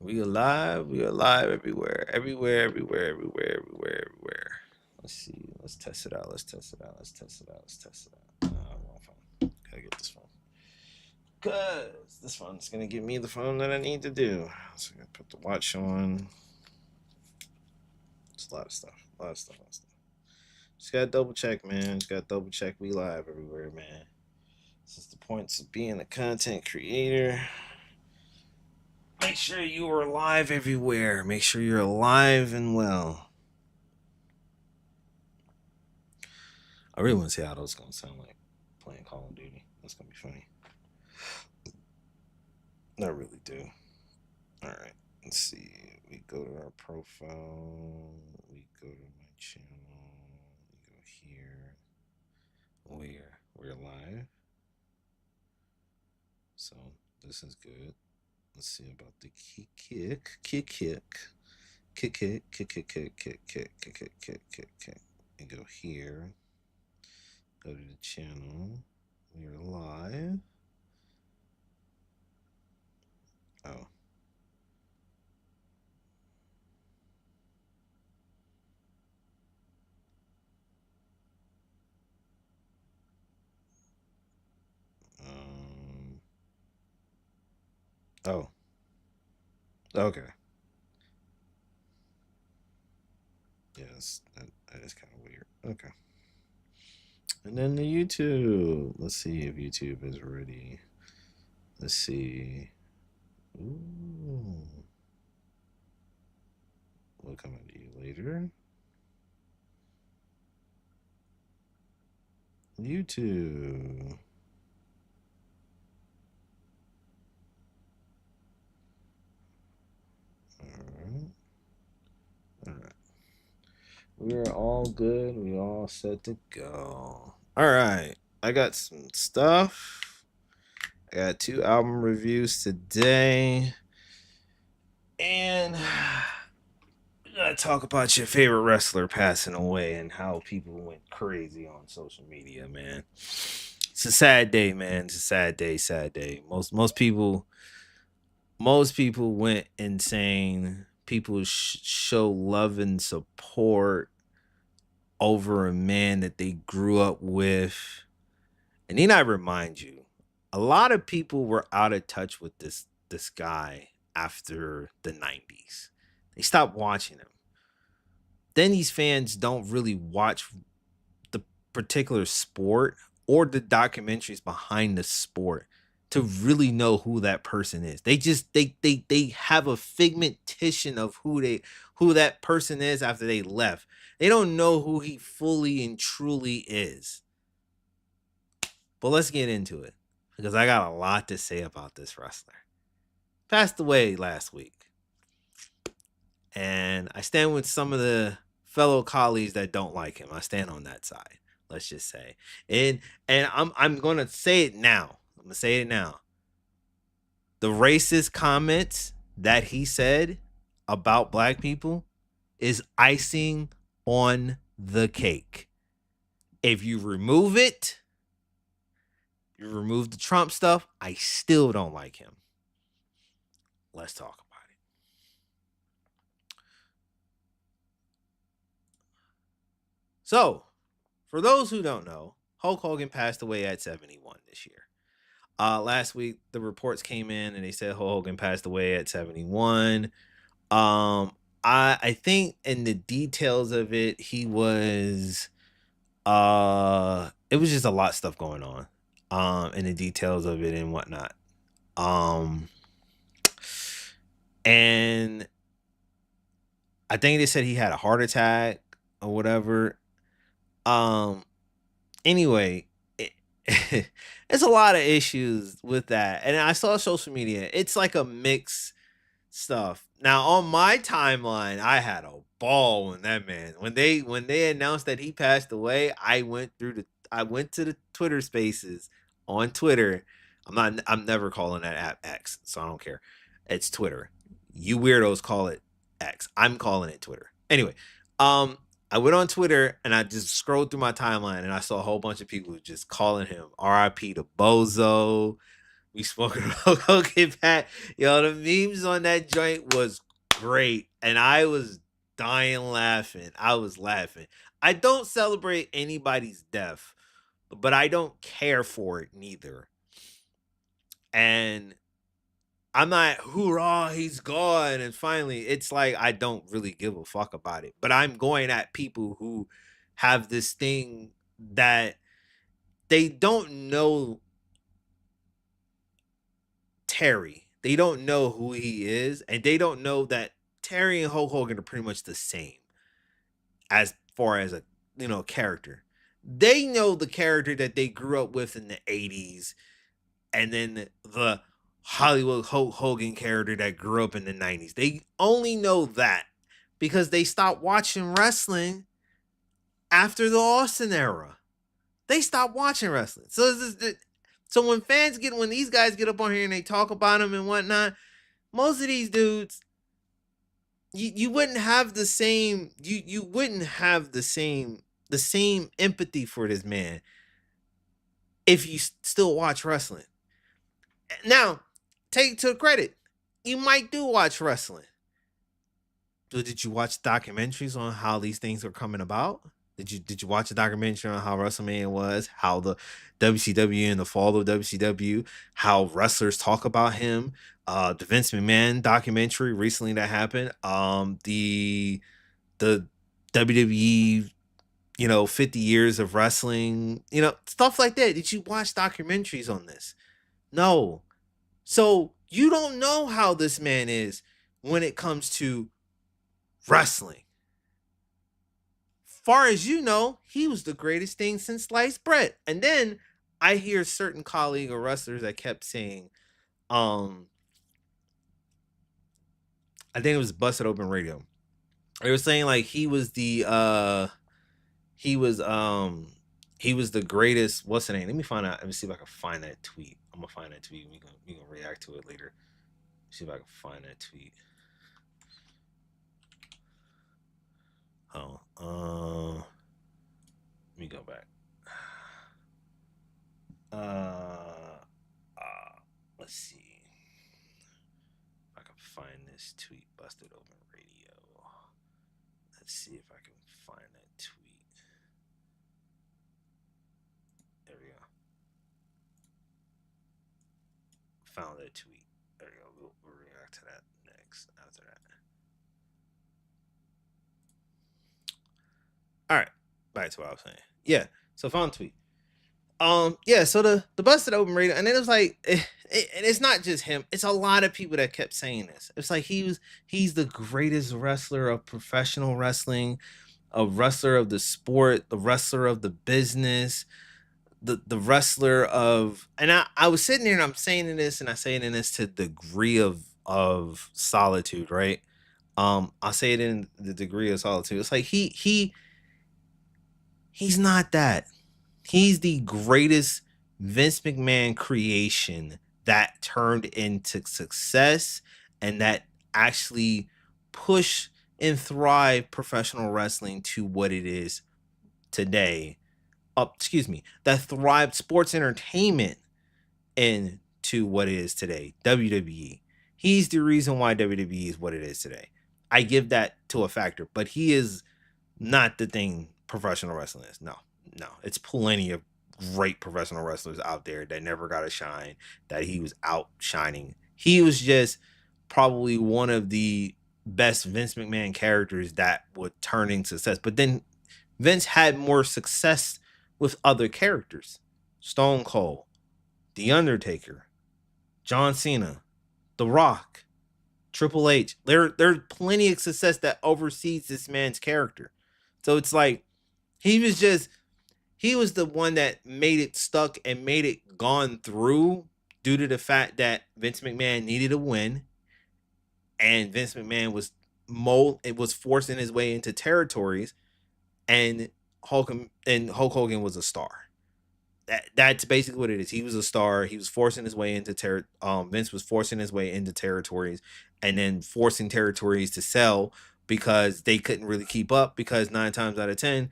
We alive. We alive everywhere. Everywhere. Everywhere. Everywhere. Everywhere. Everywhere. Let's see. Let's test it out. Let's test it out. Let's test it out. Let's test it out. Wrong phone. Gotta get this phone. Cause this phone's gonna give me the phone that I need to do. So I'm gonna put the watch on. It's a lot of stuff. A lot of stuff. A lot of stuff. Just gotta double check, man. Just gotta double check. We live everywhere, man. This is the points of being a content creator. Make sure you are live everywhere. Make sure you're alive and well. I really want to see how those gonna sound like playing Call of Duty. That's gonna be funny. I really do. All right. Let's see. We go to our profile. We go to my channel. We go here. We're live. So this is good. Let's see about the kick. And go here. Go to the channel. We're live. Oh. Oh. Okay. Yes, that is kind of weird. Okay. And then the YouTube. Let's see if YouTube is ready. Let's see. Ooh. We'll come to you later. YouTube. All right. We're all good. We all set to go. All right. I got some stuff. I got 2 album reviews today. And we gotta talk about your favorite wrestler passing away and how people went crazy on social media, man. It's a sad day, man. It's a sad day, sad day. Most people went insane. People show love and support over a man that they grew up with. And then I remind you, a lot of people were out of touch with this guy after the 90s. They stopped watching him. Then these fans don't really watch the particular sport or the documentaries behind the sport to really know who that person is. They just they have a figmentation of who that person is after they left. They don't know who he fully and truly is. But let's get into it because I got a lot to say about this wrestler. Passed away last week. And I stand with some of the fellow colleagues that don't like him. I stand on that side. Let's just say. And I'm going to say it now. I'm going to say it now. The racist comments that he said about black people is icing on the cake. If you remove it, you remove the Trump stuff, I still don't like him. Let's talk about it. So, for those who don't know, Hulk Hogan passed away at 71 this year. Last week, the reports came in and they said Hulk Hogan passed away at 71. I think in the details of it, he was it was just a lot of stuff going on in the details of it and whatnot. And I think they said he had a heart attack or whatever. Anyway, it's a lot of issues with that. And I saw social media. It's like a mix stuff. Now on my timeline, I had a ball when that man when they announced that he passed away, I went to the Twitter spaces on Twitter. I'm never calling that app X, so I don't care. It's Twitter. You weirdos call it X. I'm calling it Twitter. Anyway, I went on Twitter and I just scrolled through my timeline and I saw a whole bunch of people just calling him RIP to Bozo, We spoke about Hogan Pat. Yo, the memes on that joint was great, and I was dying laughing. I was laughing. I don't celebrate anybody's death, but I don't care for it neither. And I'm not hoorah, he's gone. And finally, it's like I don't really give a fuck about it. But I'm going at people who have this thing that they don't know Terry. They don't know who he is, and they don't know that Terry and Hulk Hogan are pretty much the same as far as a character. They know the character that they grew up with in the 80s, and then the Hollywood Hulk Hogan character that grew up in the 90s. They only know that because they stopped watching wrestling after the Austin era. They stopped watching wrestling. So when these guys get up on here and they talk about them and whatnot, most of these dudes, you wouldn't have the same you wouldn't have the same empathy for this man if you still watch wrestling. Now, take to credit, you might do watch wrestling. Did you watch documentaries on how these things are coming about? Did you watch a documentary on how WrestleMania was, how the WCW and the fall of WCW, how wrestlers talk about him? The Vince McMahon documentary recently that happened. The WWE, 50 years of wrestling, stuff like that. Did you watch documentaries on this? No. So you don't know how this man is when it comes to wrestling. Far as you know, he was the greatest thing since sliced bread. And then I hear certain colleague or wrestlers that kept saying, I think it was Busted Open Radio. They were saying like he was the greatest. What's the name? Let me find out. Let me see if I can find that tweet. I'm gonna find that tweet. We can react to it later. See if I can find that tweet. Oh, let me go back. Let's see if I can find this tweet. Busted Open Radio. Let's see if I can find that tweet. There we go. Found that tweet. There we go. We'll react to that next. After that. All right, back to what I was saying. Yeah, so found tweet. Yeah, so the Busted Open Radio, and then it was like, and it's not just him. It's a lot of people that kept saying this. It's like he's the greatest wrestler of professional wrestling, a wrestler of the sport, the wrestler of the business, the wrestler of. And I was sitting there and I'm saying this, and I saying this to the degree of solitude, right? I'll say it in the degree of solitude. It's like he's not that. He's the greatest Vince McMahon creation that turned into success and that actually pushed and thrived professional wrestling to what it is today. That thrived sports entertainment into what it is today. WWE. He's the reason why WWE is what it is today. I give that to a factor, but he is not the thing professional wrestling is. No. It's plenty of great professional wrestlers out there that never got a shine, that he was outshining. He was just probably one of the best Vince McMahon characters that would turn into success. But then Vince had more success with other characters. Stone Cold, The Undertaker, John Cena, The Rock, Triple H. There's plenty of success that oversees this man's character. So it's like he was the one that made it stuck and made it gone through due to the fact that Vince McMahon needed a win, and Vince McMahon was forcing his way into territories, and Hulk Hogan was a star. That's basically what it is. He was a star. He was forcing his way into Vince was forcing his way into territories, and then forcing territories to sell because they couldn't really keep up, because 9 times out of 10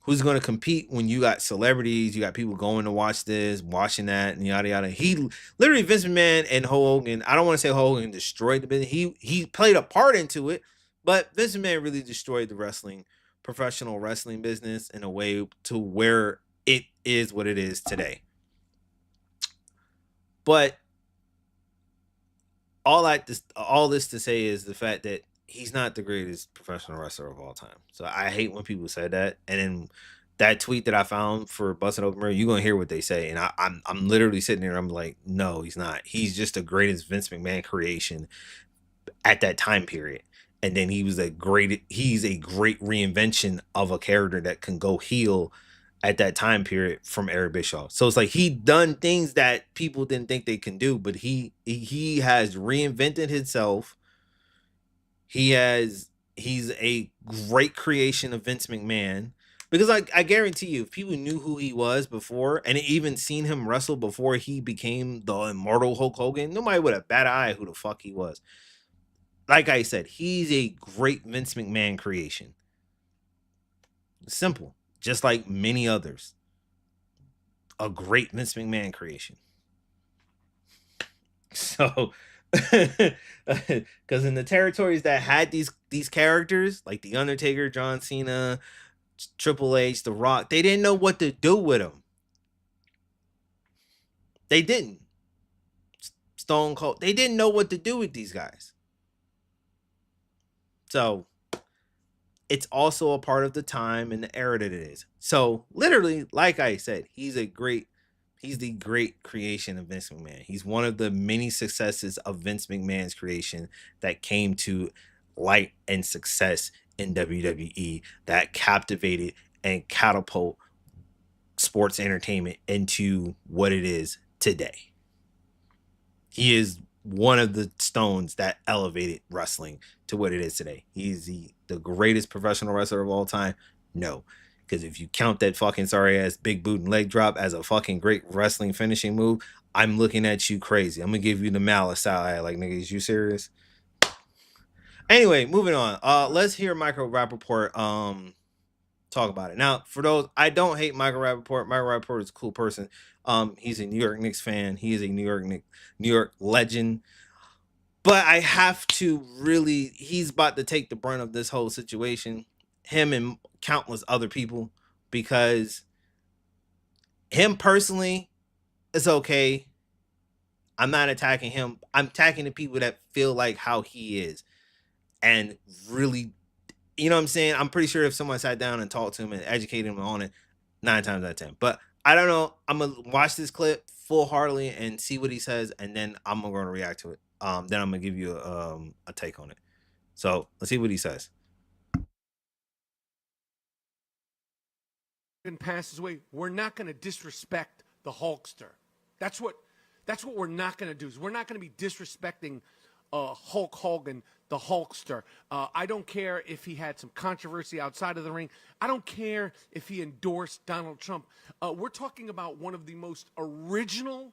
Who's going to compete when you got celebrities, you got people going to watch this, watching that, and yada yada. He literally Vince McMahon and Hogan. I don't want to say Hogan destroyed the business. He played a part into it, but Vince McMahon really destroyed the professional wrestling business in a way to where it is what it is today. But all this to say is the fact that he's not the greatest professional wrestler of all time. So I hate when people say that. And then that tweet that I found for Busted Open Mirror, you're gonna hear what they say. And I'm literally sitting there, I'm like, no, he's not. He's just the greatest Vince McMahon creation at that time period. And then he's a great reinvention of a character that can go heel at that time period from Eric Bischoff. So it's like he done things that people didn't think they can do, but he has reinvented himself. He's a great creation of Vince McMahon. Because I guarantee you, if people knew who he was before and even seen him wrestle before he became the immortal Hulk Hogan, nobody would have bat an eye who the fuck he was. Like I said, he's a great Vince McMahon creation. Simple. Just like many others. A great Vince McMahon creation. So, because in the territories that had these characters, like The Undertaker, John Cena, Triple H, The Rock, they didn't know what to do with them. They didn't. Stone Cold, they didn't know what to do with these guys. So, it's also a part of the time and the era that it is. So, literally, like I said, he's the great creation of Vince McMahon. He's one of the many successes of Vince McMahon's creation that came to light and success in WWE that captivated and catapult sports entertainment into what it is today. He is one of the stones that elevated wrestling to what it is today. He's the greatest professional wrestler of all time. No, because if you count that fucking sorry ass big boot and leg drop as a fucking great wrestling finishing move, I'm looking at you crazy. I'm gonna give you the malice style. Like, nigga, is you serious? Anyway, moving on. Let's hear Michael Rappaport talk about it. Now, for those, I don't hate Michael Rappaport. Michael Rappaport is a cool person. He's a New York Knicks fan. He is a New York legend. But I have to really, he's about to take the brunt of this whole situation. Him and countless other people, because him personally, it's okay. I'm not attacking him. I'm attacking the people that feel like how he is. And really, you know what I'm saying? I'm pretty sure if someone sat down and talked to him and educated him on it, 9 times out of 10. But I don't know. I'm gonna watch this clip full heartedly and see what he says, and then I'm gonna react to it. Then I'm gonna give you a take on it. So let's see what he says. Passes away, we're not going to disrespect the Hulkster. That's what we're not going to do. Is we're not going to be disrespecting Hulk Hogan, the Hulkster. I don't care if he had some controversy outside of the ring. I don't care if he endorsed Donald Trump. We're talking about one of the most original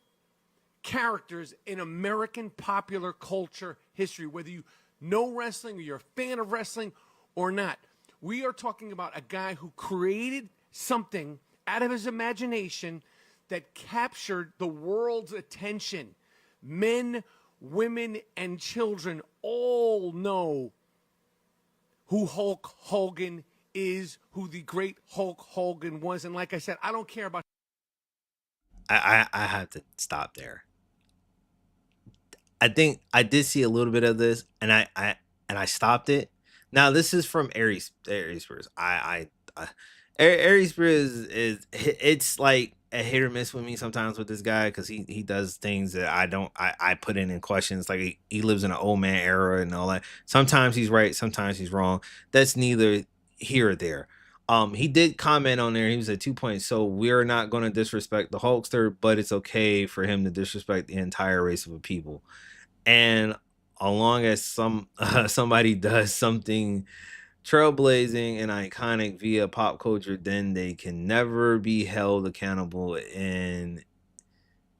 characters in American popular culture history, whether you know wrestling or you're a fan of wrestling or not. We are talking about a guy who created something out of his imagination that captured the world's attention. Men, women, and children all know who Hulk Hogan is, who the great Hulk Hogan was. And like I said, I don't care about... I have to stop there. I think I did see a little bit of this, and I stopped it. Now this is from Aries Spears. Aries Spears is it's like a hit or miss with me sometimes with this guy, because he does things that I put in questions. Like he lives in an old man era and all that. Sometimes he's right, sometimes he's wrong. That's neither here or there. He did comment on there. He was at 2 points. So we're not going to disrespect the Hulkster, but it's okay for him to disrespect the entire race of people. And as long as somebody does something trailblazing and iconic via pop culture, then they can never be held accountable and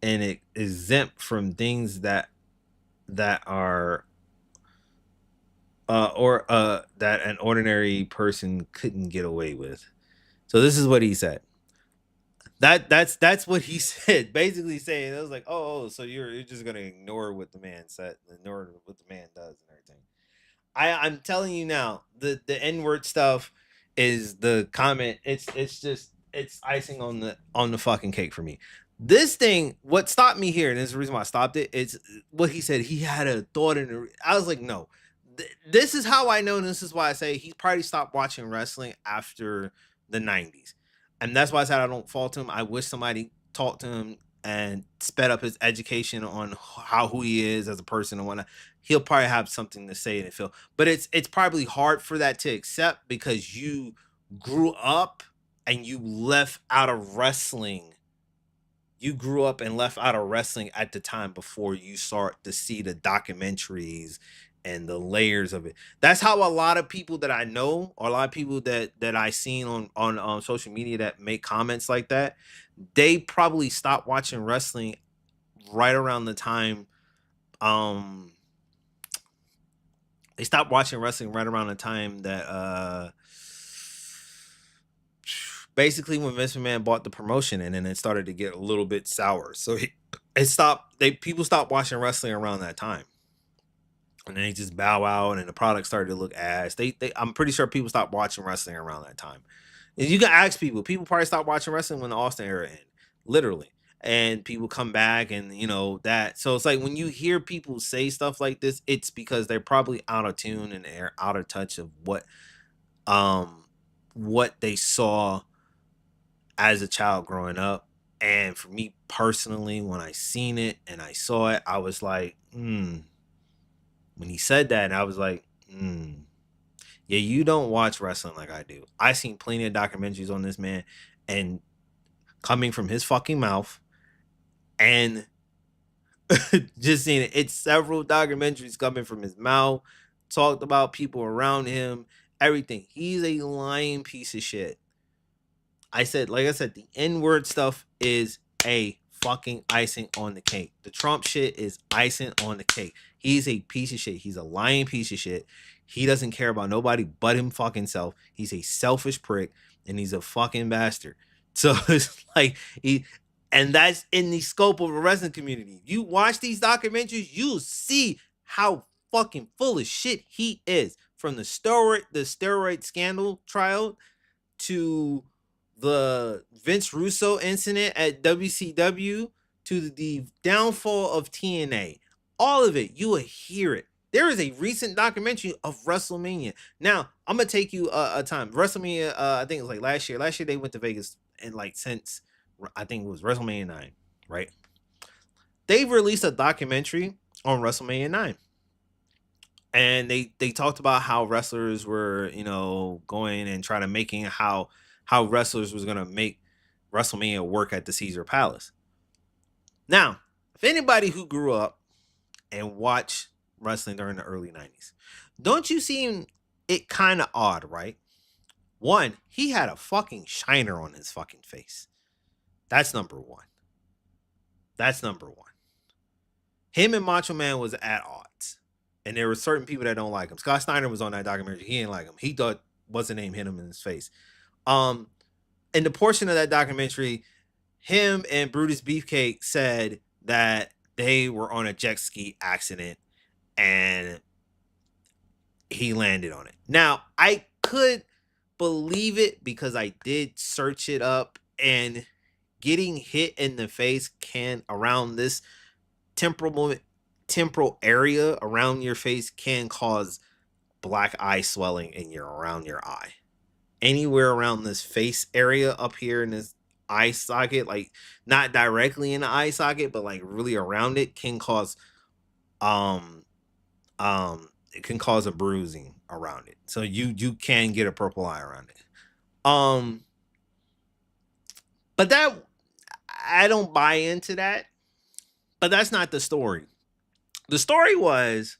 exempt from things that are or that an ordinary person couldn't get away with. So this is what he said. That's what he said. Basically saying it was like, so you're just gonna ignore what the man said, ignore what the man does and everything. I'm telling you now, the N word stuff is the comment. It's just it's icing on the fucking cake for me. This thing, what stopped me here, and this is the reason why I stopped it. It's what he said. He had a thought in. I was like, no, this is how I know. And this is why I say he probably stopped watching wrestling after the '90s, and that's why I said I don't fault him. I wish somebody talked to him and sped up his education on how who he is as a person and whatnot. He'll probably have something to say in it, Phil. But it's probably hard for that to accept because you grew up and you left out of wrestling. You grew up and left out of wrestling at the time before you start to see the documentaries and the layers of it. That's how a lot of people that I know, or a lot of people that I seen on social media that make comments like that, they probably stopped watching wrestling right around the time um they stopped watching wrestling right around the time that basically when Vince McMahon bought the promotion, and then it started to get a little bit sour. So it stopped. People stopped watching wrestling around that time, and then they just bow out, and the product started to look ass. I'm pretty sure people stopped watching wrestling around that time. And you can ask people. People probably stopped watching wrestling when the Austin era ended, literally. And people come back, and that. So it's like when you hear people say stuff like this, it's because they're probably out of tune and they're out of touch of um what they saw as a child growing up. And for me personally, when I seen it and I saw it, I was like, when he said that, I was like, yeah, you don't watch wrestling like I do. I seen plenty of documentaries on this man, and coming from his fucking mouth, and just seeing it, it's several documentaries coming from his mouth, talked about people around him, everything. He's a lying piece of shit. Like I said, the N-word stuff is a fucking icing on the cake. The Trump shit is icing on the cake. He's a piece of shit. He's a lying piece of shit. He doesn't care about nobody but him fucking self. He's a selfish prick, and he's a fucking bastard. So it's like and that's in the scope of the wrestling community. You watch these documentaries, you'll see how fucking full of shit he is. From the steroid scandal trial to the Vince Russo incident at WCW to the downfall of TNA. All of it, you will hear it. There is a recent documentary of WrestleMania. Now, I'm gonna take you a time. WrestleMania, I think it was like last year. Last year they went to Vegas, and like since I think it was WrestleMania 9, right? They've released a documentary on WrestleMania 9. And they talked about how wrestlers were, going and trying to making how wrestlers was gonna make WrestleMania work at the Caesar Palace. Now, if anybody who grew up and watched wrestling during the early 90s, don't you seem it kind of odd, right? One, he had a fucking shiner on his fucking face. That's number one. That's number one. Him and Macho Man was at odds. And there were certain people that don't like him. Scott Steiner was on that documentary. He didn't like him. He thought what's the name hit him in his face. In the portion of that documentary, him and Brutus Beefcake said that they were on a jet ski accident and he landed on it. Now, I could believe it because I did search it up, and getting hit in the face can around this temporal area around your face can cause black eye swelling around your eye. Anywhere around this face area up here in this eye socket, like not directly in the eye socket, but like really around it, can cause um it can cause a bruising around it. So you can get a purple eye around it. But that I don't buy into that. But that's not the story. The story was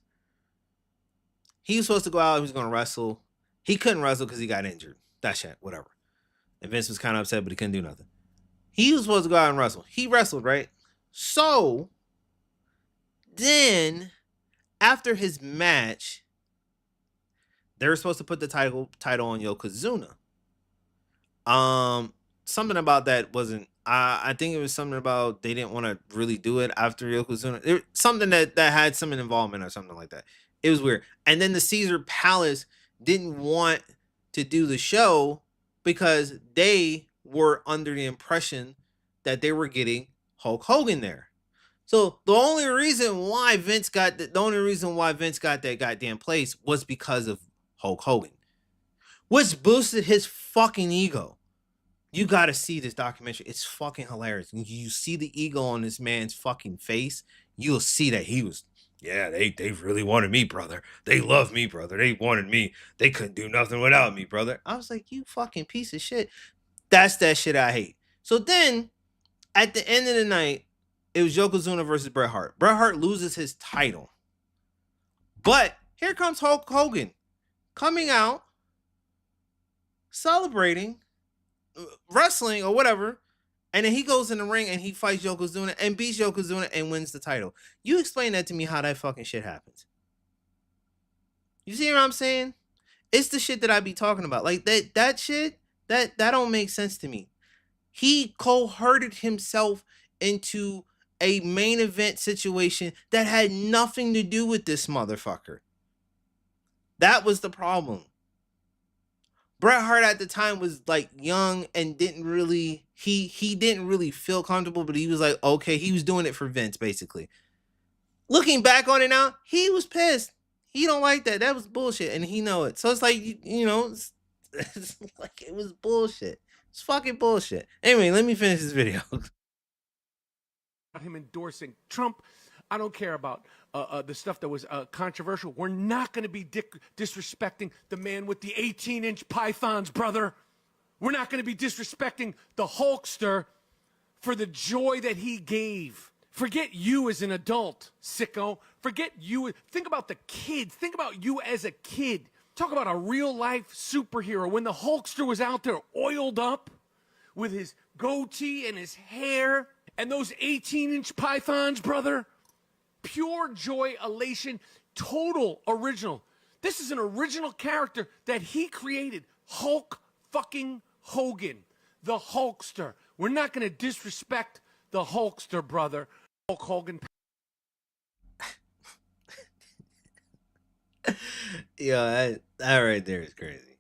he was supposed to go out, he was gonna wrestle. He couldn't wrestle because he got injured. That shit, whatever. And Vince was kind of upset, but he couldn't do nothing. He was supposed to go out and wrestle. He wrestled, right? So then, after his match, they were supposed to put the title on Yokozuna. Um, Something about that wasn't. I think it was something about they didn't want to really do it after Yokozuna. Something that had some involvement or something like that. It was weird. And then the Caesar Palace didn't want to do the show because they were under the impression that they were getting Hulk Hogan there. So the only reason why Vince got that goddamn place was because of Hulk Hogan, which boosted his fucking ego. You gotta see this documentary. It's fucking hilarious. You see the ego on this man's fucking face. You'll see that he was, yeah, they really wanted me, brother. They love me, brother. They wanted me. They couldn't do nothing without me, brother. I was like, you fucking piece of shit. That's that shit I hate. So then, at the end of the night, it was Yokozuna versus Bret Hart. Bret Hart loses his title. But here comes Hulk Hogan coming out, celebrating, wrestling or whatever, and then he goes in the ring and he fights Yokozuna and beats Yokozuna and wins the title. You explain that to me how that fucking shit happens. You see what I'm saying? It's the shit that I be talking about. Like that shit, that don't make sense to me. He coerced himself into a main event situation that had nothing to do with this motherfucker. That was the problem. Bret Hart at the time was like young and didn't really he didn't really feel comfortable, but he was like, okay, he was doing it for Vince basically. Looking back on it now, he was pissed. He don't like that. That was bullshit, and he know it. So it's like it's like it was bullshit. It's fucking bullshit. Anyway, let me finish this video. Him endorsing Trump. I don't care about the stuff that was controversial. We're not going to be disrespecting the man with the 18-inch pythons, brother. We're not going to be disrespecting the Hulkster for the joy that he gave. Forget you as an adult, sicko. Forget you. Think about the kids. Think about you as a kid. Talk about a real-life superhero. When the Hulkster was out there oiled up with his goatee and his hair and those 18-inch pythons, brother, pure joy, elation, total original. This is an original character that he created. Hulk fucking Hogan, the Hulkster. We're not going to disrespect the Hulkster, brother. Hulk Hogan. Yeah, that right there is crazy.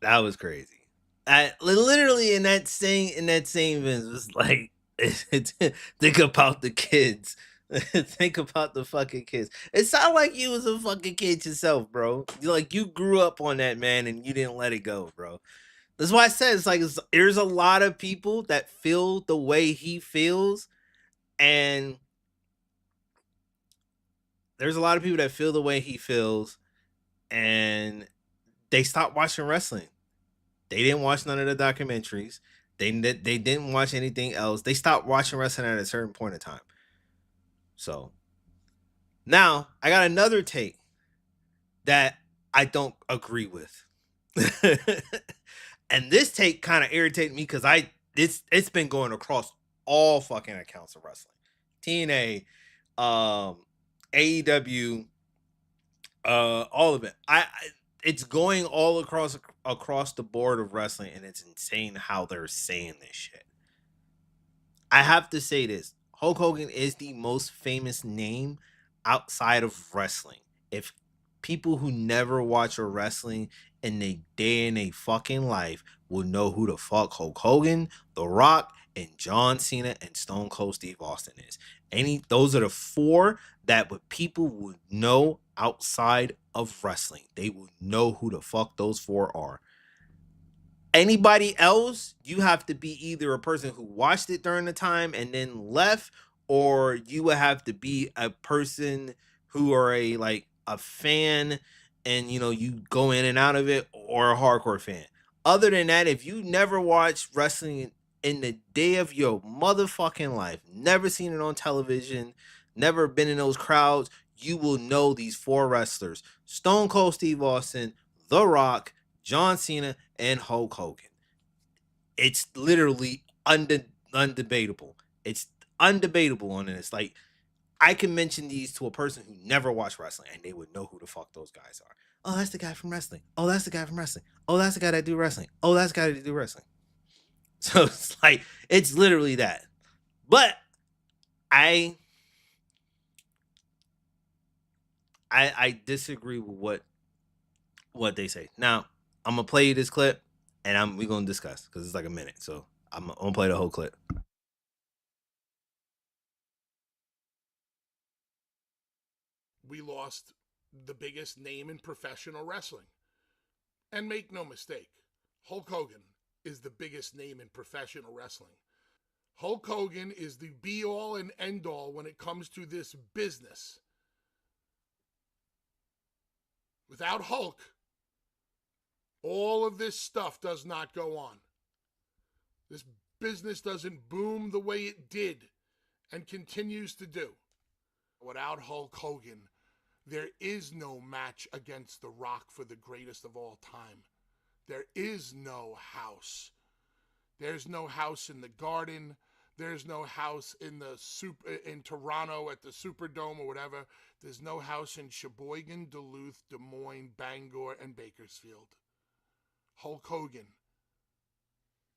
That was crazy. I literally in that same Vince was like, think about the kids. Think about the fucking kids. It sounded like you was a fucking kid yourself, bro. You grew up on that man and you didn't let it go, bro. That's why I said there's a lot of people that feel the way he feels, and there's a lot of people that feel the way he feels, and they stopped watching wrestling. They didn't watch none of the documentaries. They didn't watch anything else. They stopped watching wrestling at a certain point in time. So now I got another take that I don't agree with. And this take kind of irritated me because it's been going across all fucking accounts of wrestling. TNA, AEW, all of it. It's going all across the board of wrestling, and it's insane how they're saying this shit. I have to say this. Hulk Hogan is the most famous name outside of wrestling. If people who never watch a wrestling in a day in a fucking life will know who the fuck Hulk Hogan, The Rock, and John Cena and Stone Cold Steve Austin is. Those are the four that people would know outside of wrestling. They will know who the fuck those four are. Anybody else, you have to be either a person who watched it during the time and then left, or you would have to be a person who are a fan and you go in and out of it, or a hardcore fan. Other than that, if you never watched wrestling in the day of your motherfucking life, never seen it on television, never been in those crowds, you will know these four wrestlers: Stone Cold Steve Austin, The Rock, John Cena, and Hulk Hogan. It's literally undebatable. It's undebatable on this. Like, I can mention these to a person who never watched wrestling and they would know who the fuck those guys are. Oh, that's the guy from wrestling. Oh, that's the guy from wrestling. Oh, that's the guy that do wrestling. Oh, that's the guy that do wrestling. So it's like it's literally that. But I I disagree with what they say. Now, I'm gonna play you this clip and we're gonna discuss because it's like a minute. So I'm gonna play the whole clip. We lost the biggest name in professional wrestling. And make no mistake, Hulk Hogan is the biggest name in professional wrestling. Hulk Hogan is the be all and end all when it comes to this business. Without Hulk, all of this stuff does not go on. This business doesn't boom the way it did and continues to do. Without Hulk Hogan, there is no match against The Rock for the greatest of all time. There is no house. There's no house in the Garden. There's no house in Toronto at the Superdome or whatever. There's no house in Sheboygan, Duluth, Des Moines, Bangor, and Bakersfield. Hulk Hogan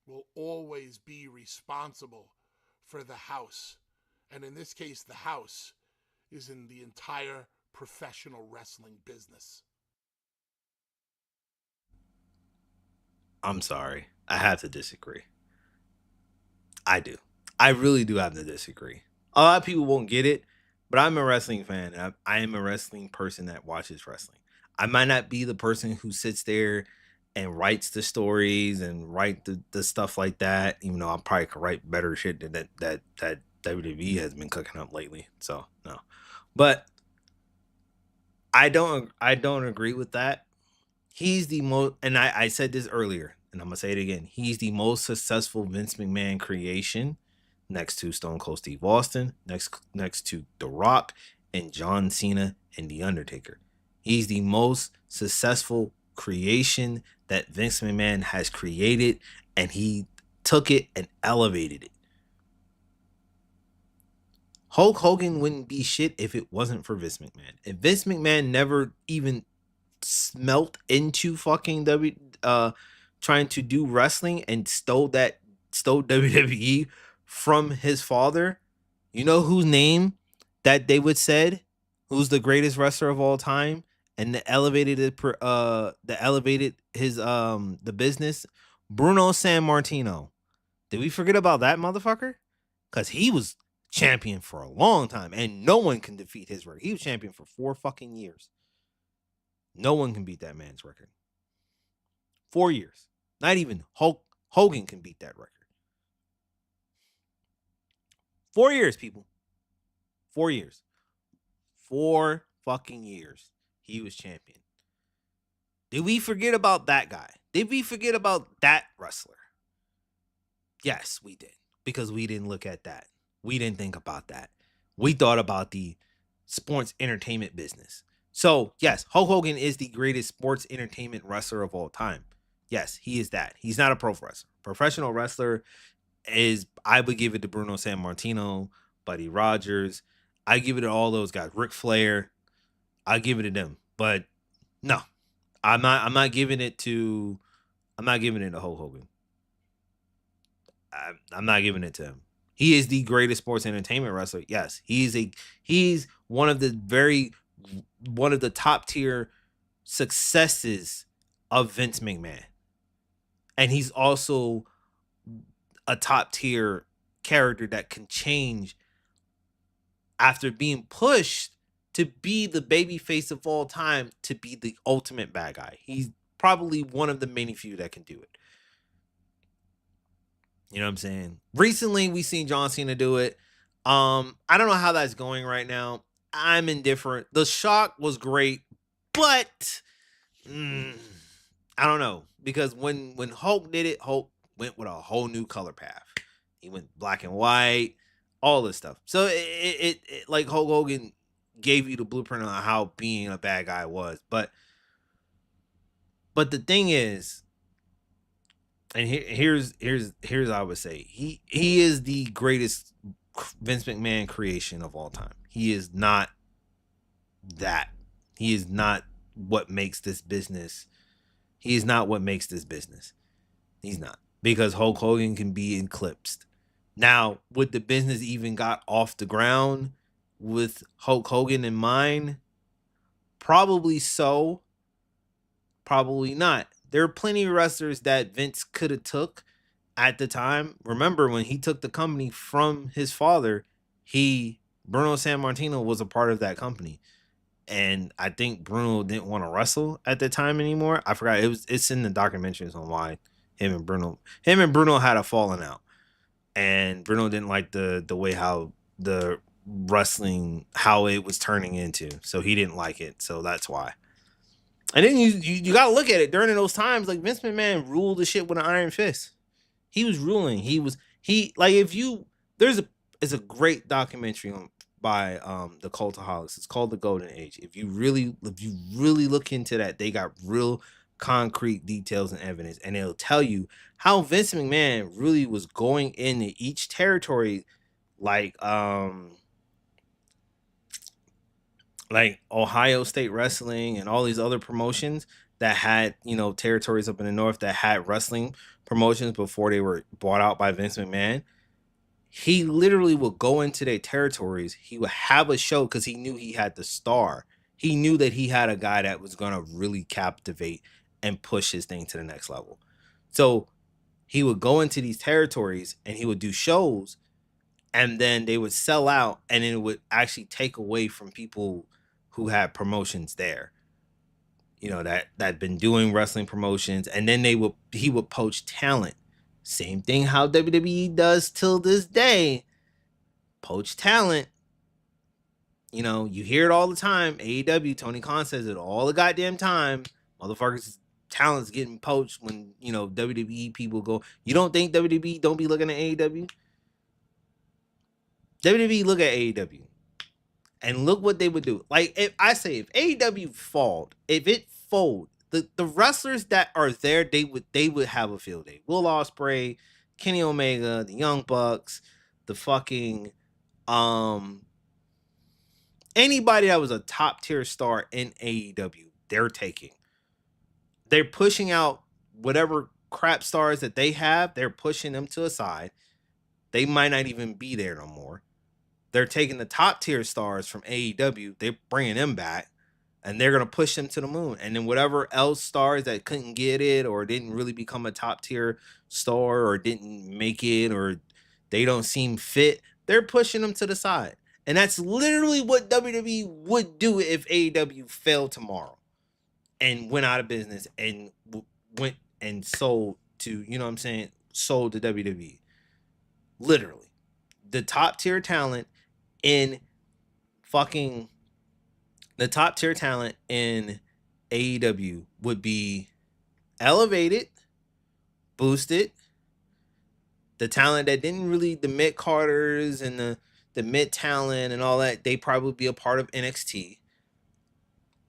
will always be responsible for the house. And in this case, the house is in the entire professional wrestling business. I'm sorry. I have to disagree. I do. I really do have to disagree. A lot of people won't get it, but I'm a wrestling fan. And I am a wrestling person that watches wrestling. I might not be the person who sits there and writes the stories and write the stuff like that. Even though I probably could write better shit than that WWE has been cooking up lately. So no, but I don't agree with that. He's the most, and I said this earlier, and I'm gonna say it again. He's the most successful Vince McMahon creation, next to Stone Cold Steve Austin, next to The Rock and John Cena and The Undertaker. He's the most successful creation that Vince McMahon has created, and he took it and elevated it. Hulk Hogan wouldn't be shit if it wasn't for Vince McMahon. If Vince McMahon never even smelt into fucking trying to do wrestling and stole WWE from his father, you know whose name that they would said who's the greatest wrestler of all time and the elevated his the business? Bruno Sammartino. Did we forget about that motherfucker? Cuz he was champion for a long time and no one can defeat his record. He was champion for 4 fucking years. No one can beat that man's record. 4 years. Not even Hogan can beat that record. 4 years, people. 4 years. 4 fucking years. He was champion. Did we forget about that guy? Did we forget about that wrestler? Yes, we did. Because we didn't look at that. We didn't think about that. We thought about the sports entertainment business. So, yes, Hulk Hogan is the greatest sports entertainment wrestler of all time. Yes, he is that. He's not a pro wrestler. Professional wrestler is, I would give it to Bruno Sammartino, Buddy Rogers. I give it to all those guys. Ric Flair. I give it to them. But no, I'm not giving it to Hulk Hogan. I'm not giving it to him. He is the greatest sports entertainment wrestler. Yes, he's one of the top tier successes of Vince McMahon. And he's also a top tier character that can change after being pushed to be the baby face of all time to be the ultimate bad guy. He's probably one of the many few that can do it. You know what I'm saying? Recently, we seen John Cena do it. I don't know how that's going right now. I'm indifferent. The shock was great, but I don't know because when Hulk did it, Hulk went with a whole new color path. He went black and white, all this stuff. So it like Hulk Hogan gave you the blueprint on how being a bad guy was, but the thing is, and here's I would say he is the greatest Vince McMahon creation of all time. He is not that. He is not what makes this business. He is not what makes this business. He's not. because Hulk Hogan can be eclipsed. Now, would the business even got off the ground with Hulk Hogan in mind? Probably so, probably not. There are plenty of wrestlers that Vince could have took at the time. Remember when he took the company from his father, he Bruno Sammartino was a part of that company. And I think Bruno didn't want to wrestle at the time anymore. I forgot it's in the documentaries on why him and Bruno had a falling out. And Bruno didn't like the way how the wrestling how it was turning into. So he didn't like it. So that's why. And then you gotta look at it during those times. Like Vince McMahon ruled the shit with an iron fist. He was ruling. He like if you there's a it's a great documentary on by the Cultaholics. It's called The Golden Age. If you really look into that, they got real concrete details and evidence, and it'll tell you how Vince McMahon really was going into each territory like like Ohio State Wrestling and all these other promotions that had, territories up in the north that had wrestling promotions before they were bought out by Vince McMahon. He literally would go into their territories. He would have a show because he knew he had the star. He knew that he had a guy that was going to really captivate and push his thing to the next level. So he would go into these territories and he would do shows, and then they would sell out, and it would actually take away from people who had promotions there, that been doing wrestling promotions, and then he would poach talent. Same thing how WWE does till this day. Poach talent. You hear it all the time. AEW, Tony Khan says it all the goddamn time. Motherfuckers talent's getting poached when, WWE people go. You don't think WWE don't be looking at AEW? WWE look at AEW. And look what they would do. Like if AEW if it fold, the wrestlers that are there, they would have a field day. Will Ospreay, Kenny Omega, the Young Bucks, the fucking anybody that was a top tier star in AEW, they're pushing out whatever crap stars that they have, they're pushing them to a side. They might not even be there no more. They're taking the top tier stars from AEW, they're bringing them back, and they're going to push them to the moon. And then whatever else stars that couldn't get it or didn't really become a top tier star or didn't make it or they don't seem fit, they're pushing them to the side. And that's literally what WWE would do if AEW failed tomorrow and went out of business and went and sold to, sold to WWE. Literally. The top tier talent in AEW would be elevated, boosted. The talent that didn't really, the mid Carters and the mid talent and all that, they probably be a part of NXT.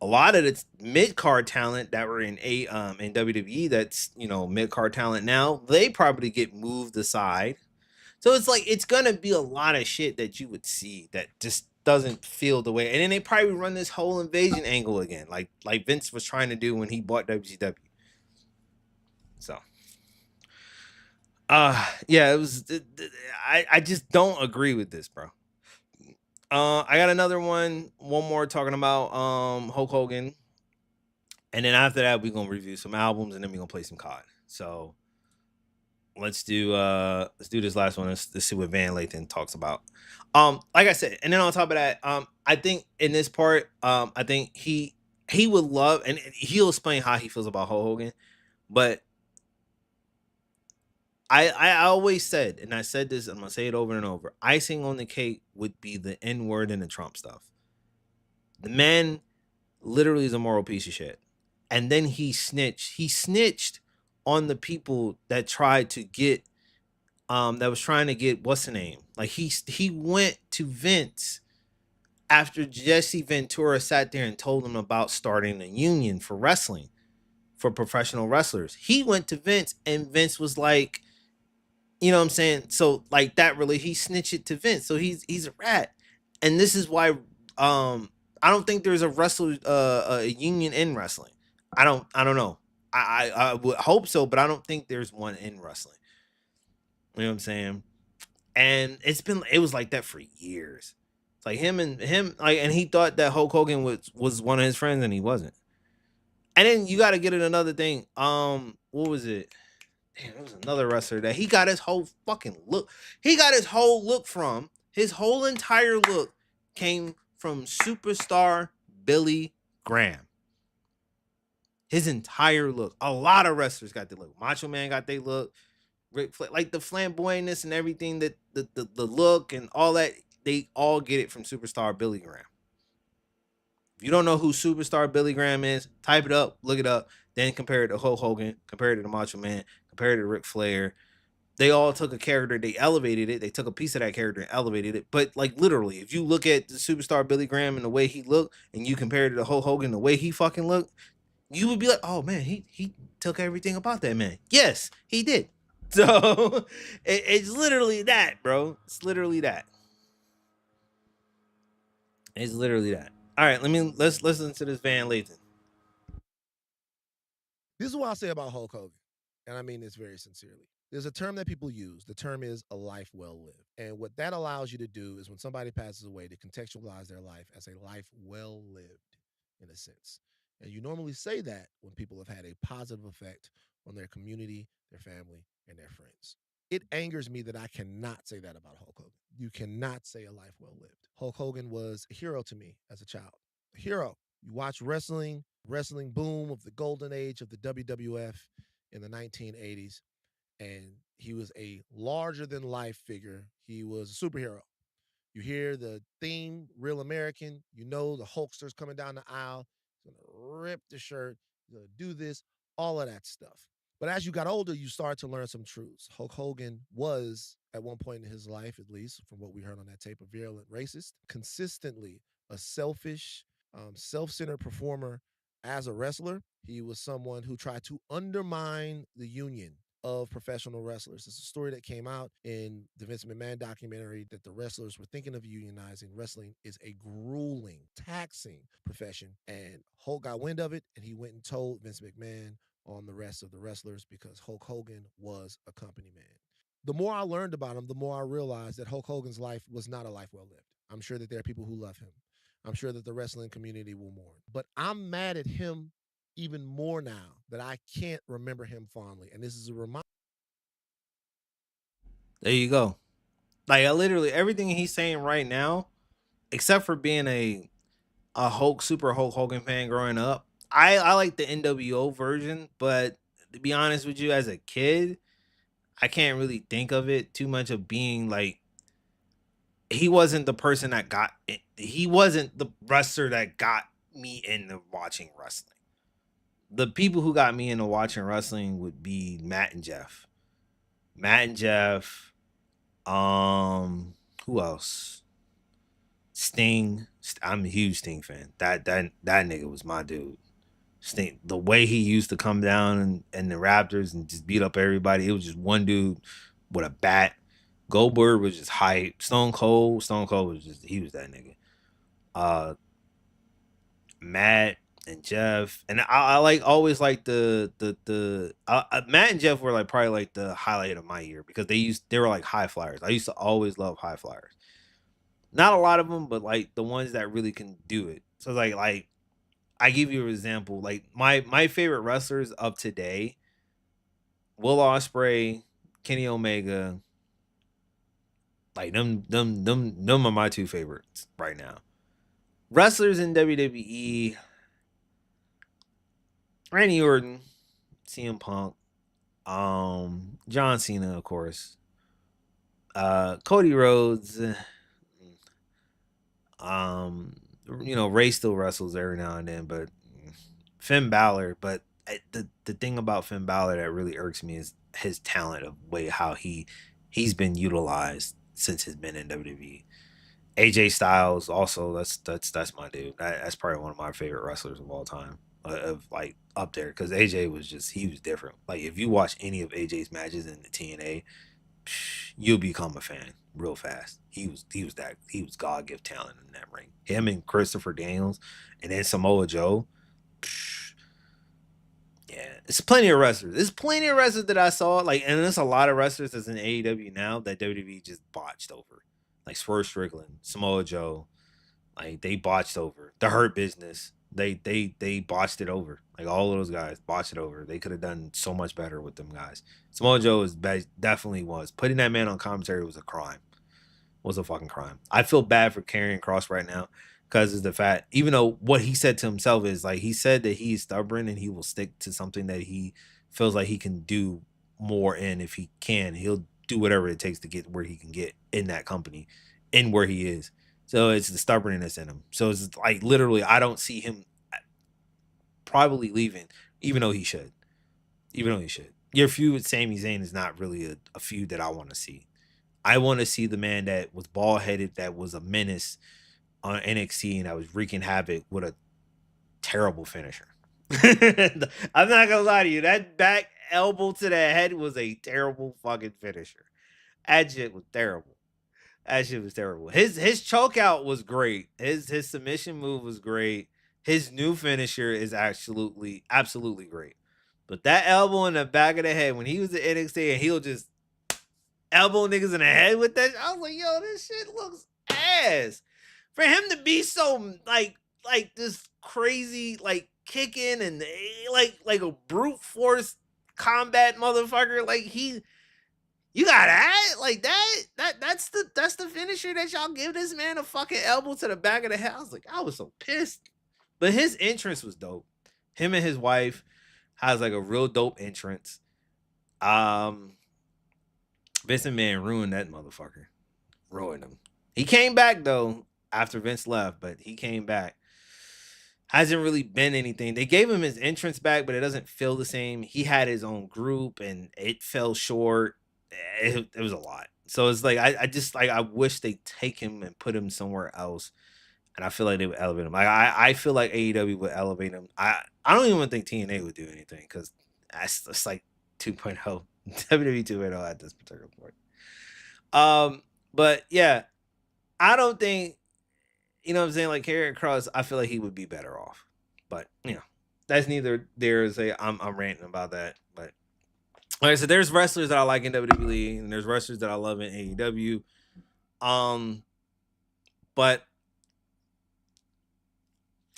A lot of the mid card talent that were in WWE, that's mid card talent now, they probably get moved aside. So it's like it's gonna be a lot of shit that you would see that just doesn't feel the way. And then they probably run this whole invasion angle again, like Vince was trying to do when he bought WCW. So, yeah, it was. I just don't agree with this, bro. I got one more talking about Hulk Hogan, and then after that we're gonna review some albums, and then we're gonna play some COD. So let's do this last one. Let's see what Van Lathan talks about. Like I said, and then on top of that, I think in this part, I think he would love, and he'll explain how he feels about Hulk Hogan, but I always said, and I said this, I'm gonna say it over and over, icing on the cake would be the N-word and the Trump stuff. The man literally is a moral piece of shit. And then he snitched on the people that tried to get that was trying to get what's the name? Like he went to Vince after Jesse Ventura sat there and told him about starting a union for wrestling, for professional wrestlers. He went to Vince and Vince was like, you know what I'm saying? So like that really, he snitched it to Vince. So he's a rat. And this is why I don't think there's a union in wrestling. I don't know. I would hope so, but I don't think there's one in wrestling. You know what I'm saying? And it was like that for years. It's like him like, and he thought that Hulk Hogan was one of his friends, and he wasn't. And then you got to get it another thing. What was it? Damn, there was another wrestler that he got his whole fucking look. He got his whole look from his whole entire look came from superstar Billy Graham. His entire look. A lot of wrestlers got their look. Macho Man got their look. Like the flamboyantness and everything, that the look and all that, they all get it from superstar Billy Graham. If you don't know who superstar Billy Graham is, type it up, look it up, then compare it to Hulk Hogan, compare it to the Macho Man, compare it to Ric Flair. They all took a character, they elevated it, they took a piece of that character and elevated it. But like literally, if you look at the superstar Billy Graham and the way he looked, and you compare it to Hulk Hogan the way he fucking looked, you would be like, oh man, he took everything about that man. Yes, he did. So it's literally that, bro. It's literally that. It's literally that. All right, let's listen to this Van Lathan. This is what I'll say about Hulk Hogan, and I mean this very sincerely. There's a term that people use. The term is a life well lived. And what that allows you to do is when somebody passes away, to contextualize their life as a life well lived, in a sense. And you normally say that when people have had a positive effect on their community, their family, and their friends. It angers me that I cannot say that about Hulk Hogan. You cannot say a life well lived. Hulk Hogan was a hero to me as a child. A hero. You watch wrestling boom of the golden age of the WWF in the 1980s, and he was a larger than life figure. He was a superhero. You hear the theme, Real American, you know the Hulkster's coming down the aisle. He's going to rip the shirt. He's going to do this, all of that stuff. But as you got older, you started to learn some truths. Hulk Hogan was, at one point in his life, at least from what we heard on that tape, a virulent racist, consistently a selfish, self-centered performer as a wrestler. He was someone who tried to undermine the union of professional wrestlers. It's a story that came out in the Vince McMahon documentary that the wrestlers were thinking of unionizing. Wrestling is a grueling, taxing profession. And Hulk got wind of it, and he went and told Vince McMahon on the rest of the wrestlers, because Hulk Hogan was a company man. The more I learned about him, the more I realized that Hulk Hogan's life was not a life well lived. I'm sure that there are people who love him. I'm sure that the wrestling community will mourn. But I'm mad at him even more now that I can't remember him fondly. And this is a reminder. There you go. Like literally everything he's saying right now, except for being a Super Hulk Hogan fan growing up. I like the NWO version, but to be honest with you, as a kid, I can't really think of it too much of being like, he wasn't the person that got it. He wasn't the wrestler that got me into watching wrestling. The people who got me into watching wrestling would be Matt and Jeff. Matt and Jeff. Who else? Sting. I'm a huge Sting fan. That nigga was my dude. Sting. The way he used to come down and the Raptors and just beat up everybody. It was just one dude with a bat. Goldberg was just hype. Stone Cold was just, he was that nigga. Uh, Matt and Jeff, and I like always like Matt and Jeff were like probably like the highlight of my year, because they were like high flyers. I used to always love high flyers. Not a lot of them, but like the ones that really can do it. So like I give you an example. Like my favorite wrestlers of today: Will Ospreay, Kenny Omega. Like them are my two favorites right now. Wrestlers in WWE: Randy Orton, CM Punk, John Cena, of course, Cody Rhodes, Ray still wrestles every now and then, but Finn Balor. But the thing about Finn Balor that really irks me is his talent, of way how he's been utilized since he's been in WWE. AJ Styles also, that's my dude. That's probably one of my favorite wrestlers of all time, of like up there, because AJ was just, he was different. Like if you watch any of AJ's matches in the TNA, you'll become a fan real fast. He was God gift talent in that ring. Him and Christopher Daniels, and then Samoa Joe. Yeah, It's plenty of wrestlers. There's plenty of wrestlers that I saw, like, and there's a lot of wrestlers that's in AEW now that WWE just botched over. Like Swerve Strickland, Samoa Joe, like they botched over. The Hurt Business, they botched it over. Like all of those guys botched it over. They could have done so much better with them guys. Samoa Joe definitely was. Putting that man on commentary was a crime. Was a fucking crime. I feel bad for Karrion Kross right now because of the fact, even though what he said to himself is like he said that he's stubborn and he will stick to something that he feels like he can do more in. If he can, he'll do whatever it takes to get where he can get in that company, in where he is. So it's the stubbornness in him. So it's like literally, I don't see him probably leaving, even though he should. Even though he should. Your feud with Sami Zayn is not really a feud that I want to see. I want to see the man that was bald headed, that was a menace on NXT, and that was wreaking havoc with a terrible finisher. I'm not gonna lie to you. That back elbow to the head was a terrible fucking finisher. That shit was terrible. That shit was terrible. His choke out was great. His submission move was great. His new finisher is absolutely great. But that elbow in the back of the head when he was at NXT and he'll just elbow niggas in the head with that, I was like, yo, this shit looks ass. For him to be so like this crazy like kicking and like a brute force combat motherfucker, like you got that like that's the finisher that y'all give this man, a fucking elbow to the back of the head. I was so pissed. But his entrance was dope. Him and his wife has like a real dope entrance. Vince McMahon ruined that motherfucker. Ruined him. He came back though after Vince left, but he came back. Hasn't really been anything. They gave him his entrance back, but it doesn't feel the same. He had his own group and it fell short. It was a lot. So it's like I just like I wish they take him and put him somewhere else. And I feel like they would elevate him. Like I feel like AEW would elevate him. I don't even think TNA would do anything because that's like 2.0. WWE 2.0 at this particular point. But yeah, I don't think, you know what I'm saying, like Karrion Kross, I feel like he would be better off. But you know, that's neither there is a I'm ranting about that. But like I said, there's wrestlers that I like in WWE and there's wrestlers that I love in AEW. But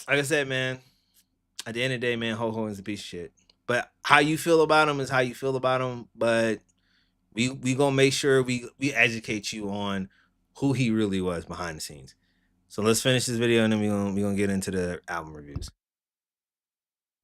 like I said, man, at the end of the day, man, Hulk Hogan's a piece of shit. But how you feel about him is how you feel about him. But we gonna make sure we educate you on who he really was behind the scenes. So let's finish this video and then we gonna get into the album reviews.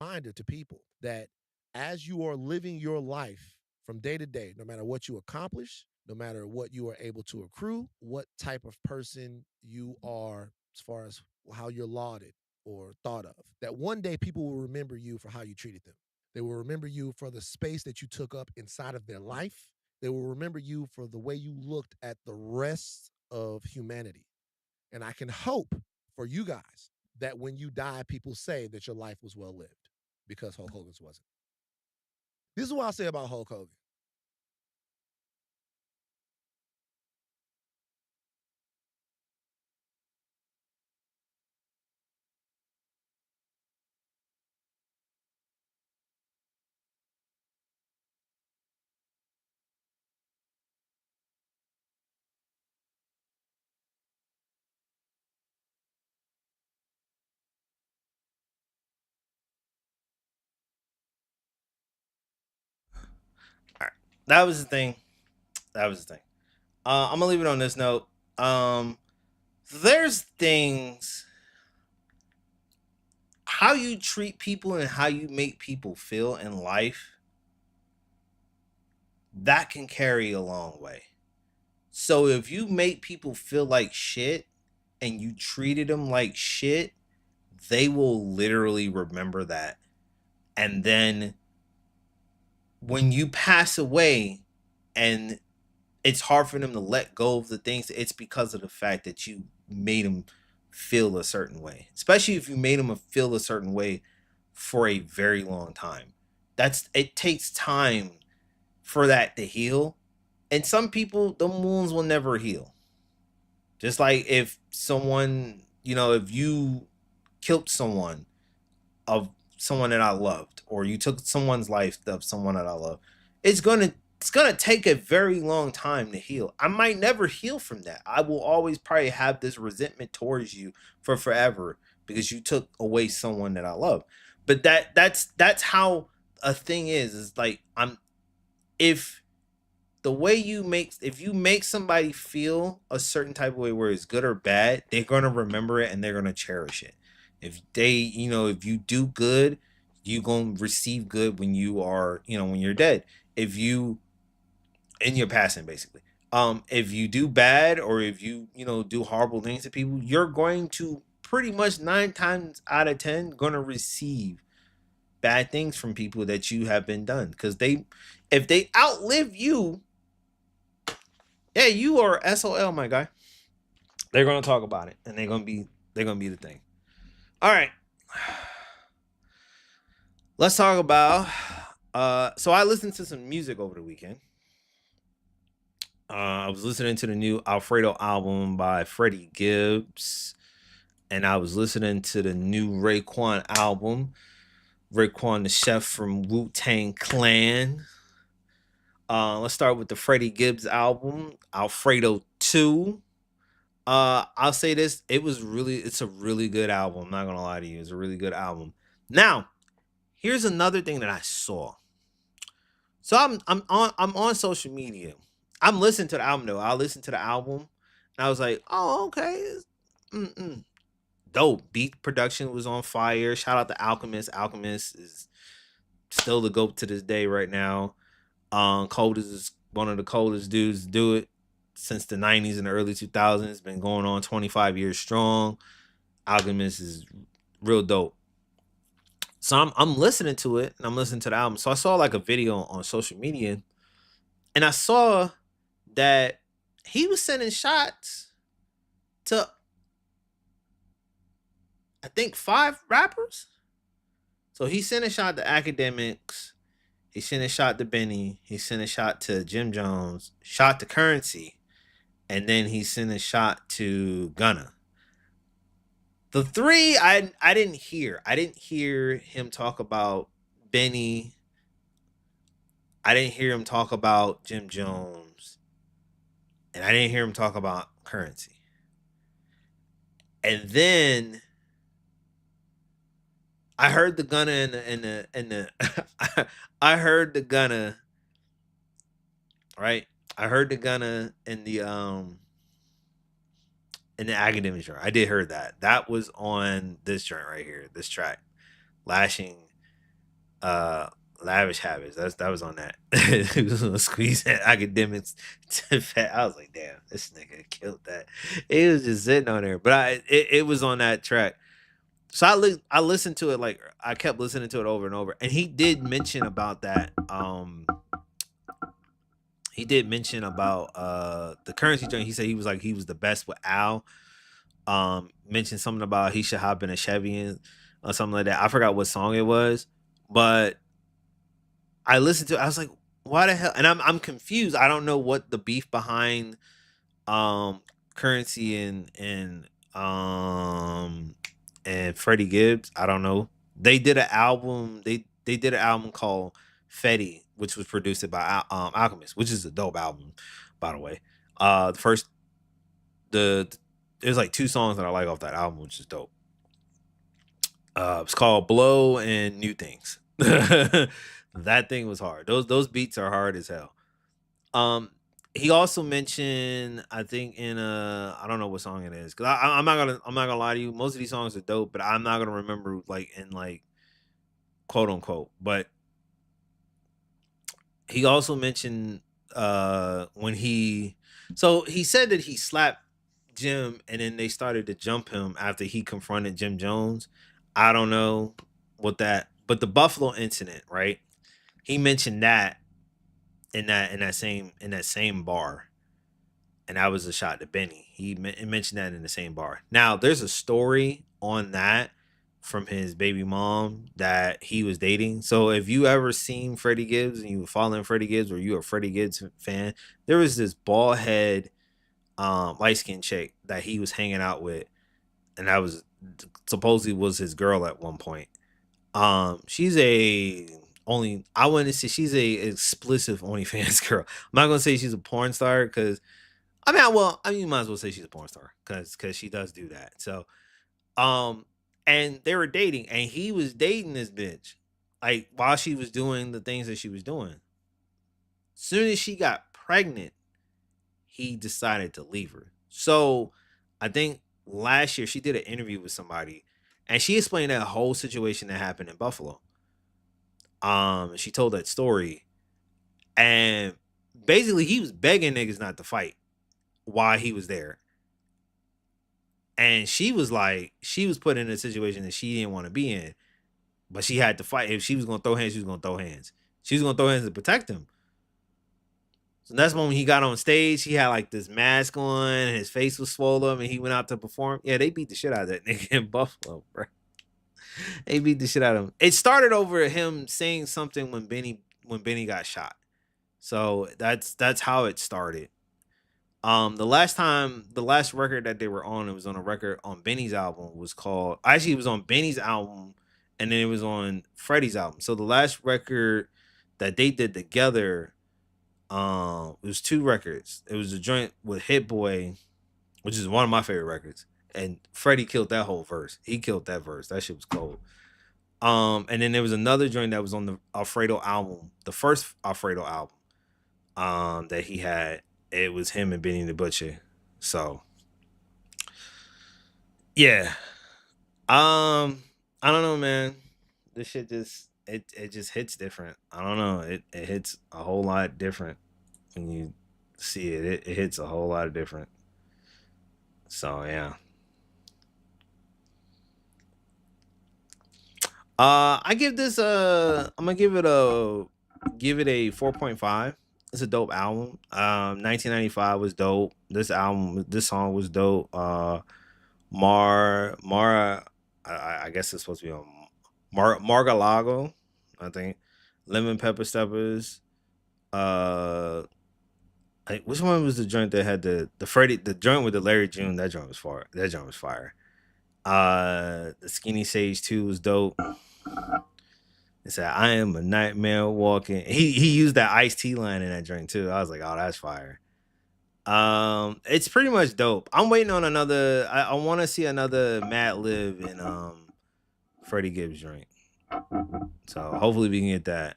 Reminder to people that as you are living your life from day to day, no matter what you accomplish, no matter what you are able to accrue, what type of person you are as far as how you're lauded or thought of, that one day people will remember you for how you treated them. They will remember you for the space that you took up inside of their life. They will remember you for the way you looked at the rest of humanity. And I can hope for you guys that when you die, people say that your life was well lived because Hulk Hogan's wasn't. This is what I'll say about Hulk Hogan. All right. That was the thing. I'm gonna leave it on this note. There's things, how you treat people and how you make people feel in life, that can carry a long way. So if you make people feel like shit and you treated them like shit, they will literally remember that. And then when you pass away and it's hard for them to let go of the things, it's because of the fact that you made them feel a certain way. Especially if you made them feel a certain way for a very long time. It takes time for that to heal. And some people, the wounds will never heal. Just like if someone, if you killed someone of someone that I loved, or you took someone's life of someone that I love, it's gonna take a very long time to heal. I might never heal from that. I will always probably have this resentment towards you for forever because you took away someone that I love. But that's how a thing is like I'm if the way you make if you make somebody feel a certain type of way where it's good or bad, they're gonna remember it and they're gonna cherish it. If they, if you do good, you gonna receive good when you are, when you're dead. If you in your passing, basically. If you do bad or if you, do horrible things to people, you're going to pretty much 9 times out of 10 gonna receive bad things from people that you have been done. Because if they outlive you, yeah, you are SOL, my guy. They're gonna talk about it, and they're gonna be the thing. All right, let's talk about. So I listened to some music over the weekend. I was listening to the new Alfredo album by Freddie Gibbs, and I was listening to the new Raekwon album. Raekwon, the chef from Wu-Tang Clan. Let's start with the Freddie Gibbs album, Alfredo 2. I'll say this: it's a really good album. I'm not gonna lie to you, it's a really good album. Now, here's another thing that I saw. So I'm on social media. I'm listening to the album though. I listened to the album, and I was like, oh okay, mm-mm. Dope. Beat production was on fire. Shout out to Alchemist. Alchemist is still the GOAT to this day right now. Coldest is one of the coldest dudes to do it since the 90s and the early 2000s. Been going on 25 years strong. Alchemist is real dope. So I'm listening to it and I'm listening to the album. So I saw like a video on social media and I saw that he was sending shots to I think 5 rappers. So he sent a shot to Academics. He sent a shot to Benny. He sent a shot to Jim Jones. Shot to Currency. And then he sent a shot to Gunna. The three I didn't hear. I didn't hear him talk about Benny. I didn't hear him talk about Jim Jones. And I didn't hear him talk about Currency. And then I heard the Gunna I heard the Gunna, right? I heard the Gunna in the Academic joint. I did heard that. That was on this joint right here, this track. Lashing Lavish Habits. That was on that. It was gonna squeeze that Academics to fat. I was like, damn, this nigga killed that. It was just sitting on there. But it was on that track. So I listened to it, like I kept listening to it over and over. And he did mention about that. He did mention about the Currency joint. He said he was the best with Al. Mentioned something about he should hop in a Chevy or something like that. I forgot what song it was, but I listened to it. I was like, why the hell? And I'm confused. I don't know what the beef behind Currency and Freddie Gibbs. I don't know. They did an album. They did an album called Fetty, which was produced by Alchemist, which is a dope album, by the way. The first the there's like 2 songs that I like off that album, which is dope. It's called Blow and New Things. That thing was hard. Those beats are hard as hell. He also mentioned, I think in I don't know what song it is, because I'm not gonna lie to you. Most of these songs are dope, but I'm not gonna remember like in like quote unquote. But he also mentioned when he said that he slapped Jim and then they started to jump him after he confronted Jim Jones. I don't know what that, but the Buffalo incident, right? He mentioned that in that same bar, and that was a shot to Benny. He mentioned that in the same bar. Now, there's a story on that from his baby mom that he was dating. So if you ever seen Freddie Gibbs and you were following Freddie Gibbs or you a Freddie Gibbs fan, there was this bald head, light skinned chick that he was hanging out with, and that was supposedly was his girl at one point. She's a only I wouldn't say she's a explicit OnlyFans girl. I'm not gonna say she's a porn star because you might as well say she's a porn star because she does do that. So um, and they were dating, and he was dating this bitch, like while she was doing the things that she was doing. Soon as she got pregnant, he decided to leave her. So I think last year she did an interview with somebody, and she explained that whole situation that happened in Buffalo. She told that story, and basically he was begging niggas not to fight while he was there. And she was like, she was put in a situation that she didn't want to be in, but she had to fight. If she was gonna throw hands, she was gonna throw hands. She was gonna throw hands to protect him. So that's when he got on stage. He had like this mask on, and his face was swollen, and he went out to perform. Yeah, they beat the shit out of that nigga in Buffalo, bro. They beat the shit out of him. It started over him saying something when Benny got shot. So that's how it started. The last record that they were on, it was on a record on Benny's album, was called, actually it was on Benny's album, and then it was on Freddie's album. So the last record that they did together, it was two records. It was a joint with Hit Boy, which is one of my favorite records, and Freddie killed that whole verse. He killed that verse. That shit was cold. And then there was another joint that was on the Alfredo album, the first Alfredo album, that he had. It was him and Benny the Butcher. So yeah. I don't know, man. This shit just it just hits different. I don't know. It hits a whole lot different when you see it. It hits a whole lot different. So yeah. I give this I'm gonna give it a 4.5. It's a dope album. 1995 was dope. This song was dope. Mara, I guess it's supposed to be on Margalago, I think. Lemon Pepper Steppers. Uh, which one was the joint that had the Freddie, the joint with the Larry June? That joint was fire. That joint was fire. The Skinny Sage 2 was dope. It said, "I am a nightmare walking." He used that Ice-T line in that joint too. I was like, "Oh, that's fire." It's pretty much dope. I'm waiting on another. I want to see another Mad Lib and Freddie Gibbs joint. So hopefully we can get that.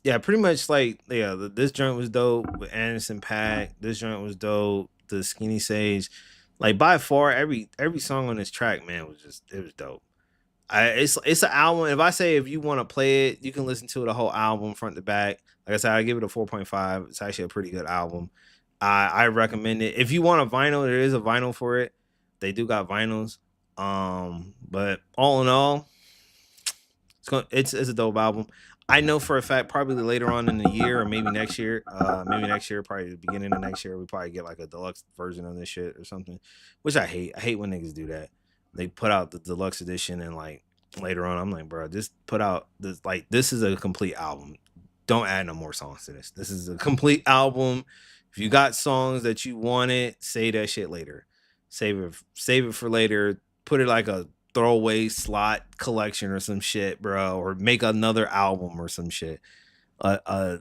Yeah, pretty much like this joint was dope with Anderson .Paak. This joint was dope. The Skinny Sage, like by far every song on this track, man, it was dope. It's an album. If you want to play it, you can listen to the whole album front to back. Like I said, I give it a 4.5. It's actually a pretty good album. I recommend it. If you want a vinyl, there is a vinyl for it. They do got vinyls. But all in all, it's a dope album. I know for a fact, probably later on in the year, or maybe next year, probably the beginning of next year, we probably get like a deluxe version of this shit or something. Which I hate. I hate when niggas do that. They put out the deluxe edition, and like later on, I'm like, bro, just put out this. Like, this is a complete album. Don't add no more songs to this. This is a complete album. If you got songs that you wanted, say that shit later. Save it for later. Put it like a throwaway slot collection or some shit, bro. Or make another album or some shit. A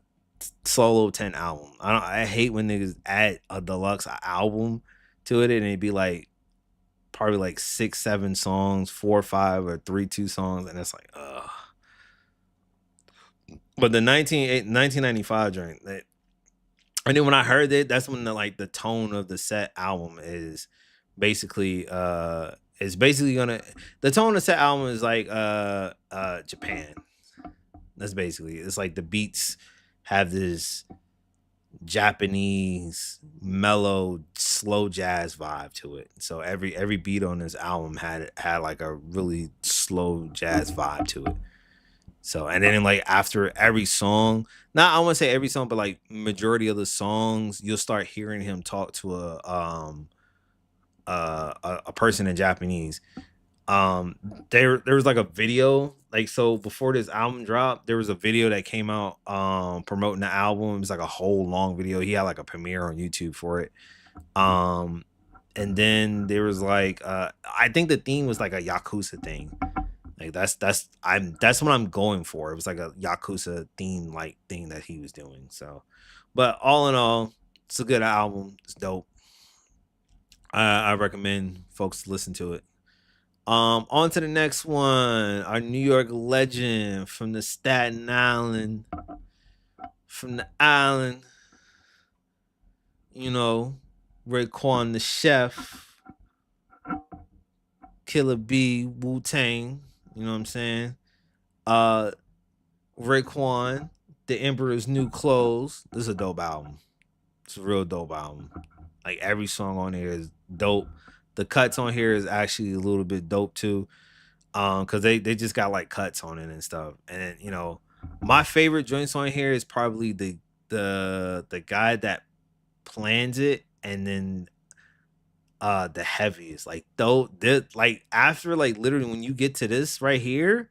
solo 10 album. I hate when niggas add a deluxe album to it, and it'd be like probably like 6, 7 songs, 4 or 5, or 3, 2 songs, and it's like, ugh. But the 1995 joint, and then when I heard it, that's when the tone of the set album is basically gonna, the tone of the set album is like Japan. That's basically, it's like the beats have this Japanese mellow slow jazz vibe to it. So every beat on this album had like a really slow jazz vibe to it. So, and then like after every song, not I want to say every song, but like majority of the songs, you'll start hearing him talk to a person in Japanese. There was like a video, like, so before this album dropped, there was a video that came out promoting the album. It was like a whole long video. He had like a premiere on YouTube for it. and then there was like I think the theme was like a Yakuza thing. Like that's what I'm going for. It was like a Yakuza theme like thing that he was doing. So, but all in all, it's a good album. It's dope. I recommend folks listen to it. On to the next one. Our New York legend from the Staten Island, from the island. You know, Raekwon the chef, Killer B, Wu Tang. You know what I'm saying? Uh, Raekwon, The Emperor's New Clothes. This is a dope album. It's a real dope album. Like every song on here is dope. The cuts on here is actually a little bit dope too. Cause they just got like cuts on it and stuff. And you know, my favorite joints on here is probably the guy that plans it, and then the heaviest. Like though like after like literally when you get to this right here,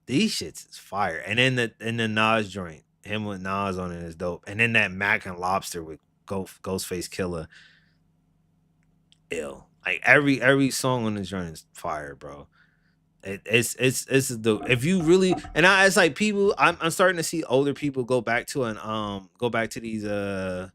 these shits is fire. And then the Nas joint, him with Nas on it is dope. And then that Mac and Lobster with Ghostface Killer, ill. Like every song on this joint is fire, bro. It's the if you really it's like people I'm starting to see older people go back to go back to these go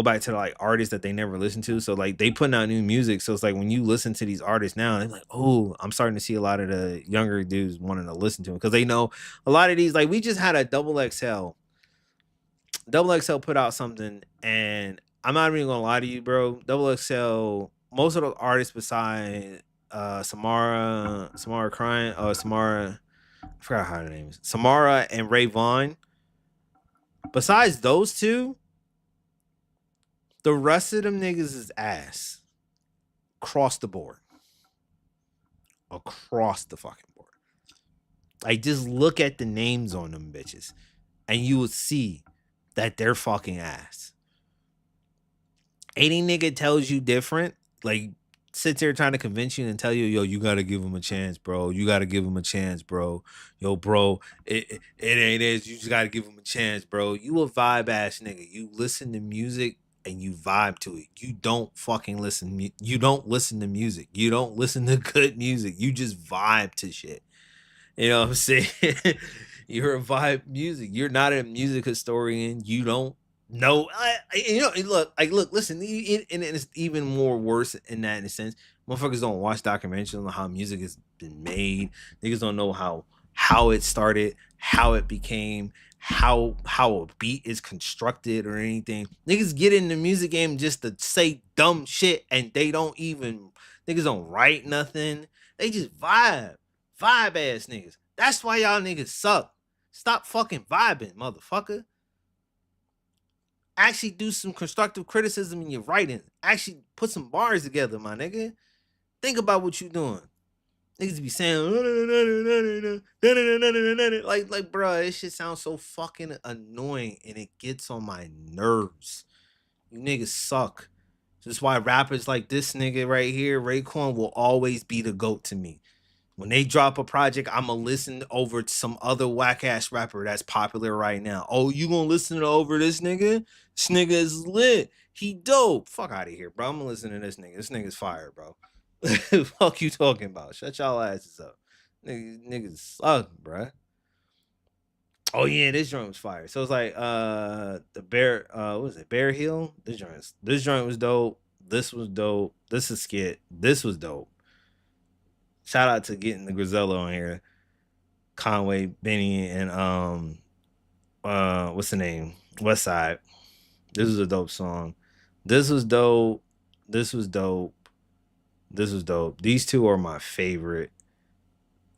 back to like artists that they never listened to. So like they putting out new music. So it's like when you listen to these artists now, they're like, oh, I'm starting to see a lot of the younger dudes wanting to listen to them because they know a lot of these. Like we just had a double XL. Double XL put out something, and I'm not even gonna lie to you, bro. Double XL, most of the artists besides Samara crying, Samara, I forgot how her name is. Samara and Raekwon. Besides those two, the rest of them niggas is ass. Across the board. Across the fucking board. Like, just look at the names on them bitches, and you will see that they're fucking ass. Any nigga tells you different, like, sits there trying to convince you and tell you, yo, you gotta give him a chance, bro. You gotta give him a chance, bro. Yo, bro, it ain't this. You just gotta give him a chance, bro. You a vibe ass nigga. You listen to music and you vibe to it. You don't fucking listen. You don't listen to music. You don't listen to good music. You just vibe to shit. You know what I'm saying? You're a vibe music. You're not a music historian. You don't know. Look, listen, and it's even more worse in that in a sense. Motherfuckers don't watch documentaries on how music has been made. Niggas don't know how it started, how it became, how a beat is constructed or anything. Niggas get in the music game just to say dumb shit, and niggas don't write nothing. They just vibe ass niggas. That's why y'all niggas suck. Stop fucking vibing, motherfucker. Actually do some constructive criticism in your writing. Actually put some bars together, my nigga. Think about what you doing. Niggas be saying like bro, this shit sounds so fucking annoying and it gets on my nerves. You niggas suck. That's why rappers like this nigga right here, Raekwon, will always be the GOAT to me. When they drop a project, I'ma listen over to some other whack ass rapper that's popular right now. Oh, you gonna listen over this nigga? This nigga is lit. He dope. Fuck out of here, bro. I'm gonna listen to this nigga. This nigga's fire, bro. Fuck you talking about? Shut y'all asses up. Niggas suck, bro. Oh yeah, this joint was fire. So it's like the Bear what was it? Bear Hill? This joint was dope. This was dope. This is skit. This was dope. Shout out to getting the Grisello on here. Conway, Benny, and what's the name? West Side. This was a dope song. This was dope. This was dope. This was dope. These two are my favorite.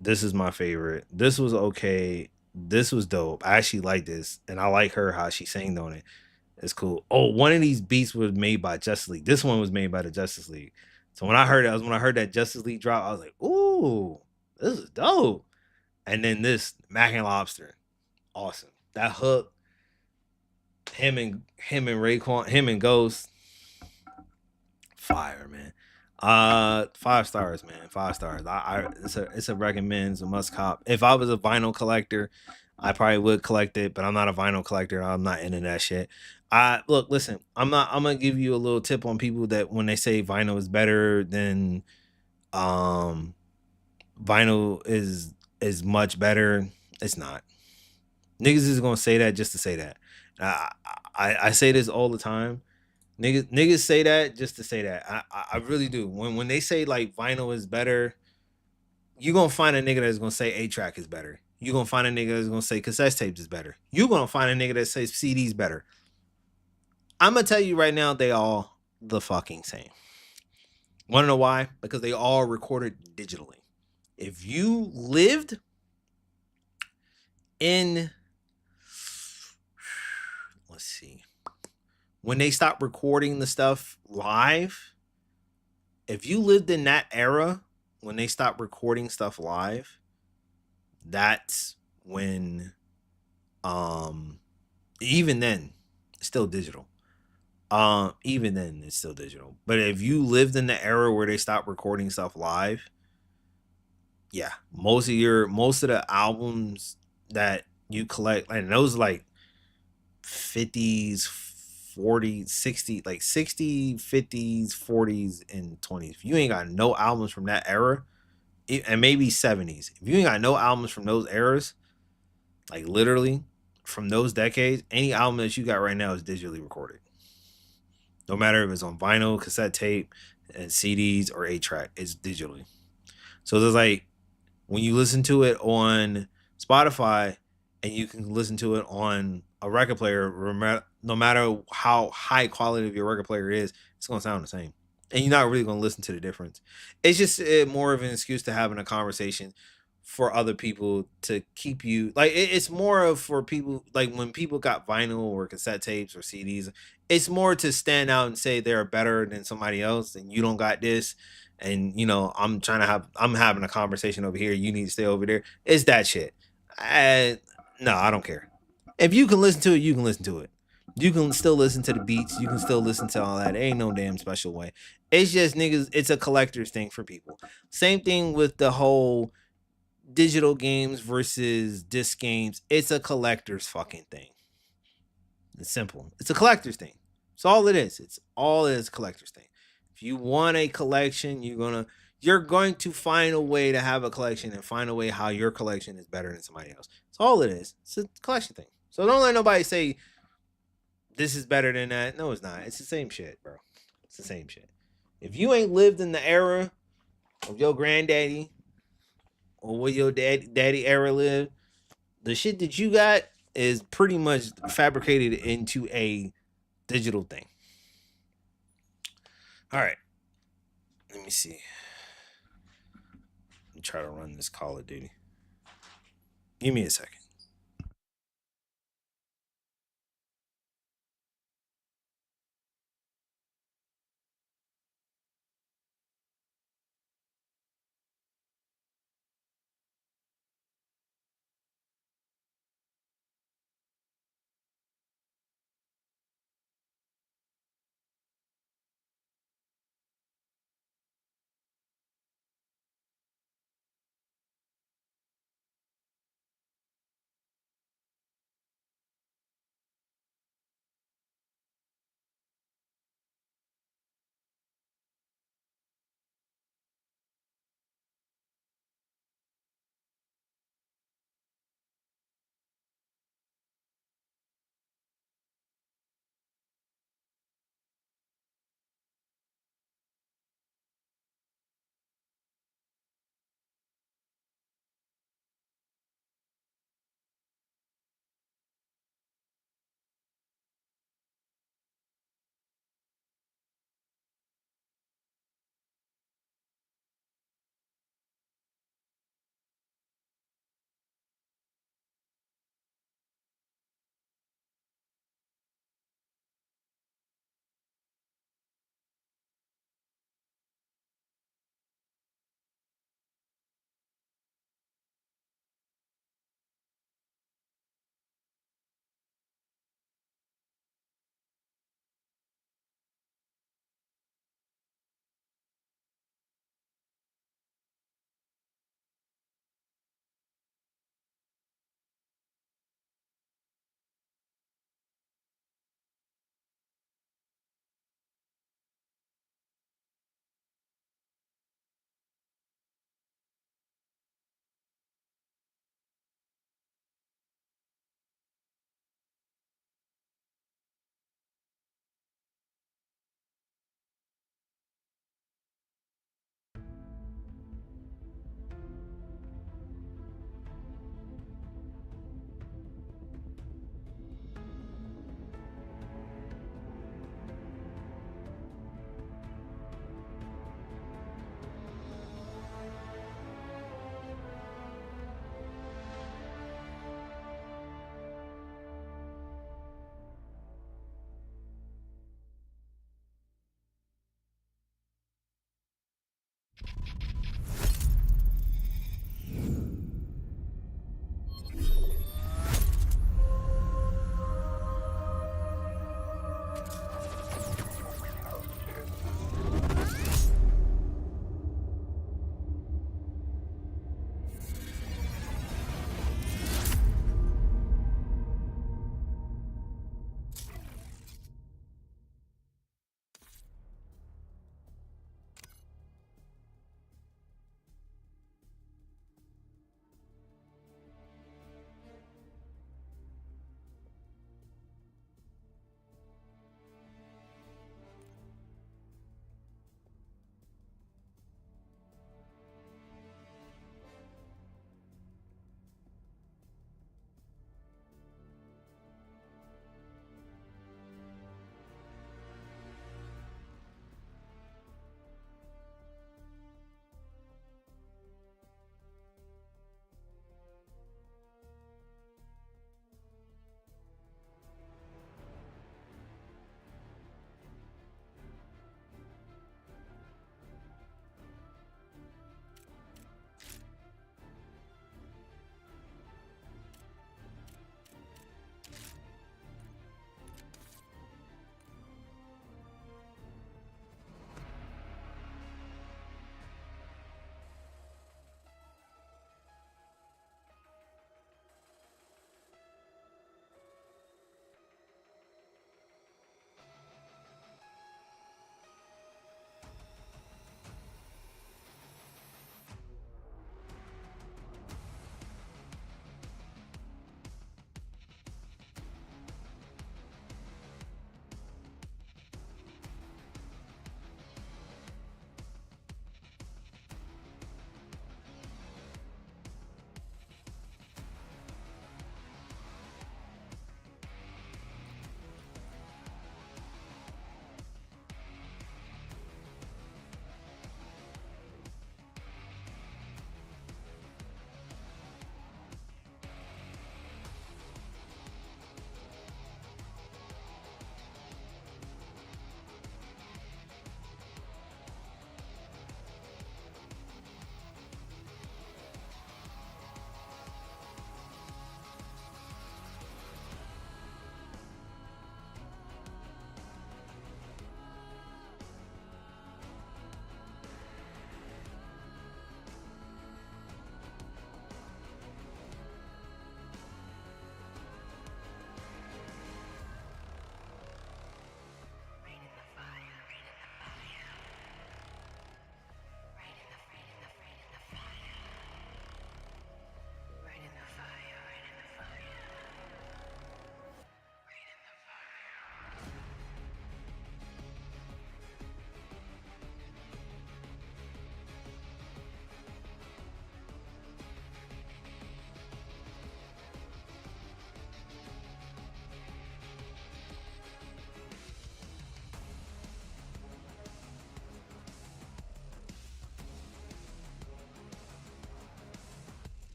This is my favorite. This was okay. This was dope. I actually like this. And I like her how she sang on it. It's cool. Oh, one of these beats was made by Justice League. This one was made by the Justice League. So when I heard that Justice League drop, I was like, ooh, this is dope. And then this, Mac and Lobster. Awesome. That hook, him and Raekwon, him and Ghost. Fire, man. 5 stars, man. 5 stars. It's a recommend, it's a must cop. If I was a vinyl collector, I probably would collect it, but I'm not a vinyl collector. I'm not into that shit. I look, listen. I'm gonna give you a little tip on people that when they say vinyl is better than um vinyl is much better. It's not. Niggas is gonna say that just to say that. I I say this all the time. Niggas say that just to say that. I really do. When they say like vinyl is better, you gonna find a nigga that's gonna say 8-track is better. You gonna find a nigga that's gonna say cassette tapes is better. You gonna find a nigga that says CDs better. I'm gonna tell you right now, they all the fucking same. Wanna know why? Because they all recorded digitally. If you lived in, let's see, when they stopped recording the stuff live, if you lived in that era when they stopped recording stuff live, that's when even then it's still digital. Even then it's still digital. But if you lived in the era where they stopped recording stuff live, yeah, most of the albums that you collect, and those like 50s, 40s, 60, like 60, 50s, 40s, and 20s. If you ain't got no albums from that era, and maybe 70s, if you ain't got no albums from those eras, like literally from those decades, any album that you got right now is digitally recorded. No matter if it's on vinyl, cassette tape, and CDs or 8-track, it's digitally. So there's like when you listen to it on Spotify and you can listen to it on a record player, no matter how high quality of your record player is, it's going to sound the same. And you're not really going to listen to the difference. It's just more of an excuse to having a conversation for other people to keep you like it's more of for people like when people got vinyl or cassette tapes or CDs, it's more to stand out and say they're better than somebody else and you don't got this, and I'm having a conversation over here, you need to stay over there. It's that shit. No, I don't care. If you can listen to it, you can listen to it. You can still listen to the beats. You can still listen to all that. Ain't no damn special way. It's just niggas. It's a collector's thing for people. Same thing with the whole digital games versus disc games. It's a collector's fucking thing. It's simple. It's a collector's thing. It's all it is. It's all it is, a collector's thing. If you want a collection, you're going to find a way to have a collection and find a way how your collection is better than somebody else. It's all it is. It's a collection thing. So don't let nobody say this is better than that. No, it's not. It's the same shit, bro. It's the same shit. If you ain't lived in the era of your granddaddy or where your daddy era lived, the shit that you got is pretty much fabricated into a digital thing. All right. Let me see. Let me try to run this Call of Duty. Give me a second.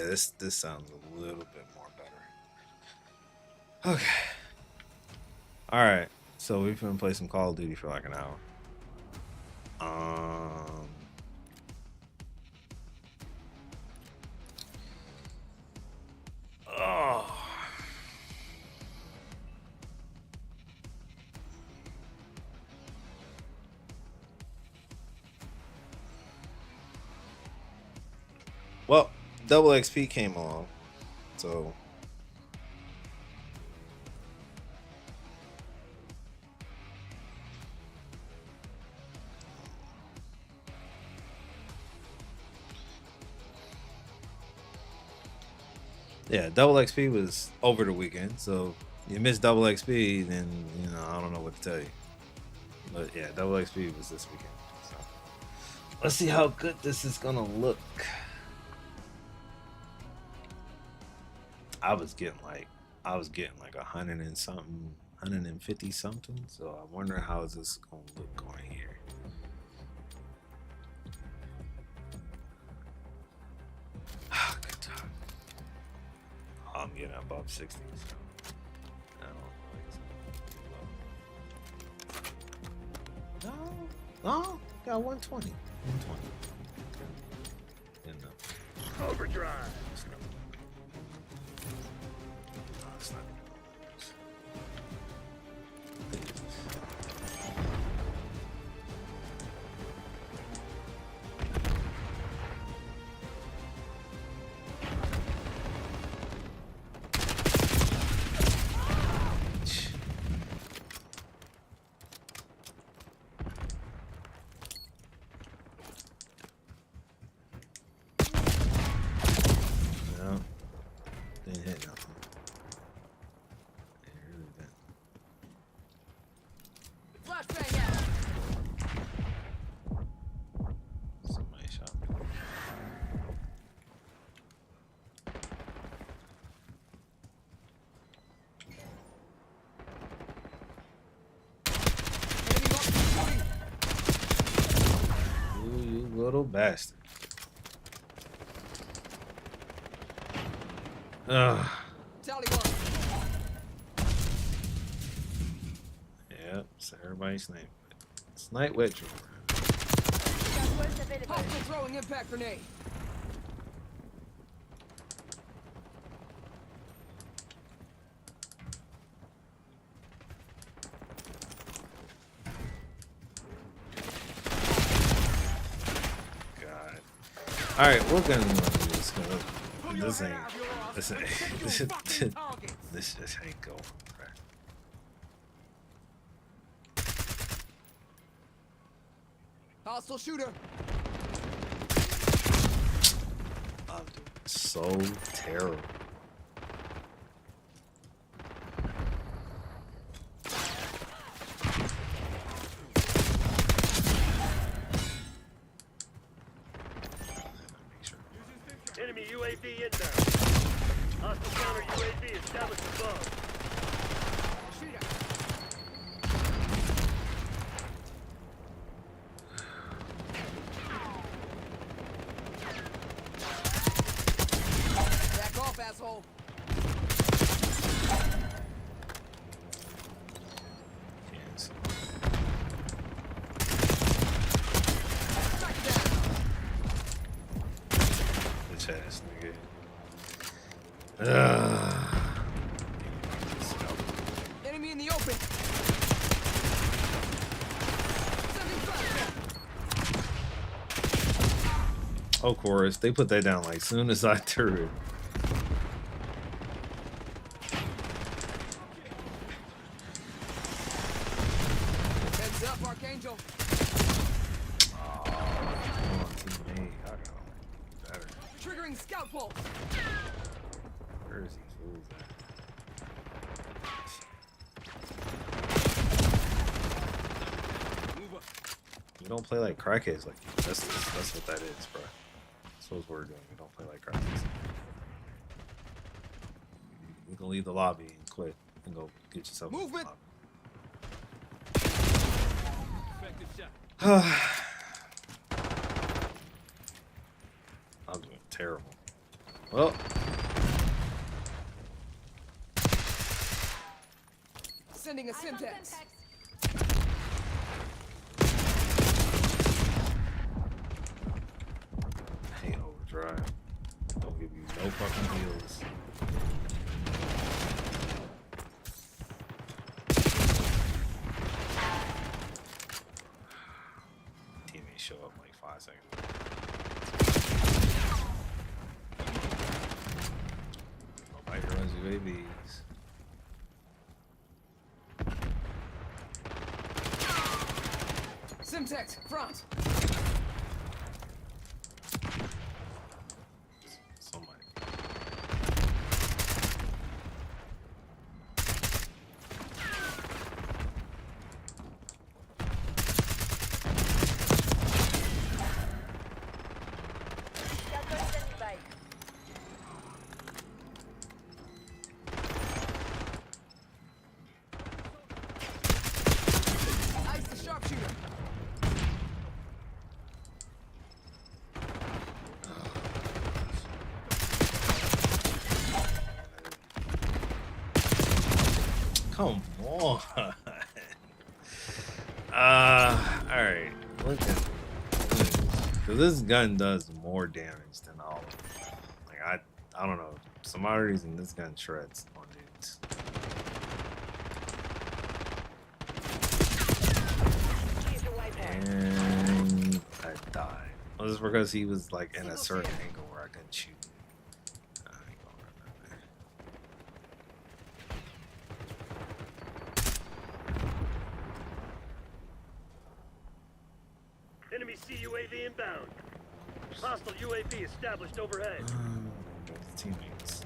this sounds a little bit more better. Okay. All right. So we've been play some Call of Duty for like an hour. Oh. Well, double XP came along, so yeah, double XP was over the weekend. So you missed double XP, then I don't know what to tell you. But yeah, double XP was this weekend. So let's see how good this is gonna look. I was getting like 100 and something, 150 something. So I wonder how is this gonna look on here. Good time. I'm getting above 60. So I don't like no, got 120. 120. Overdrive. It's not. No, didn't hit nothing. It really didn't. Flashbang out. Somebody shot me. You little bastard. Ugh. Tally one. Yep, so everybody's name. It's Night Witcher. Hostile throwing impact grenade. God. Alright, we're gonna run this. This just ain't going. Right? Hostile shooter. I'm doing so terrible. Enemy UAV inbound. Hostile counter UAV established above. Shooter. Back off, asshole. Yes. Strike down. Bitch ass nigga. Enemy in the open. Sending fire. Of course, they put that down like soon as I threw it. Heads up, Archangel. Oh, come on, teammate. I gotta make better. Triggering scout pulse. Where is these fools at? Move up. We don't play like crackheads like you. That's what that is, bro. That's what we're doing. We don't play like crackheads. We can leave the lobby and quit and go get yourself Movement. in Effective shot. the lobby. I'm doing terrible. Well, Sending a Simtex. I hate overdrive. Don't give you no fucking heals. Teammates show up like 5 seconds. Nobody runs UAVs. Simtex, front. Somebody. Ice the sharpshooter. Come on. Alright. Look at this. Because this gun does more damage than all of them. Like, I don't know. For some odd reason, this gun shreds on dudes. And I died. Well, this is because he was like in a certain angle where I couldn't shoot. I ain't gonna run that way. Enemy CUAV inbound. Hostile UAV established overhead. Those teammates.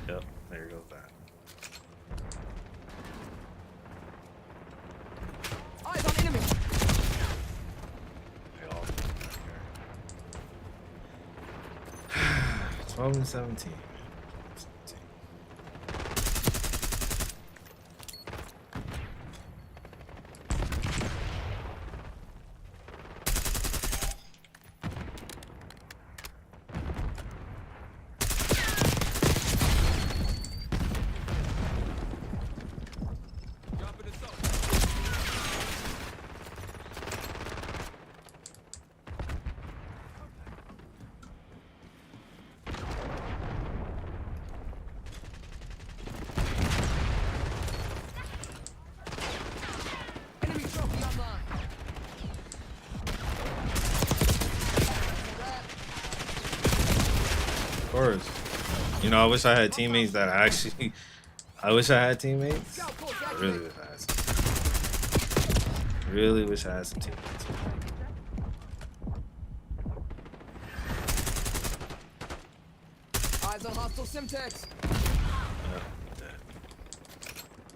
Yep, there goes that. Eyes on enemy. They all okay. 12 and 17. 17. Dropping it up. Enemy trophy online. Of course. You know, I wish I had teammates that actually. I wish I had teammates. Scout pulse I really activated. wish I had some. Really wish I had some teammates. Eyes on hostile Simtex.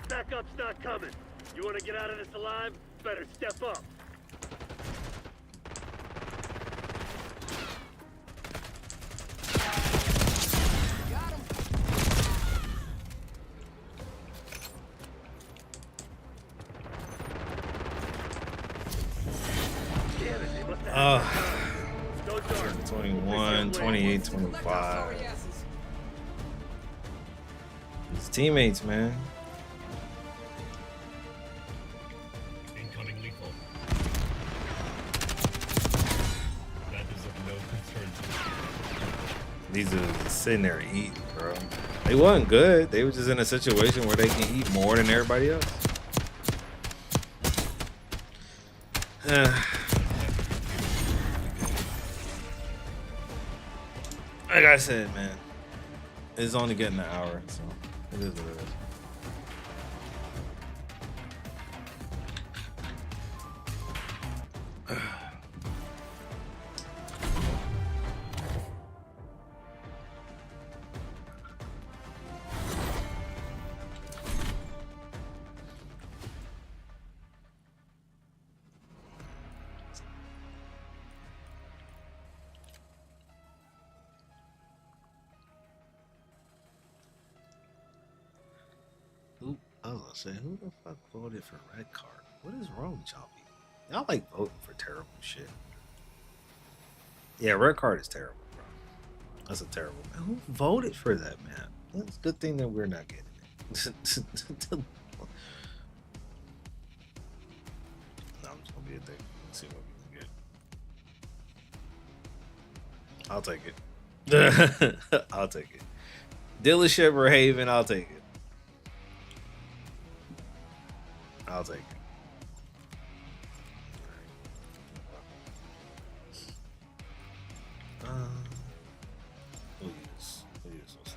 Backup's not coming. You want to get out of this alive? Better step up. Got him. Damn it, they must have Oh, Go dark. 21, 28, Collect our 25. sorry asses. These teammates, man. Incoming lethal. That is of no concern to me. These are just sitting there eating, bro. They wasn't good. They were just in a situation where they can eat more than everybody else. Like I said, man, it's only getting an hour, so it is what it is. I was gonna say, who the fuck voted for red card? What is wrong with y'all people? Y'all like voting for terrible shit. Yeah, red card is terrible, bro. That's a terrible man. Who voted for that, man? It's a good thing that we're not getting it. No, I'm just gonna be a thing. Let's see what we can get. I'll take it. I'll take it. Dealership or Haven, I'll take it. I'll take it. We'll use those.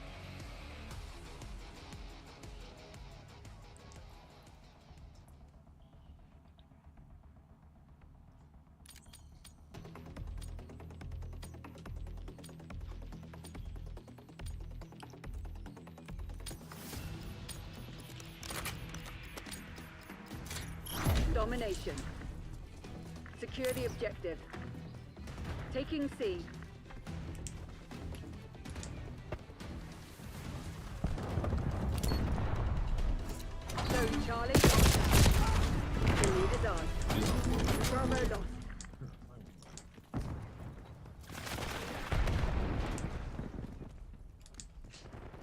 Domination. Secure the objective. Taking C. Low Charlie. The lead is on. Bravo lost.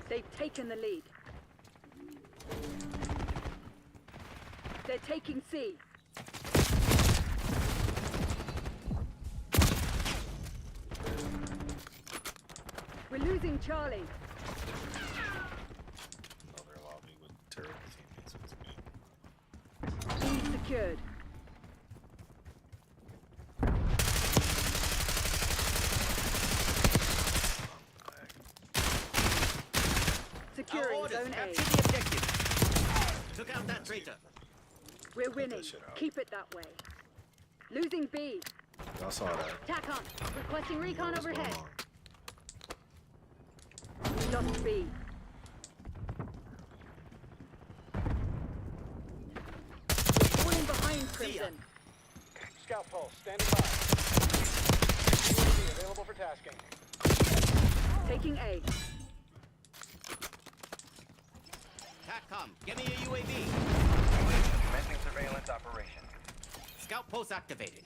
They've taken the lead. They're taking C. We're losing Charlie. Another lobby with terrible teammates. It's good. B secured. Securing zone A. Capture the objective. Took out that traitor. We're winning. Keep it that way. Losing B. Y'all saw that. Attack on. Requesting recon What's going overhead. on? We lost B. Falling behind Crimson. Scout pulse, standing by. UAV available for tasking. Taking A. TACCOM, give me a UAV. Commencing surveillance operation. Scout post activated.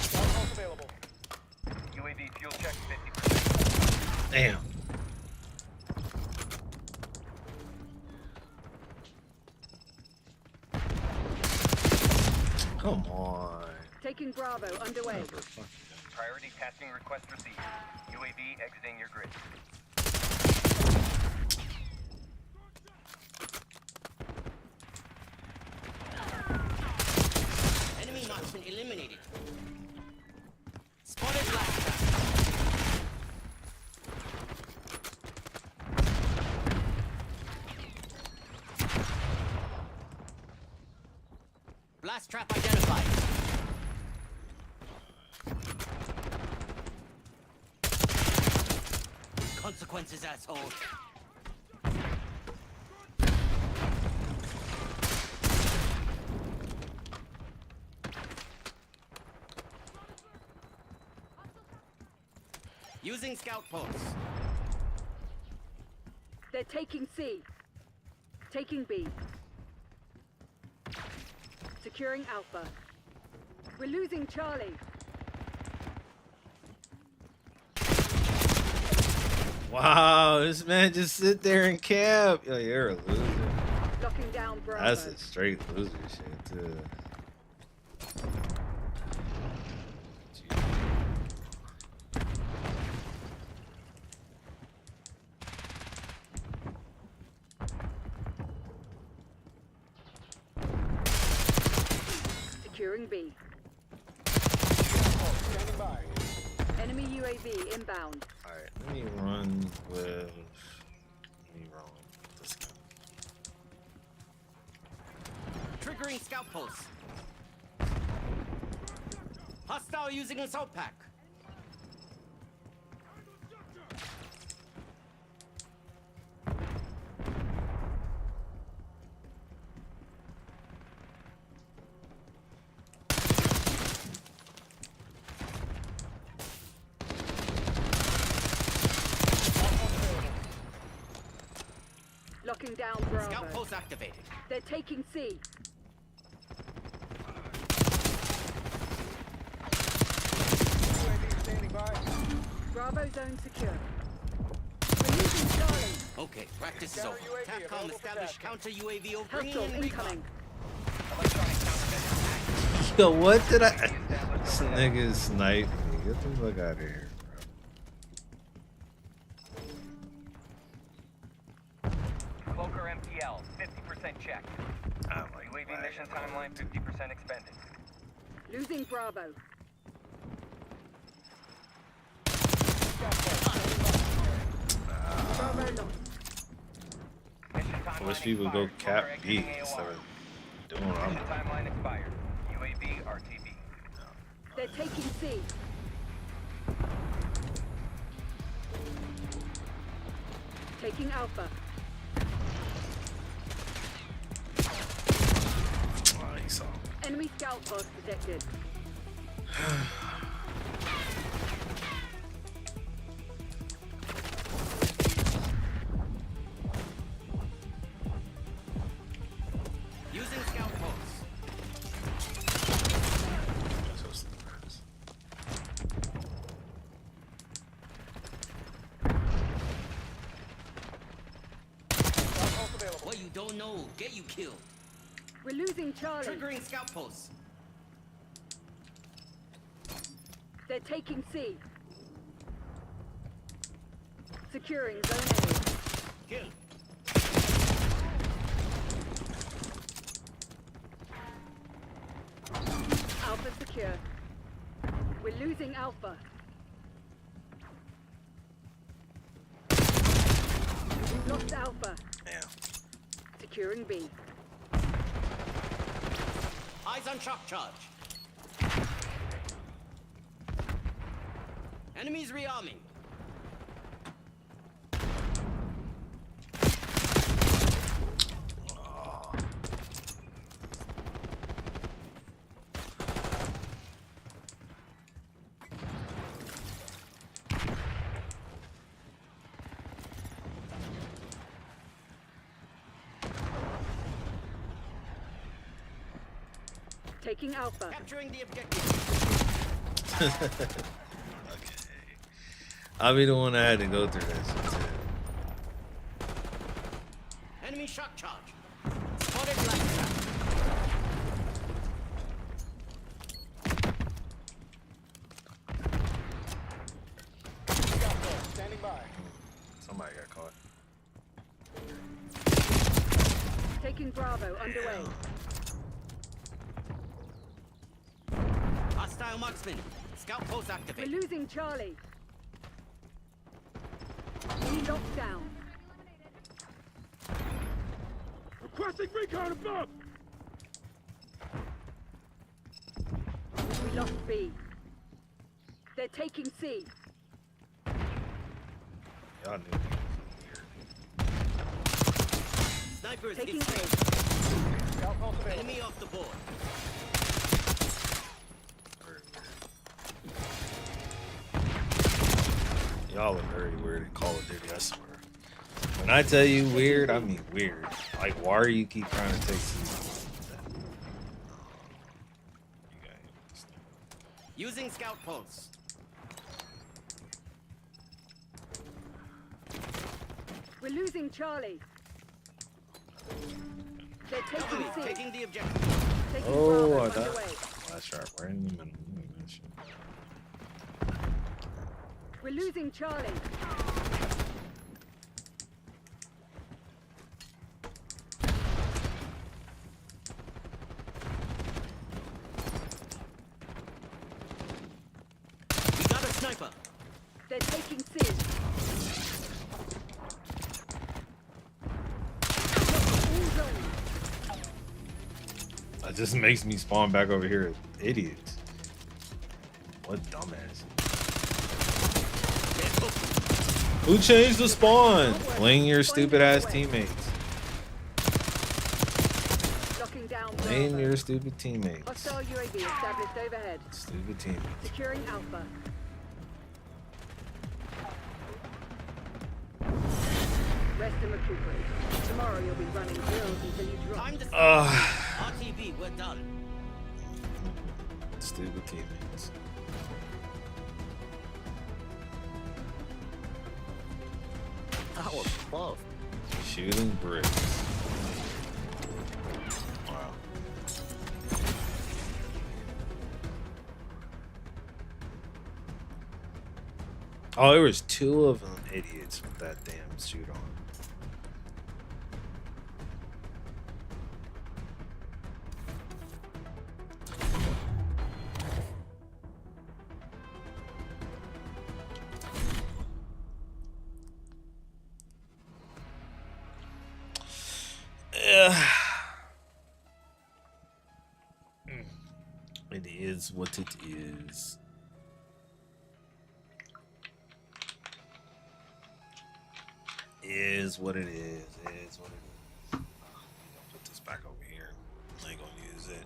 Scout pulse available. UAV fuel check 50%. Damn. Come on. Taking Bravo underway. Never fucking Priority tasking request received. UAV exiting your grid. Enemy marksman eliminated. Spotted blast trap. Blast trap identified. Consequences, asshole. Using scout pulse. They're taking C. Taking B. Securing Alpha. We're losing Charlie. Wow, this man just sit there and cap. Yo, you're a loser. Locking down Bravo. That's a straight loser shit, too. Securing B. Standing by. Enemy UAV inbound. Alright, let me run with this guy. Triggering scout pulse. Hostile using assault pack. Locking down Bravo. Scout post activated. They're taking C. Bravo zone secure. We're losing Charlie. Okay, practice is over. Capcom established counter UAV over bringing Hostile in recon. incoming. Yo, what did I? This nigga sniped me. Get the fuck out of here, Cloaker MPL, 50% check. bro. UAV mission timeline, 50% expended. Losing Bravo. Bravo lost. Mission I timeline wish people would go expired. cap Cloaker B exiting instead AOR. of doing what I'm Mission doing. timeline expired. UAV RTB. They're taking C. Taking Alpha. Oh, he saw me. Enemy scout post detected. Using scout posts. What you don't know, get you killed. We're losing Charlie. Triggering scout posts. They're taking C. Securing zone Kill. A. Alpha secure. We're losing Alpha. We've lost Alpha. Damn. Securing B. Eyes on shock charge. Enemies rearming. Taking Alpha. Capturing the objective. Okay. I'll be the one that had to go through that shit too. Enemy shock charge. Spotted left trap. Standing by. Somebody got caught. Taking Bravo underway. Hostile marksman. Scout post We're activated. losing Charlie. B locked down. Requesting recon above! We lost B. They're taking C. Y'all knew. Snipers Taking is A. Scout pulse available. enemy off the board. Y'all are very weird in Call of Duty, I swear. When I tell you weird, I mean weird. Like, why do you keep trying to take some? Using scout posts. We're losing Charlie. They're taking Enemy C. taking the objective. Taking Oh, Bravo that underway. last shot right in the middle. Look at that shit. We're losing Charlie. We got a sniper. They're taking C. All zones. That just makes me spawn back over here. Idiots. What dumbass. Get hooked. Who changed the spawn? Blame your stupid ass teammates. Locking down Blame Bravo. your stupid teammates. Hostile UAV established overhead. Stupid teammates. Securing Alpha. Rest and recuperate. Tomorrow you'll be running drills until you drop. Time to RTB, we're done. Stupid teammates. That was close. Shooting bricks. Wow. Oh, there was 2 of them idiots with that damn suit on. It is what it is. Is what it is. Is what it is. I'm gonna put this back over here. I ain't gonna use it.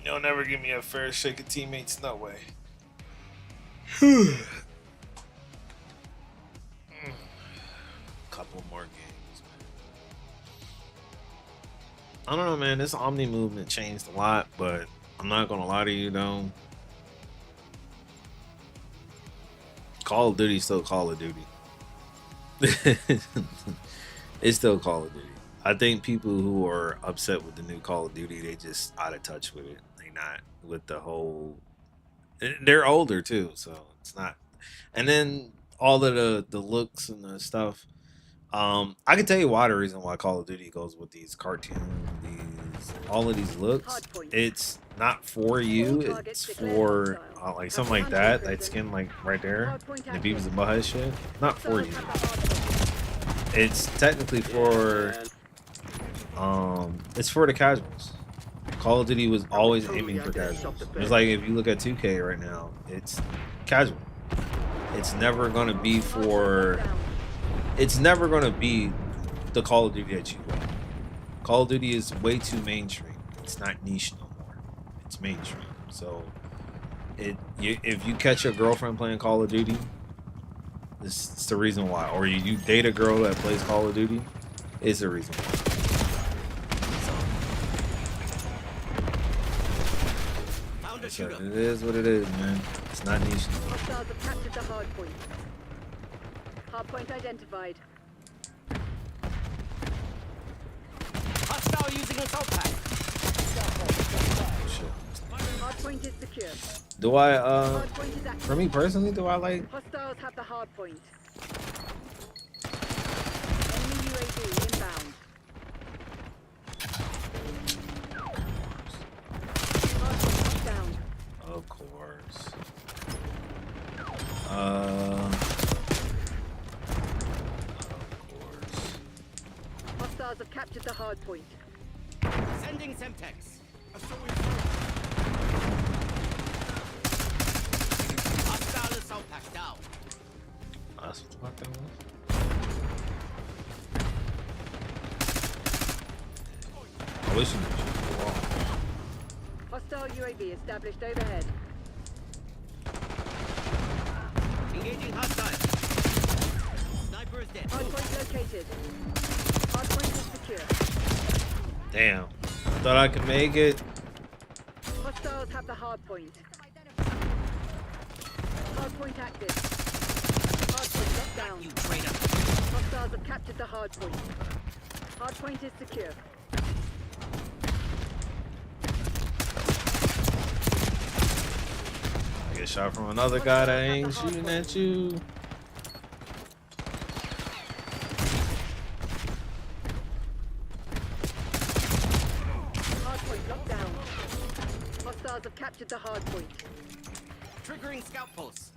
You'll never give me a fair shake of teammates, no way. Couple more games, man. I don't know, man. This Omni movement changed a lot, but I'm not gonna lie to you, though. Call of Duty still Call of Duty. It's still Call of Duty. I think people who are upset with the new Call of Duty, they just out of touch with it. They not with the whole. They're older too, so it's not. And then all of the looks and the stuff. I can tell you why the reason why Call of Duty goes with these cartoons, all of these looks. It's not for you. It's for like something like that skin like right there, the Beavis and Butthead shit. Not for you. It's technically for. It's for the casuals. Call of Duty was always aiming for casuals. It's like if you look at 2K right now, it's casual. It's never gonna be for. It's never gonna be the Call of Duty that you want. Call of Duty is way too mainstream. It's not niche no more. It's mainstream. So, if you catch your girlfriend playing Call of Duty, it's the reason why. Or you date a girl that plays Call of Duty, it's the reason why. So, it is what it is, man. It's not niche. Hostiles have captured the hard point. Hard point identified. Hostile using assault pack. Hard point is secure. Do I, for me personally, do I like... Hostiles have the hard point. Enemy UAV inbound. Hard point down. Of course. Hostiles have captured the hard point. Sending Semtex. Hostile assault pack down. That's what the fuck that was. I wish you could shoot the wall. Hostile UAV established overhead. Engaging hostile. Sniper is dead. Hard point located. Hard point is secure. Damn. I thought I could make it. Hostiles have the hard point. Hard point active. Hard point locked down. You traitor. Hostiles have captured the hard point. Hard point is secure. I get shot from another guy that ain't shooting at you. Hard point locked down. Hostiles have captured the hard point. Triggering scout pulse.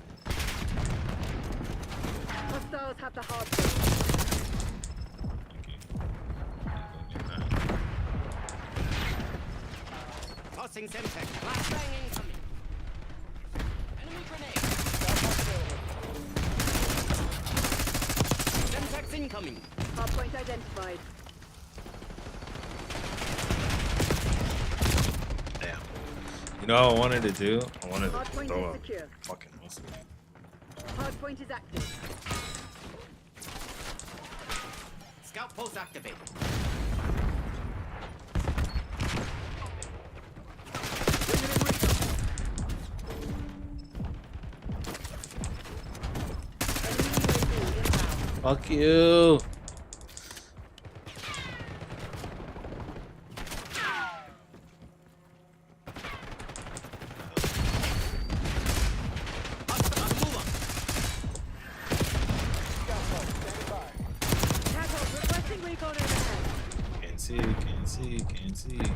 Hostiles have the hard point. Tossing Semtex. Flashbang incoming. Enemy grenade. Semtex incoming. Hardpoint identified. Damn. You know what I wanted to do? I wanted to Hardpoint throw is a secure. fucking missile. Hardpoint is active. Scout post activated. Fuck you. Requesting recon overhead. Can't see, can't see, can't see. Damn,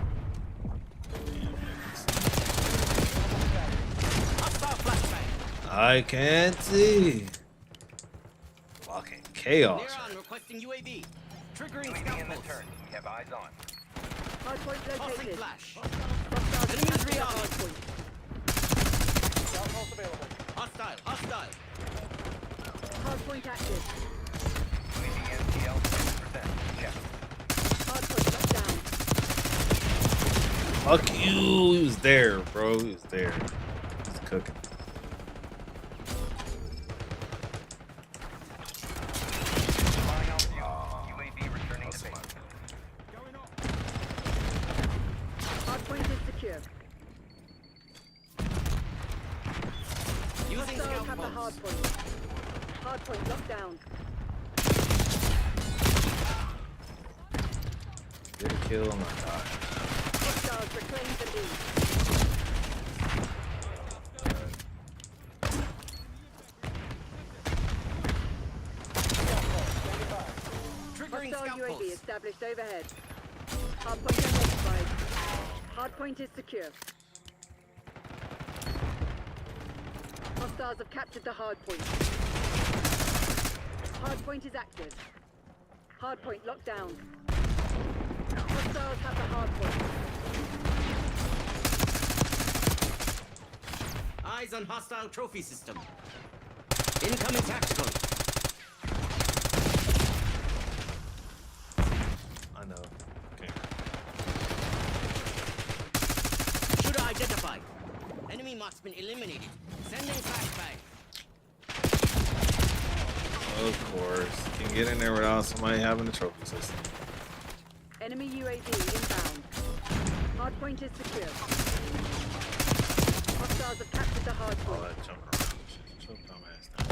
I can't see. Fucking chaos. Near on requesting UAV. Triggering UAV scout in the post. turn. You have eyes on. Hardpoint Tossing located. flash. Hostiles Enemies captured the rearming. hardpoint. Hostile, hostile. Hardpoint active. UAV NTL 6%. Check. Hardpoint locked down. Fuck you. He was there, bro. He was there. He's cooking. Flying on fuel. UAV returning to base. Hardpoint is secure. Using Hostiles scout have the post. hardpoint. Hardpoint locked down. Get a kill on my god. Hostiles reclaim the lead. Triggering Hostile scout UAV post. established overhead. Hardpoint identified. Hardpoint is secure. Hostiles have captured the hardpoint. Hardpoint is active. Hardpoint locked down. Hostiles have the hardpoint. Eyes on hostile trophy system. Incoming tactical. I know. Okay. Shooter identified. Enemy marksman eliminated. Sending flashbang. Of course. You can get in there without somebody having a trophy system. Enemy UAV inbound. Hardpoint is secure. Hostiles have captured the All hardpoint. that jump around. Shut your dumb ass down.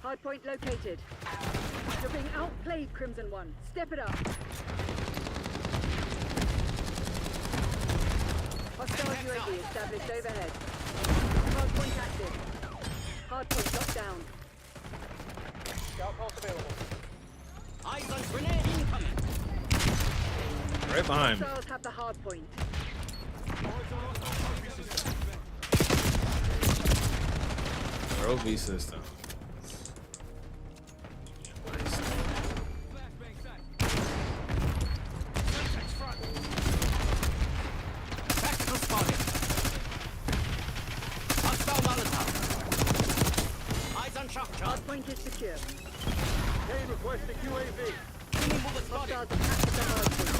Hardpoint located. You're being outplayed, Crimson One. Step it up. Hostile UAV established overhead. Hardpoint active. Hardpoint locked down. Scout pulse available. Eyes on grenade incoming. Right behind me. Hostiles have the hardpoint. Trophy system. Tactical spotted. Hostile Molotov. Eyes on shock charge. Hardpoint is secure. Main requesting UAV. Enemy mover spotted. Hostiles have captured the hardpoint.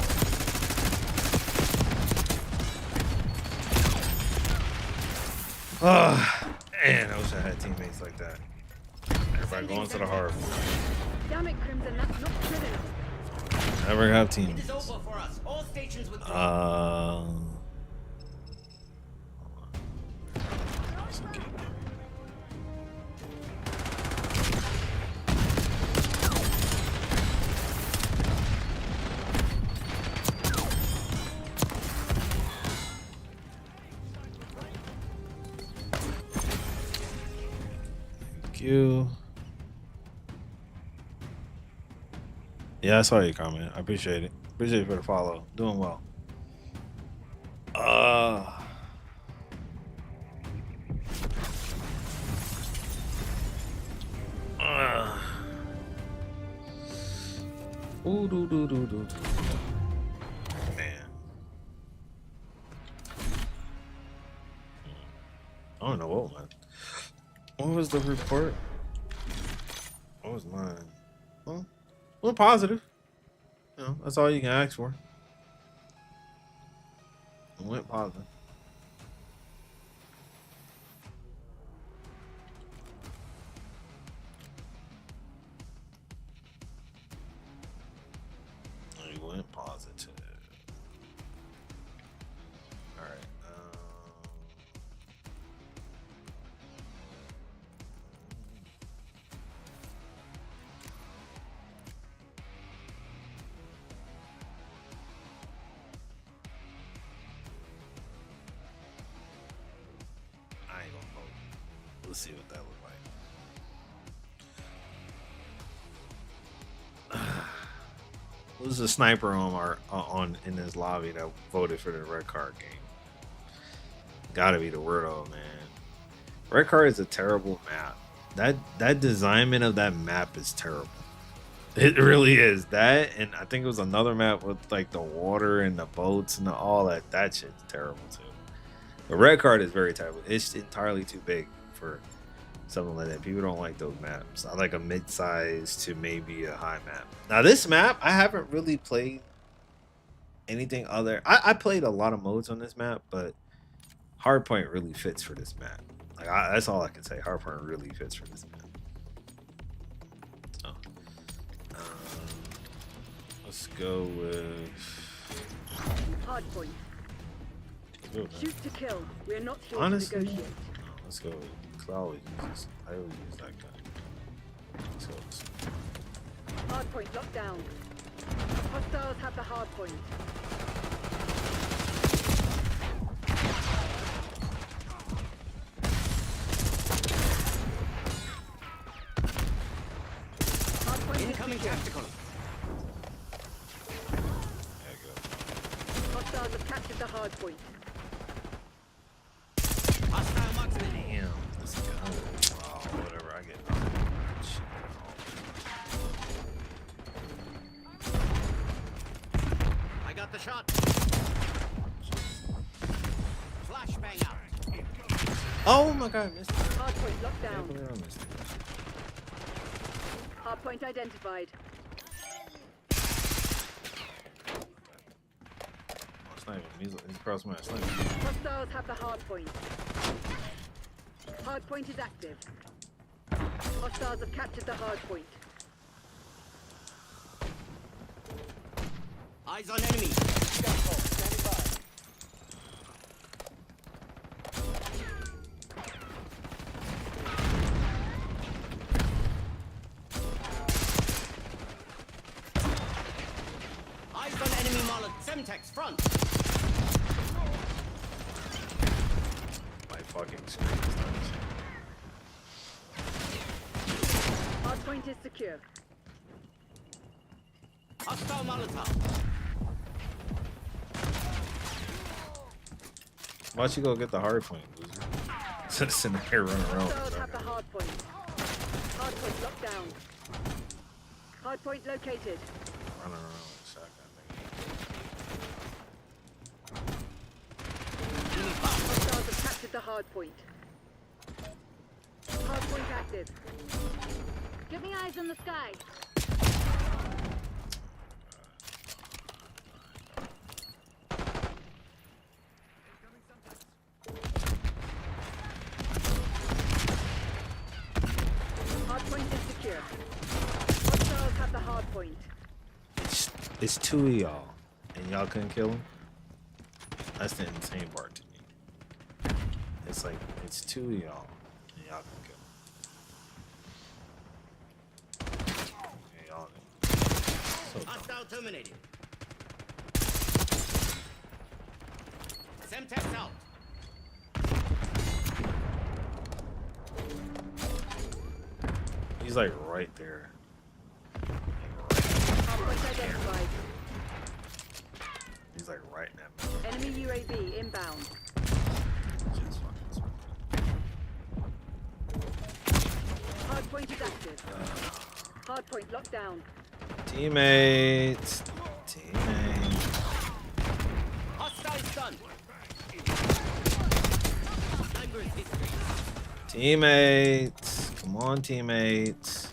Man, I wish I had teammates like that. Everybody going to the hard. Damn it, Crimson, that's not good enough. Never have It is teammates. over for us. All stations withdraw. Thank you. Yeah, I saw your comment. I appreciate it. Appreciate you for the follow. Doing well. Ooh, doo, doo, doo, doo. Man. I don't know what one. What was the report? What was mine? Well, positive. You know, that's all you can ask for. It went positive. It went positive. All right. I ain't gonna vote. Let's see what that look like. Who's a sniper on in this lobby that voted for the red card game? Gotta be the Weirdo, man. Red card is a terrible map. That designment of that map is terrible. It really is. That, and I think it was another map with like the water and the boats and all that. That shit's terrible too. The red card is very terrible. It's entirely too big for something like that. People don't like those maps. I like a mid-size to maybe a high map. Now this map, I haven't really played anything other. I played a lot of modes on this map, but Hardpoint really fits for this map. Like that's all I can say. Hardpoint really fits for this map. So, let's go with Hardpoint. Shoot to kill. We're not here honestly, to negotiate. let's go with, cause I always use that gun. Let's go with this. Hardpoint locked down. Hostiles have the hardpoint. Hardpoint Incoming tactical. Yeah, go. Hostiles have captured the hardpoint. Hostile marksman. Damn, this gun. Oh, whatever. I get. Shit. I got the shot. Flashbang out. Oh my god, I missed it. Hardpoint locked I down. can't believe I missed it. Hardpoint identified. Oh, sniper. He's across my sniper. Hostiles have the hardpoint. Hardpoint is active. Hostiles have captured the hardpoint. Eyes on enemy. Eyes on enemy Mollet. Semtex front. My fucking screen is nuts. Hardpoint is secure. Hostile Molotov. Why don't you go get the hard point, loser? Instead of sitting here running around. Hostiles have the hardpoint. Hardpoint locked down. Hardpoint located. Running around with a shotgun, Hostiles have captured the hardpoint. Hardpoint active. Give me eyes in the sky. Hardpoint is secure. Hostiles have the hardpoint. It's two of y'all, and y'all couldn't kill him. That's the insane part to me. It's like it's two of y'all, and y'all can kill him. Yeah, y'all. So dumb. Hostile terminated. Semtex out. He's like right there. Hardpoint identified. He's like right in that middle. Enemy UAV inbound. Shit's fucking sweet. Hardpoint is active. Hardpoint locked down. T Teammates. Teammates. Hostile stun. Sniper is history. Teammates. Come on, teammates.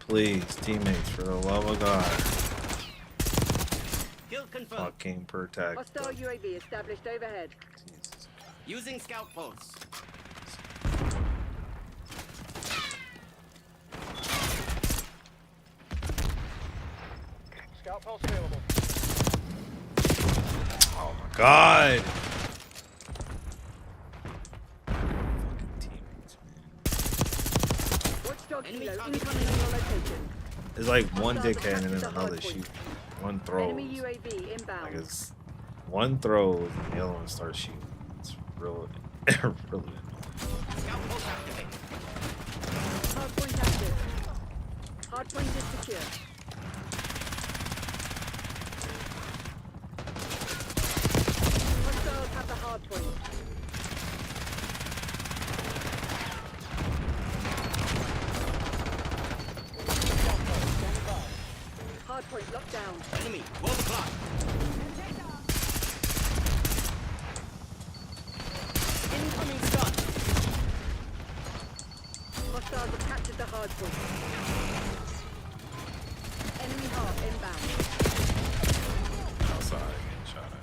Please, teammates, for the love of God. Kill confirmed. Fucking protect. Hostile UAV established overhead. Jesus. Using scout pulse. Scout pulse available. Oh my God. Fucking teammates, man. Watchdog Enemy kilo target. incoming on your location. It's like one Hostiles dickhead and attached then to another hardpoint. shoot. One throws. Enemy UAV Like inbound. it's one throws and the other one starts shooting. It's real, really annoying. Scout pulse activated. Hardpoint active. Hardpoint is secure. Hostiles have the hardpoint. Hardpoint locked down. Enemy. Wall the clock. Incoming stun. Hostiles have captured the hardpoint. Enemy heart inbound. Outside getting shot at.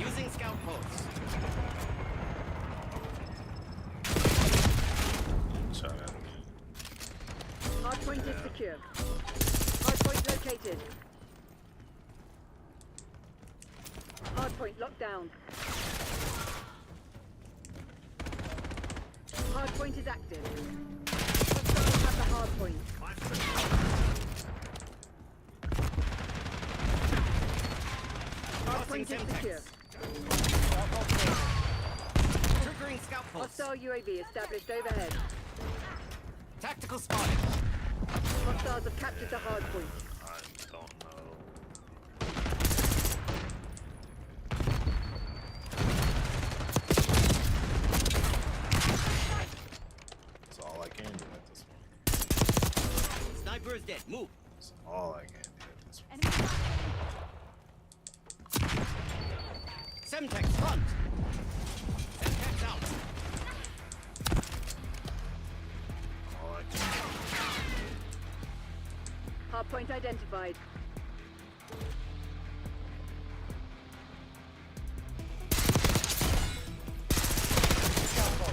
Using scout pulse. Getting shot at again. Hardpoint is secure. Hardpoint located. Hardpoint locked down. Hardpoint is active. Hostiles have the hardpoint. Hardpoint is secure. Triggering scout pulse. Hostile UAV established overhead. Tactical spotting. Hostiles have captured the hardpoint. I don't know. That's all I can do at this point. Sniper is dead. Move. That's all I can do at this point. Semtex front. Semtex out. All I can Hardpoint identified.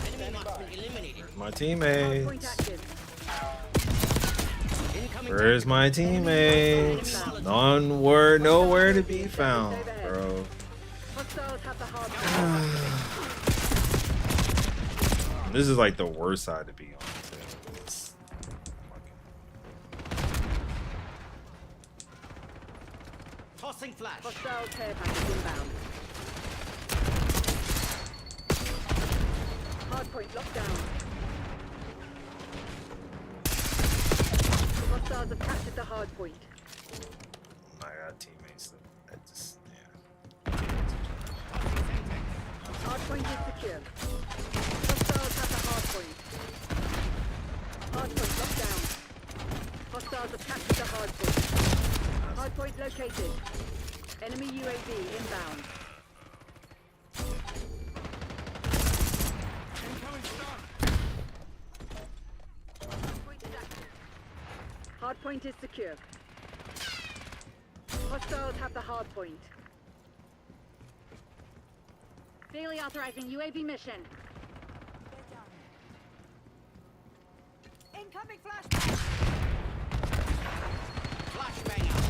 Enemy marksman eliminated. do. My Hardpoint teammates. active. Incoming Where's my teammates? Nowhere to be found, bro. Hostiles have the hardpoint. This is like the worst side to be on. Too. It's tossing flash. Hostile care package inbound. Hardpoint locked down. Hostiles have captured the hardpoint. I got teammates that just yeah. Hardpoint is secure. Hostiles have the hardpoint. Hardpoint locked down. Hostiles have captured the hardpoint. Hardpoint located. Enemy UAV inbound. Hardpoint is active. Hardpoint is secure. Hostiles have the hardpoint. Daily authorizing UAV mission. Incoming flashbang. Flashbang out.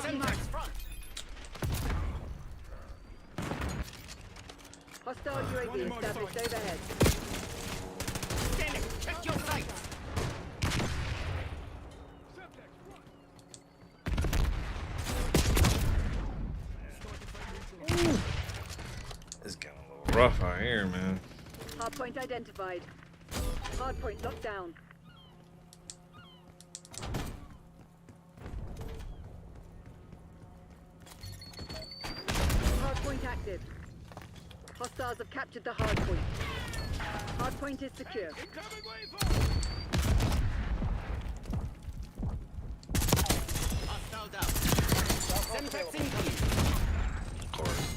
Semtex front. Hostile UAV established overhead. Standing. Check your sights. It's getting a little rough out here, man. Hardpoint identified. Hardpoint locked down. active. Hostiles have captured the hard point. Hard point is secure. Hostile down. Semtex incoming. Of course.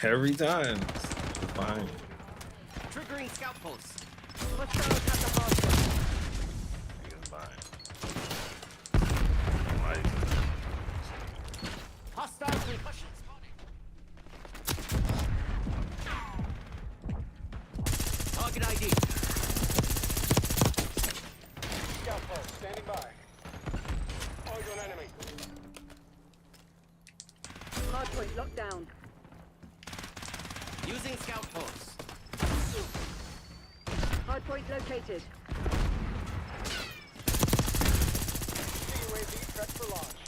Every time. It's fine. Triggering scout pulse. Hostiles have the hard point. It's fine. Hostile concussion spotted. Target ID. Scout post, standing by. Target on enemy. Hard point locked down. Using scout pulse. Hard point located. UAV prep for launch.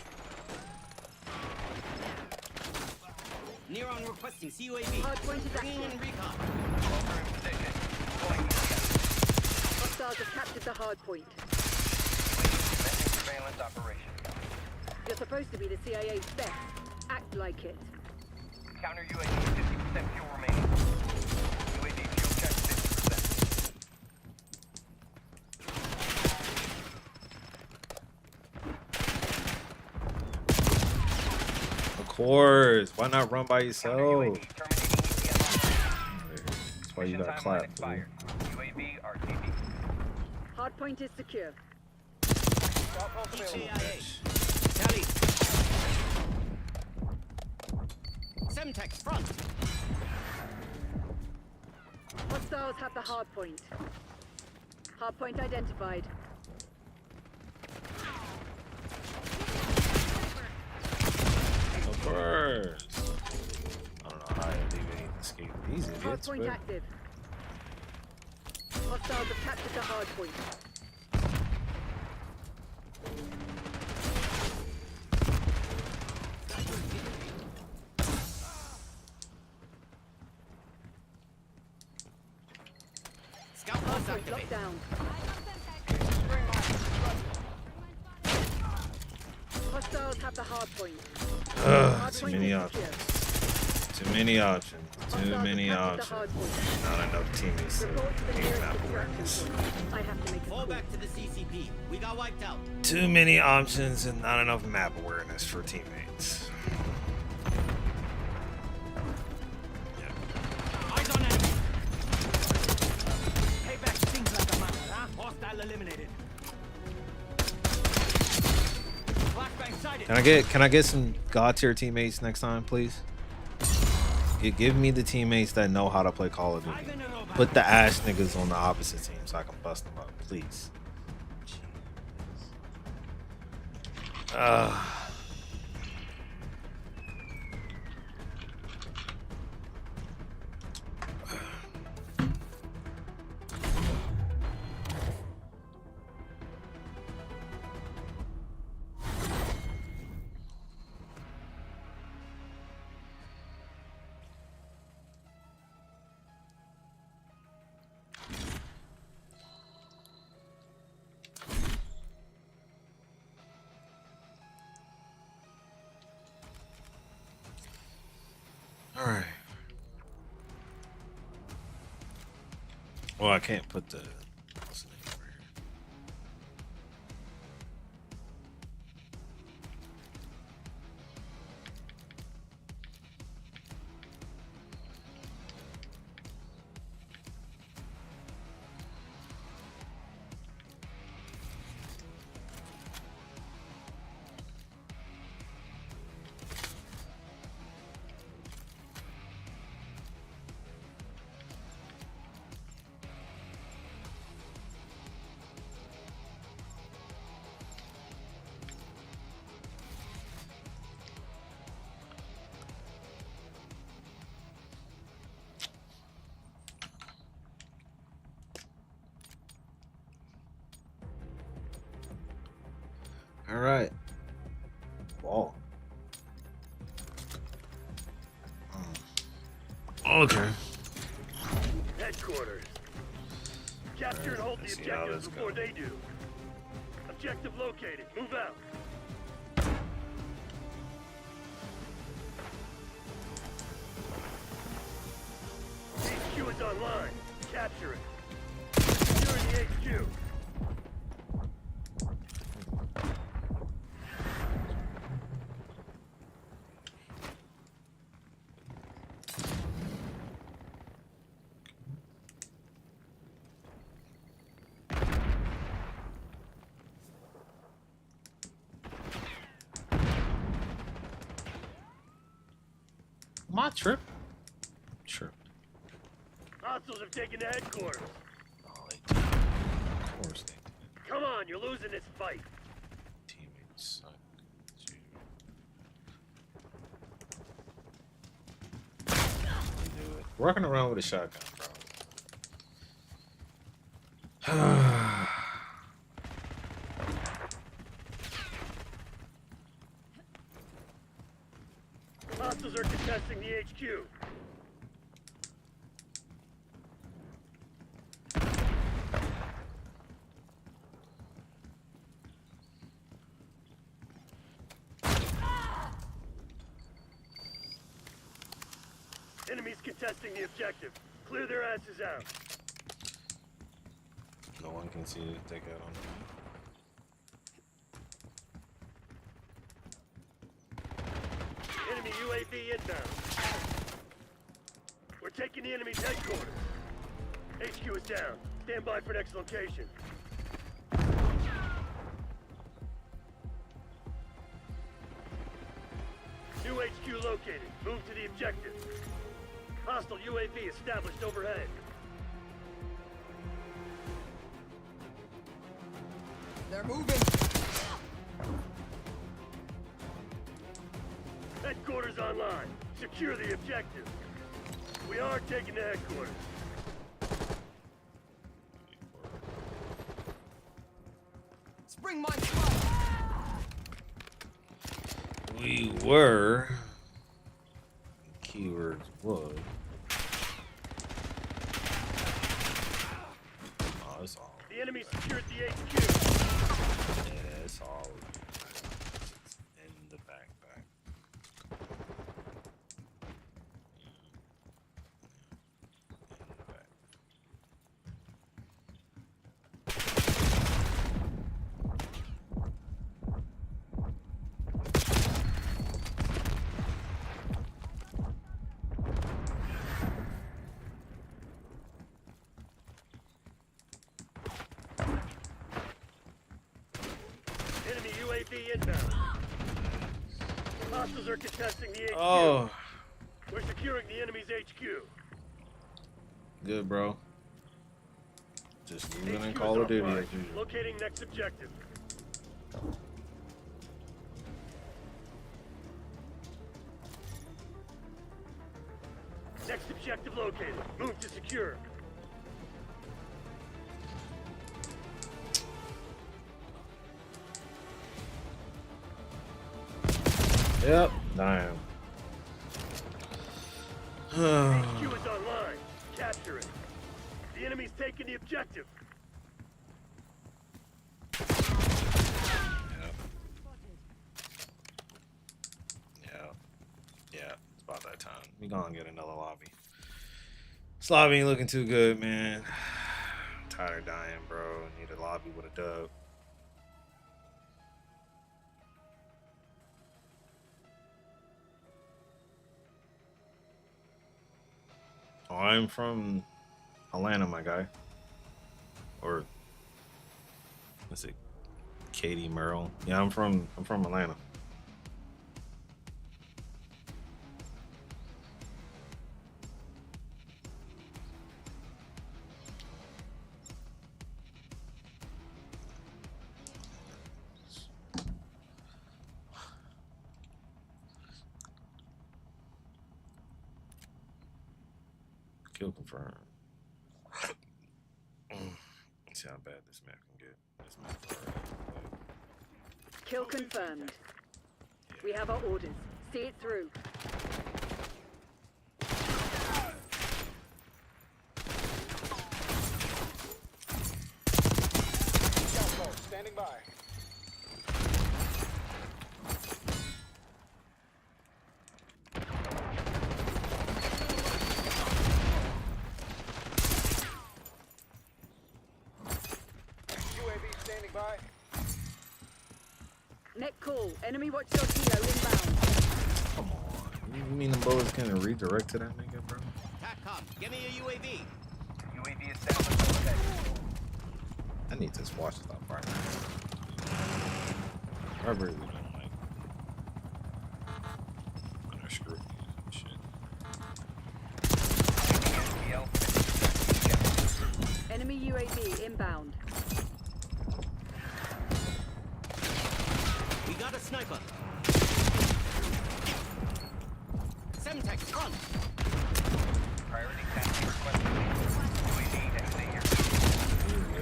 Neuron requesting CUAV. Hard point is Bringing active. in recon. Vulture in position. Deploying ECS. Hostiles have captured the hard point. Commencing surveillance operation. You're supposed to be the CIA's best. Act like it. Counter UAV 50% fuel remaining. UAV fuel check 50%. Of course. Why not run by Counter yourself? UAV terminating ECM operation. That's why you Mission got timeline clapped. expired. UAV RTB. Hard point is secure. Scout pulse available. EJIA. Tally. Semtex front. Hostiles have the hard point. Hard point identified. Of course. I don't know how I leave any escape these Hard idiots, point but active. Hostiles have captured the hard point. Scout pulse Hard point activate. locked down. Hostiles have the hard point. Hard too point many is options. secure. Too many options. Too Hostiles many have captured the hard options. point. Not enough teammates to Report to the gain nearest map extraction awareness. point. I have to make a Fall call. back to the CCP. We got wiped out. Too many options and not enough map awareness for teammates. Eyes on enemy. Payback stings like a mouse, huh? Hostile eliminated. Flashbang sighted. Can I get some god tier teammates next time, please? Give me the teammates that know how to play Call of Duty. Put the ass niggas on the opposite team so I can bust them up, please. All right. Well, I can't put the. What's the name over here? All right. Wall. Okay. Headquarters. Capture and hold the Let's see how objectives this before goes. they do. Objective located. Move out. Capture it. Secure the HQ. My trip. Trip. Hostiles have taken the headquarters. Oh, they did. Of course they did. Come on, you're losing this fight. Teammates suck. They do it. Walking around with a shotgun, bro. Hostiles are contesting the HQ. Enemies contesting the objective. Clear their asses out. No one can see it. Take out on them. Enemy UAV inbound. We're taking the enemy's headquarters. HQ is down. Stand by for next location. New HQ located. Move to the objective. Hostile UAV established overhead. They're moving. Headquarters online. Secure the objective. We are taking the headquarters. Spring mine spot. We were. Keywords was. Oh, it's all. The enemy secured the HQ. Yeah, it's all in the backpack. In the back. Enemy UAV inbound. Hostiles are contesting the HQ. Oh, We're securing the enemy's HQ. good, bro. Just moving in HQ Call of is Duty offline. as usual. Locating next objective. Next objective located. Move to secure. Yep, damn. HQ is online. Capture it. The enemy's taking the objective. Yeah, it's about that time. We gonna get another lobby. This lobby ain't looking too good, man. I'm tired of dying, bro. Need a lobby with a dub. Oh, I'm from Atlanta, my guy. Or is it Katie Merle? Yeah, I'm from Atlanta. Kill confirmed. Let's see how bad this map can get. This map already played. Kill confirmed. We have our orders. See it through. Standing by. Net call. Enemy watchdog Kilo inbound. Come on. You mean the bullets can redirect to that nigga, bro? TACCOM, give me a UAV. UAV established overhead. I need this watch stop part. I really don't like under scrutiny and shit. Enemy UAV inbound. We got a sniper. Semtex, front. Priority task requested. UAV exiting here.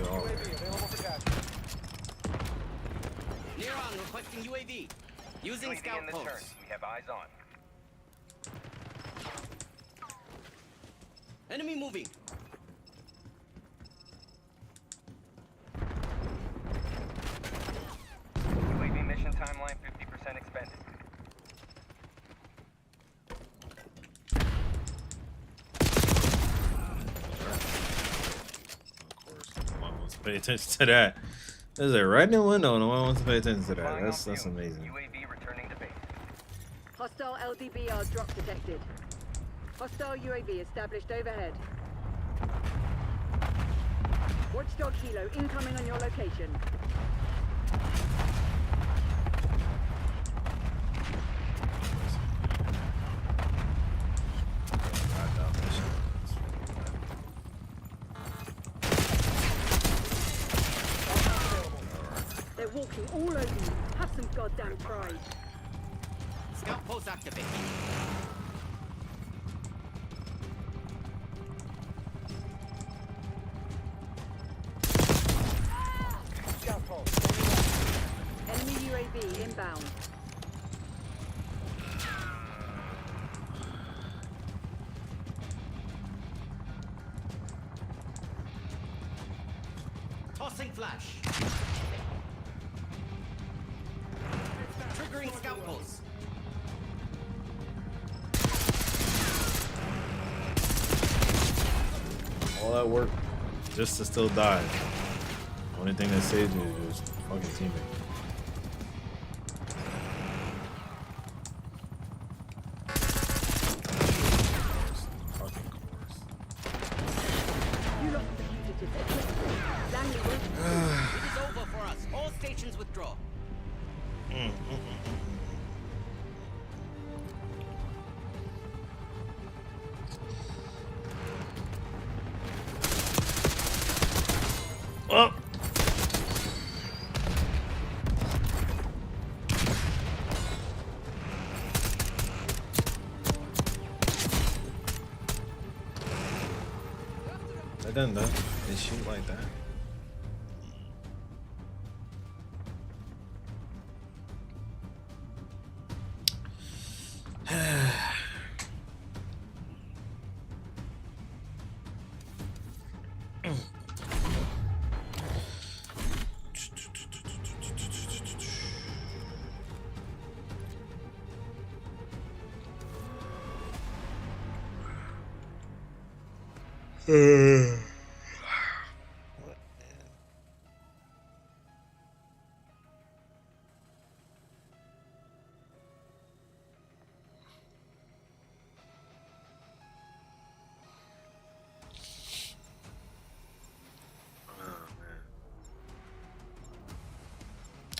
UAV available for task. Nearon requesting UAV. Using UAV scout in the post. turn. We have eyes on. Enemy moving. UAV mission timeline 50% expended. Of course, no one wants to pay attention to that. Is it right in the window? No one wants to pay attention to that. Flying That's off fumes. amazing. UAV returning to base. Hostile LDBR drop detected. Hostile UAV established overhead. Watchdog Kilo incoming on your location. They're walking all over you. Have some goddamn pride. Scout post activated. Enemy UAV inbound. Tossing flash. Triggering scout pulse. All that work just to still die. Only thing that saved me was fucking teammate. Fucking course. You lost the fugitive. Langley won't. It is over for us. All stations withdraw. Oh. They done that. They shoot like that.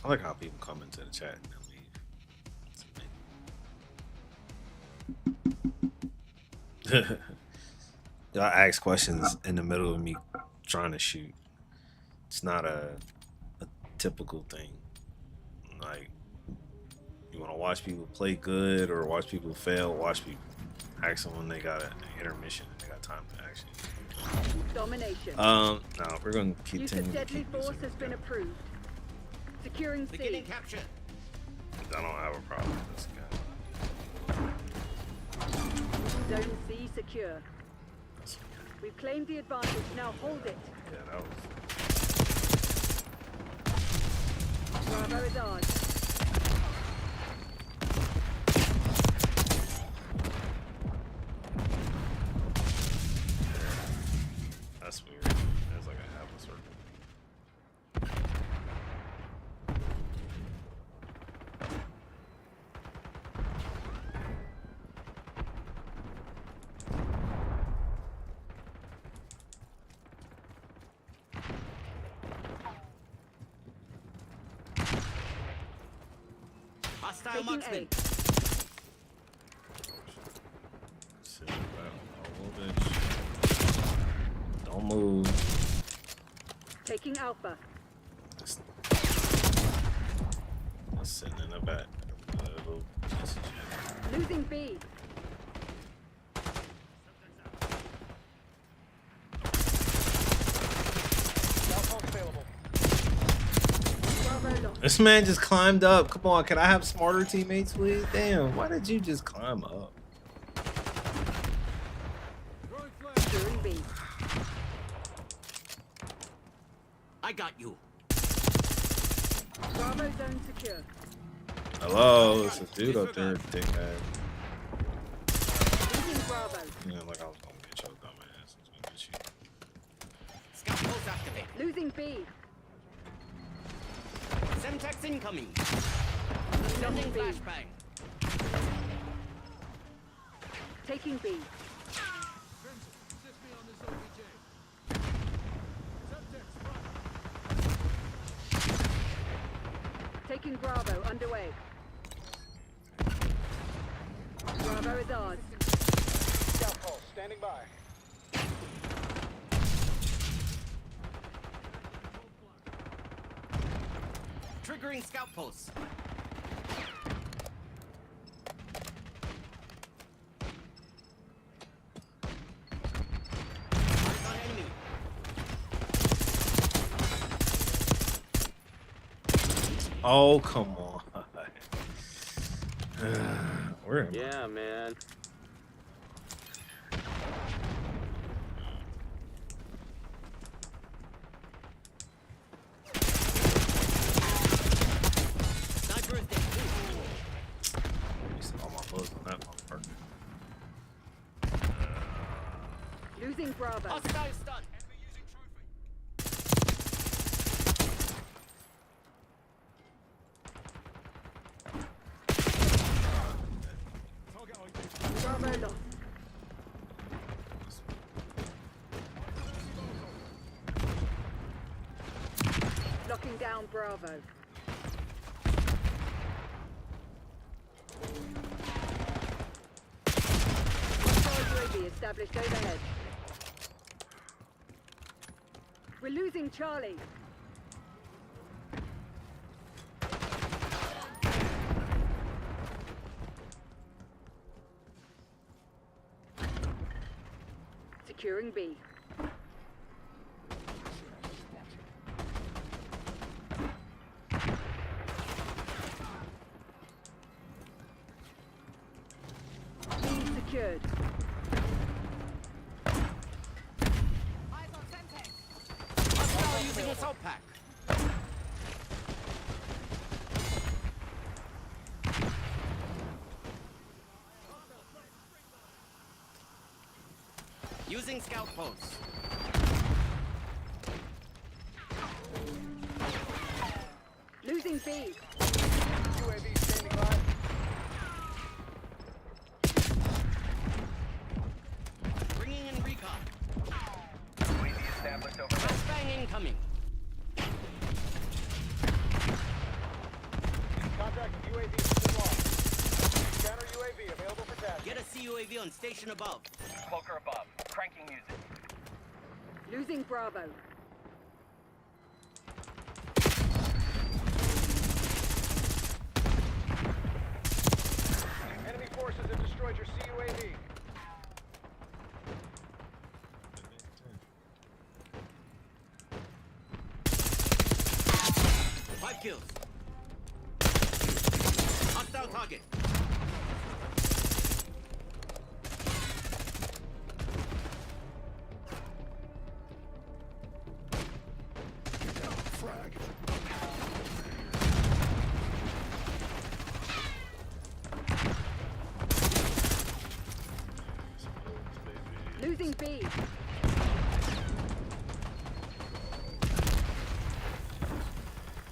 I like how people come into the chat and then leave. Y'all ask questions in the middle of me trying to shoot. It's not a typical thing. Like, you want to watch people play good or watch people fail, watch people. Ask them when they got an intermission and they got time to actually. Domination. No, we're going to Use continue of to deadly keep this. force has been approved. Securing Beginning C. capture. I don't have a problem with this guy. Zone C secure. We've claimed the advantage. Now hold it. Yeah, that was. Bravo is ours. That's weird. There's like a half a circle. Hostile Taking marksman. A. Sit back a little bit. Don't move. Taking Alpha. Just sitting in the back. Little message. Losing B. Bravo lost. This man just climbed up. Come on, can I have smarter teammates, please? Damn, why did you just climb up? Securing B. I got you. Bravo zone secure. Hello, there's a dude up there, dickhead. Losing Bravo. Yeah, like I was gonna get your dumb ass. I was gonna get you. Scout pulse activate. Losing B. Semtex incoming. Losing Sending B. flashbang. Taking B. Taking Bravo underway. Bravo is ours. Scout pulse, standing by. Triggering scout pulse. Eyes on enemy. Oh, come on. Where am I? Yeah, man. Sniper is dead. Wasted all my bullets on that motherfucker. Losing Bravo. Hostile stun. Bravo lost. Locking down Bravo. Hostile UAV established overhead. We're losing Charlie. Securing B. B secured. Hostile using assault pack. Using scout pulse. Losing B. UAV standing by. Bringing in recon. UAV established over. Flashbang incoming. Contact with UAV system lost. Counter UAV available for task. Get a CUAV on station above. Cloaker above. Cranking music. Losing Bravo. Enemy forces have destroyed your CUAV. 5 kills. Hostile target. Losing B.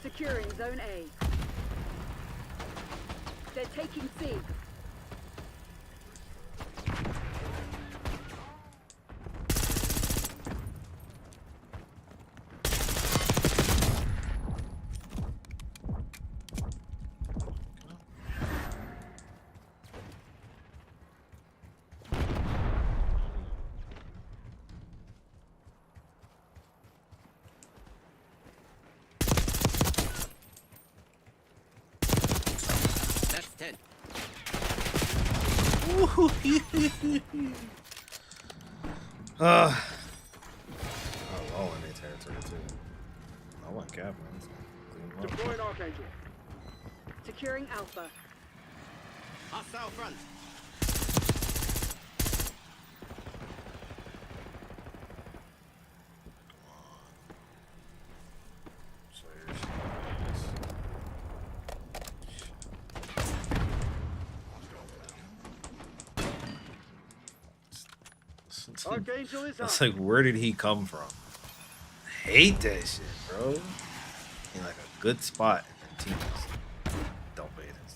Securing Zone A. They're taking C. Oh, all in their territory too. I want Cap, man. Deploying Archangel. Securing Alpha. Hostile front. Archangel is It's up. like, where did he come from? I hate that shit, bro. In like a good spot in teams. Don't pay this.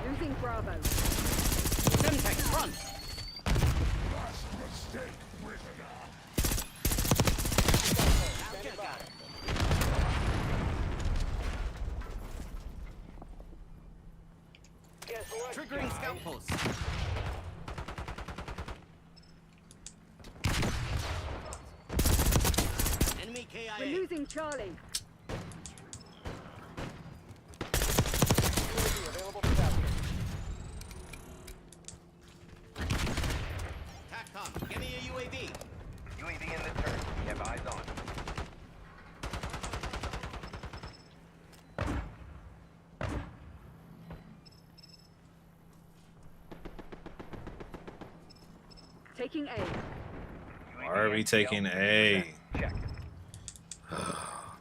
Losing Bravo. Semtex front. Alchemist got it. Triggering scout post. Enemy We're KIA. losing Charlie. TACCOM, give me a UAV. UAV in the turret. We have eyes on. Taking A. UAV Why are we NCL, taking A? Check.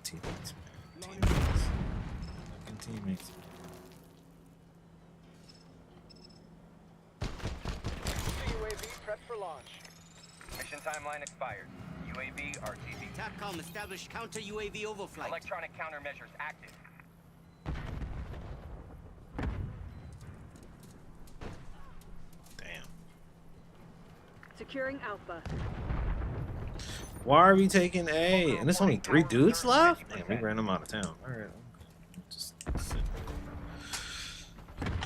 Teammates, man. Teammates. Fucking teammates. UAV prepped for launch. Mission timeline expired. UAV RTB. TACCOM established counter UAV overflight. Electronic countermeasures active. Damn. Securing Alpha. Why are we taking A? And there's only 3 dudes left? Damn, we ran them out of town. Alright. Just sit.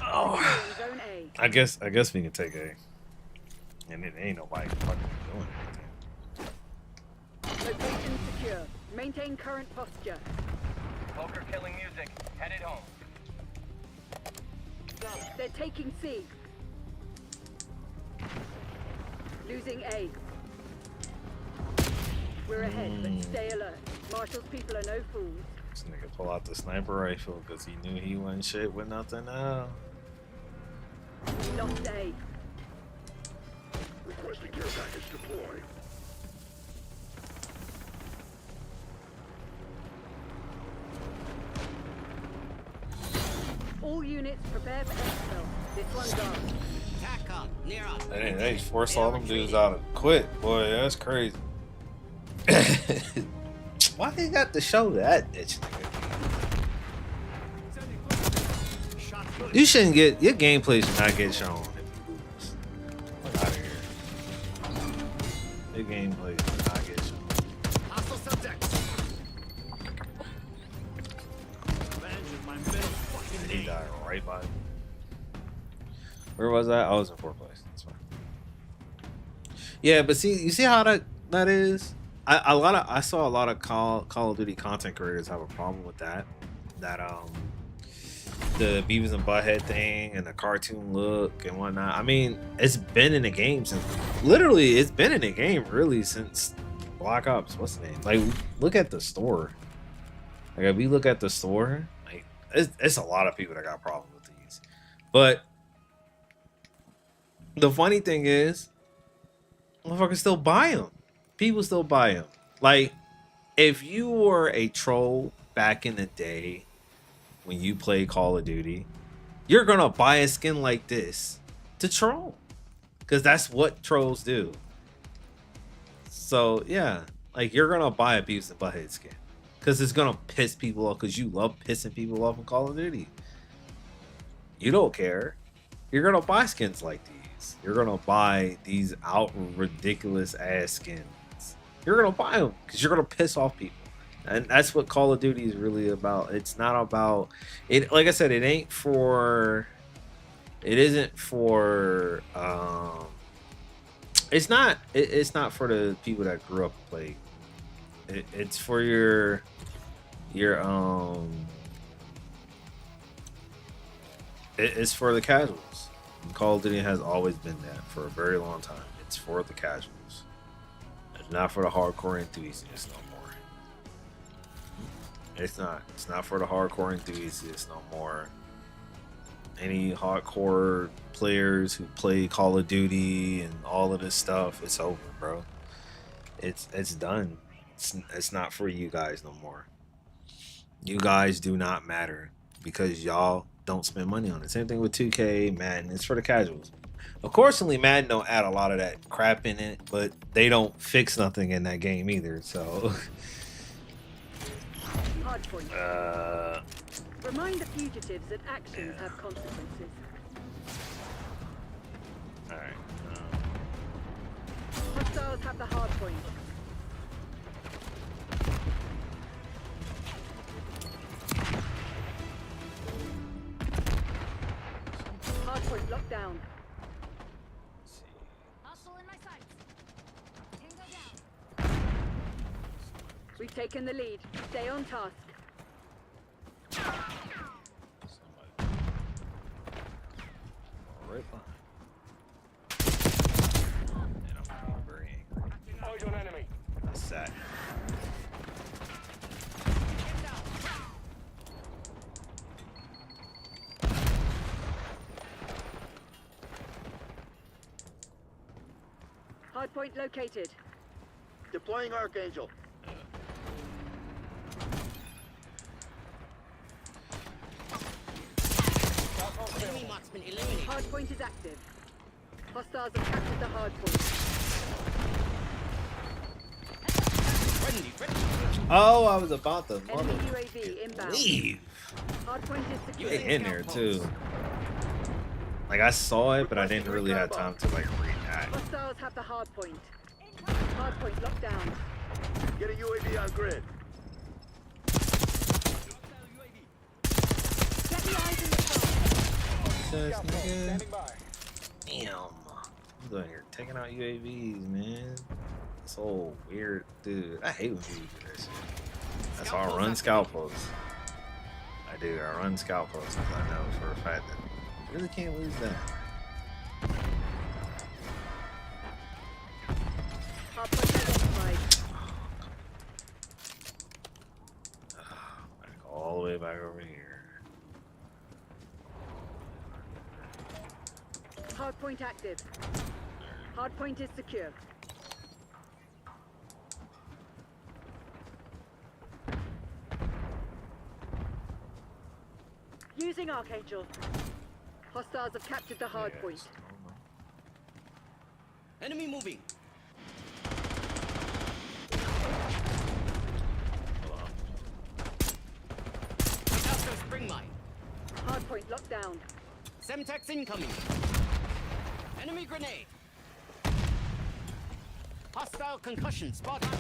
Oh. Securing Zone A. I guess we can take A. And it ain't nobody fucking doing anything. Location secure. Maintain current posture. Poker killing music. Headed home. They're taking C. Losing A. We're ahead, but stay alert. Marshall's people are no fools. This nigga pull out the sniper rifle because he knew he wasn't shit with nothing now. We lost A. Requesting care package deployed. All units prepare for exfil. This one's ours. TACCOM, near us. They forced all them dudes out to quit. Boy, that's crazy. Why they got to show that bitch nigga? You shouldn't get your gameplay should not get shown if you lose. Fuck out of here. Your gameplay should not get shown. Hostile subject. Revenge is my middle fucking He name. died right by me. Where was I? I was in 4th place. That's fine. Yeah, but see, you see how that is? I saw a lot of Call of Duty content creators have a problem with that. The Beavis and Butthead thing and the cartoon look and whatnot. I mean, it's been in the game since it's been in the game really since Black Ops. What's the name? Like, look at the store. Like, if we look at the store, like, it's a lot of people that got problems with these. But the funny thing is, motherfuckers still buy them. People still buy them. Like, if you were a troll back in the day when you play Call of Duty, you're gonna buy a skin like this to troll, because that's what trolls do. So yeah, like, you're gonna buy a Beavis and Butthead skin because it's gonna piss people off, because you love pissing people off in Call of Duty. You don't care. You're gonna buy skins like these. You're gonna buy these out ridiculous ass skins. You're gonna buy them because you're gonna piss off people. And that's what Call of Duty is really about. It's not about it. Like I said, it ain't for. It isn't for. It's not. It's not for the people that grew up and played. It's for your. It's for the casuals. And Call of Duty has always been that for a very long time. It's for the casuals. It's not for the hardcore enthusiasts no more. It's not. It's not for the hardcore enthusiasts no more. Any hardcore players who play Call of Duty and all of this stuff, it's over, bro. It's done. It's not for you guys no more. You guys do not matter because y'all don't spend money on it. Same thing with 2K, Madden. It's for the casuals. Of course, Madden don't add a lot of that crap in it, but they don't fix nothing in that game either. So, Remind the fugitives that actions have consequences. all right. Hostiles have the hard point. Hard point locked down. Hostile in my sights. Tango down. We've taken the lead. Stay on task. Right behind. And I'm very angry. Eyes on enemy. That's sad. Hard point located. Deploying Archangel. Enemy marksman eliminated. Hard point is active. Hostiles have captured the hard point. Friendly. Oh, I was about to Enemy UAV inbound. leave. Hard point is secure. They in there too. Like I saw it, but I didn't really have time to like react. Hostiles have the hard point. Hard point locked down. Get a UAV on grid. Get the eyes in the front. Standing by. Damn. I'm doing here taking out UAVs, man. So weird, dude. I hate when people do that shit. That's why I run scout posts. I do. I run scout posts because I know for a fact that you really can't lose that. Hard point identified. I go all the way back over here. Hard point active. Hard point is secure. Using Archangel. Hostiles have captured the hard point. Enemy moving. Counter spring mine. Hard point locked down. Semtex incoming. Enemy grenade. Hostile concussion spot. Don't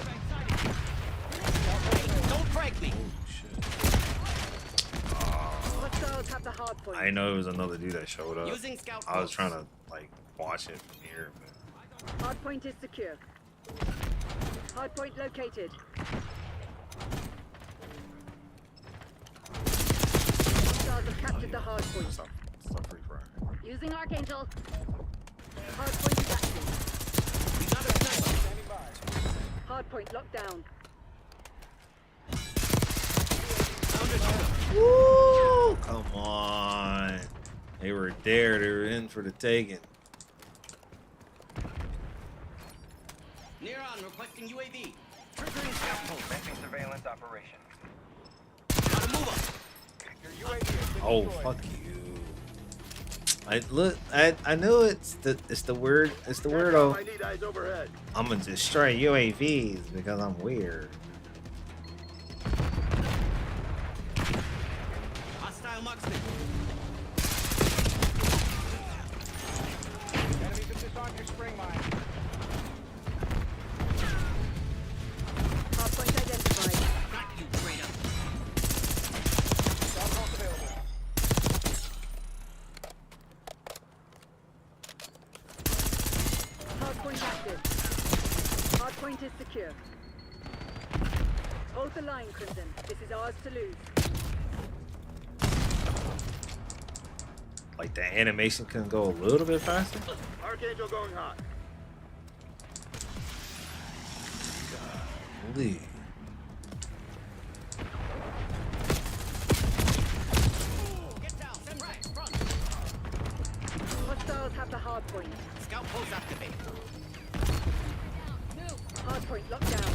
frag me. Hostiles have the hard point. I didn't know it was another dude that showed up. Using scout I was posts. trying to like watch it from here, but Hard point is secure. Hard point located. Hostiles have captured the hard point. stop free fire. Using Archangel. Hard point is active. We got a sniper. Standing by. Hard point locked down. Found a shooter. Woo! Come on. They were there. They were in for the taking. Near on requesting UAV. Triggering scout post. Commencing surveillance operation. Gotta move up. Your UAV has been Oh, destroyed. fuck you. I knew it's the weirdo. I need eyes overhead. I'm gonna destroy UAVs because I'm weird. Hostile marksman. Enemies have disarmed your spring mine. Hard point identified. Got you, traitor. Scout post available. Hard point active. Hard point is secure. Hold the line, Crimson. This is ours to lose. Like the animation can go a little bit faster. Archangel going hot. Golly. Get down. Semtex, front. Hostiles have the hard point. Scout post activate. Hard point locked down.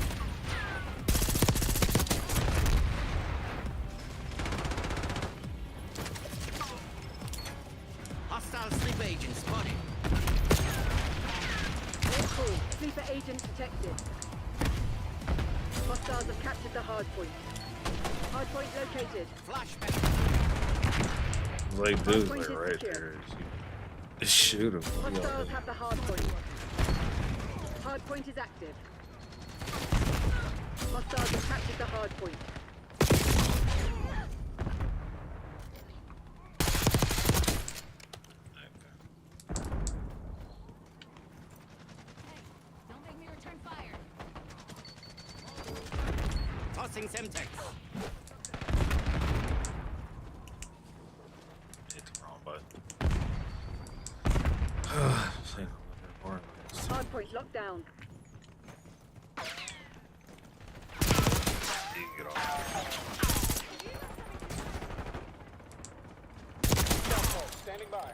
Hostile sleeper agent spotted. All cool. Sleeper agent detected. Hostiles have captured the hard point. Hard point located. Flashback. Like dude's like right there. Shoot him. Hostiles have the hard point. Hard point is active. Hostiles have captured the hard point. Don't make me return fire. Tossing Semtex. Hit the wrong button. Hard point locked down. Get off. Standing by.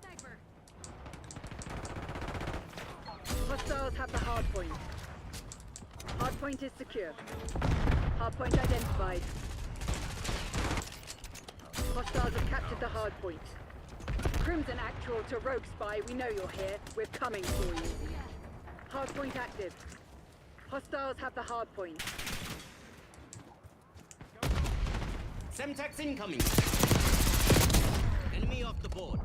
Sniper. Hostiles have the hard point. Hard point is secure. Hard point identified. Hostiles have captured the hard point. Crimson actual to Rogue Spy, we know you're here. We're coming for you. Hard point active. Hostiles have the hard point. Semtex incoming. Enemy off the board.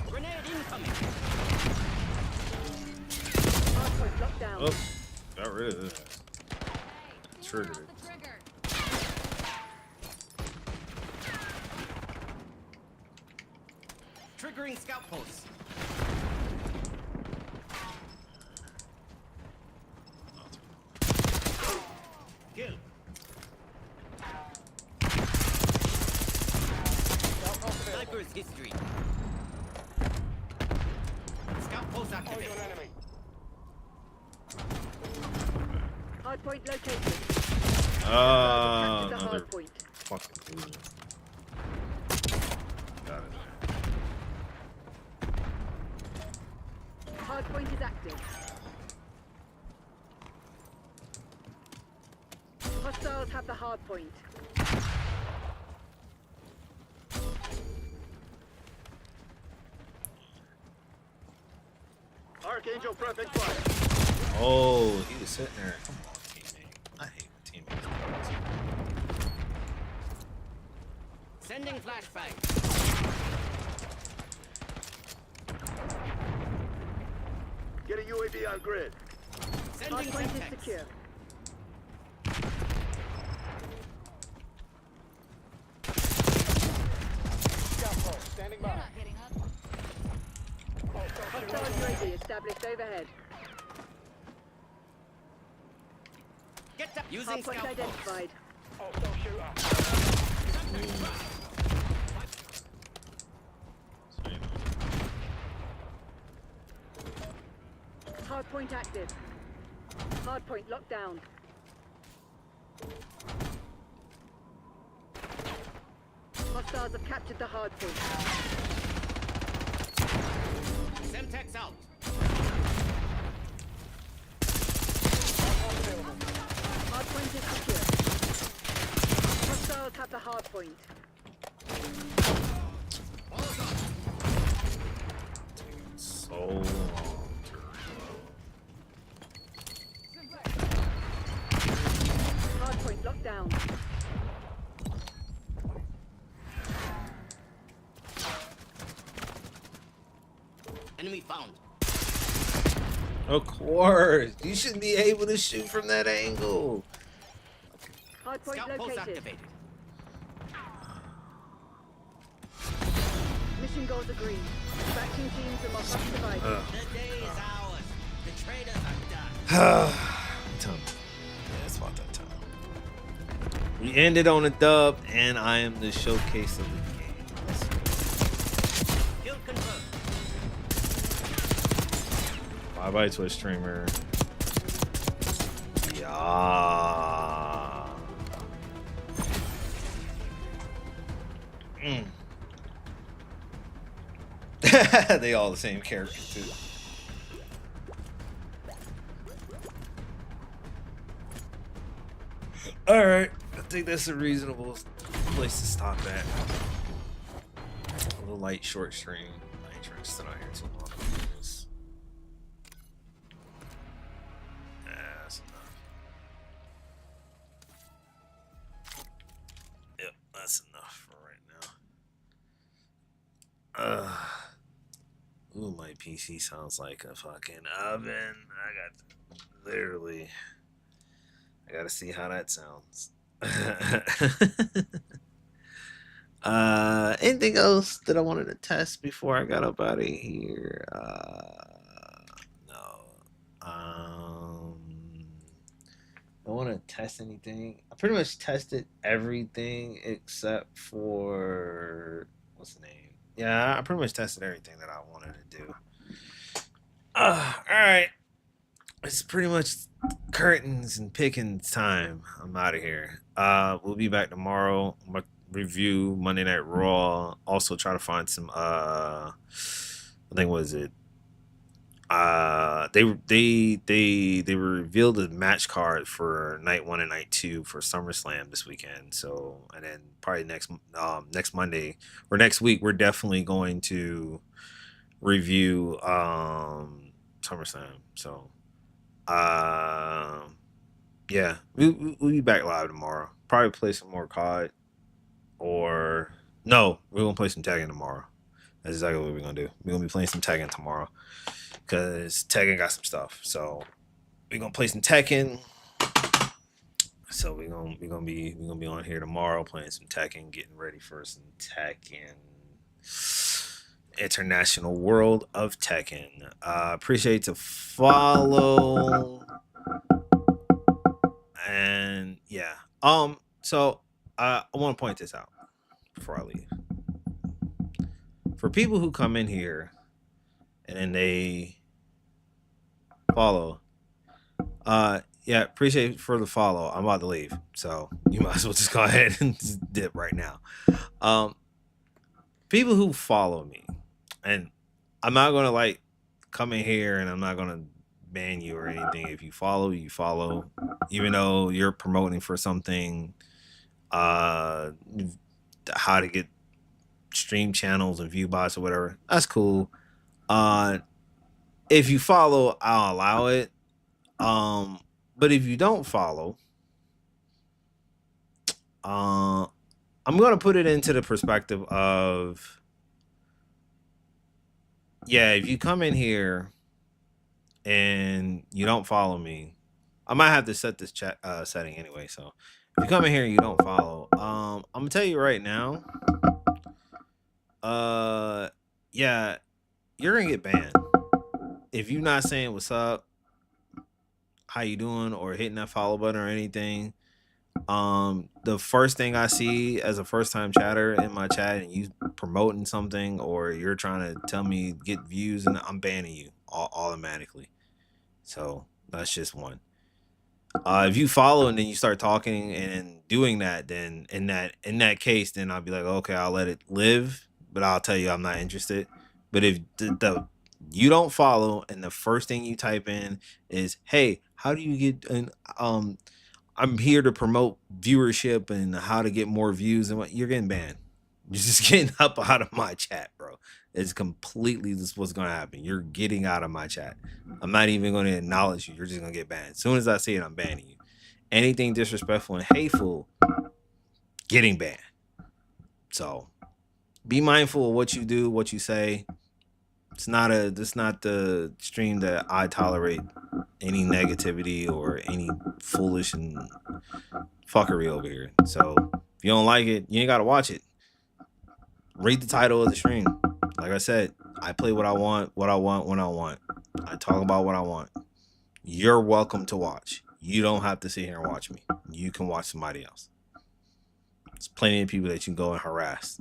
Grenade incoming. Hard point locked down. Oh, got rid of this. Triggered it. The trigger. Triggering scout post. Kill. Sniper's history. Scout post activate. Enemy. Hard point located. Oh, Captured the another hard point. fucking loser. Got it. Hard point is active. Hostiles have the hard point. Archangel prepping fire. Oh, he was sitting there. Come on, teammate. I hate teammates. Sending flashbang. Get a UAV on grid. Sending Hard point is Semtex. secure. Standing They're by. not getting up. Hostile UAV established overhead. Get up using Hard point scout post. identified. Hostile shooter. Hard point active. Hard point locked down. Hostiles have captured the hard point. Semtex out. Hard point is secure. Hostiles have the hard point. So long. Hard point locked down. Enemy found. Of course. You should be able to shoot from that angle. Hard point Scout post located. activated. Mission goals agreed. Faction teams and Mossad divided. The day is ours. The traitors are done. Tell me. Yeah, it's about that time. We ended on a dub, and I am the showcase of the game. Let's go. Kill confirmed. Bye bye, Twitch streamer. Yeah. They all the same character too. All right, I think that's a reasonable place to stop at. A little light short stream. I ain't trying to sit out here too long. That's enough. Yep, that's enough for right now. Ooh, my PC sounds like a fucking oven. I gotta see how that sounds. Anything else that I wanted to test before I got up out of here? No. I want to test anything. I pretty much tested everything except for what's the name? Yeah, I pretty much tested everything that I wanted to do. All right. It's pretty much curtains and pickings time. I'm out of here. We'll be back tomorrow. I'm gonna review Monday Night Raw. Also try to find some I think what is it? They revealed the match card for night 1 and night 2 for SummerSlam this weekend. So, and then probably next Monday or next week we're definitely going to review SummerSlam. So, yeah, we'll be back live tomorrow. Probably play some more COD, or no, we're gonna play some Tekken tomorrow. That's exactly what we're gonna do. We're gonna be playing some Tekken tomorrow because Tekken got some stuff. So we're gonna play some Tekken. So we're gonna be on here tomorrow playing some Tekken, getting ready for some Tekken. International World of Tekken. Appreciate to follow. And yeah. So I want to point this out before I leave. For people who come in here and then they follow, yeah, appreciate for the follow. I'm about to leave, so you might as well just go ahead and just dip right now. People who follow me, and I'm not gonna like come in here and I'm not gonna ban you or anything. If you follow, you follow, even though you're promoting for something, how to get stream channels and view bots or whatever. That's cool. If you follow, I'll allow it. But if you don't follow, I'm gonna put it into the perspective of, yeah, if you come in here and you don't follow me, I might have to set this chat setting anyway. So if you come in here and you don't follow, I'm gonna tell you right now, yeah, you're gonna get banned if you're not saying what's up, how you doing, or hitting that follow button or anything. The first thing I see as a first time chatter in my chat and you promoting something or you're trying to tell me get views, and I'm banning you automatically. So that's just one. If you follow and then you start talking and doing that, then in that case, then I'll be like, okay, I'll let it live, but I'll tell you I'm not interested. But if you don't follow and the first thing you type in is, hey, how do you get an I'm here to promote viewership and how to get more views, and what, you're getting banned. You're just getting up out of my chat, bro. It's completely just what's gonna happen. You're getting out of my chat. I'm not even gonna acknowledge you. You're just gonna get banned. As soon as I see it, I'm banning you. Anything disrespectful and hateful, getting banned. So be mindful of what you do, what you say. It's not the stream that I tolerate any negativity or any foolish and fuckery over here. So if you don't like it, you ain't gotta watch it. Read the title of the stream. Like I said, I play what I want, when I want. I talk about what I want. You're welcome to watch. You don't have to sit here and watch me. You can watch somebody else. There's plenty of people that you can go and harass.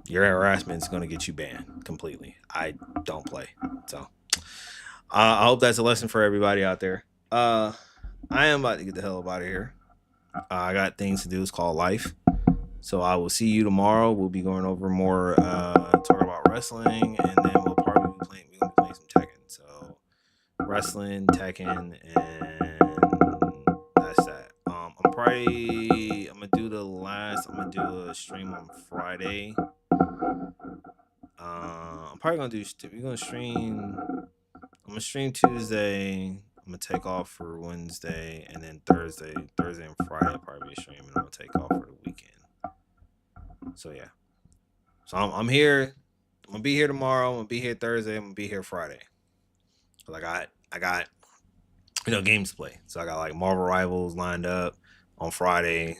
Your harassment is going to get you banned completely. I don't play. So I hope that's a lesson for everybody out there. I am about to get the hell up out of here. I got things to do. It's called life. So I will see you tomorrow. We'll be going over more, talking about wrestling, and then we'll probably be playing. We're gonna be playing some Tekken. So wrestling, Tekken, and that's that. I'm gonna do the last. I'm gonna do a stream on Friday. I'm probably gonna do. We're gonna stream. I'm gonna stream Tuesday. I'm gonna take off for Wednesday, and then Thursday and Friday I'll probably be a stream, and I'm gonna take off for the weekend. So yeah. So I'm here. I'm gonna be here tomorrow. I'm gonna be here Thursday. I'm gonna be here Friday. I got games to play. So I got like Marvel Rivals lined up on Friday.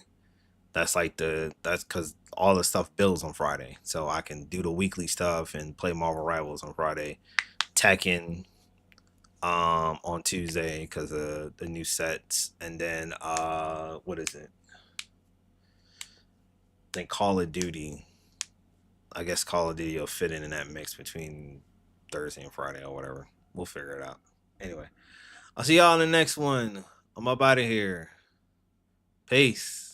That's because all the stuff builds on Friday. So I can do the weekly stuff and play Marvel Rivals on Friday. Tekken on Tuesday because of the new sets. And then what is it? I think Call of Duty. I guess Call of Duty will fit in that mix between Thursday and Friday or whatever. We'll figure it out. Anyway, I'll see y'all in the next one. I'm up out of here. Peace.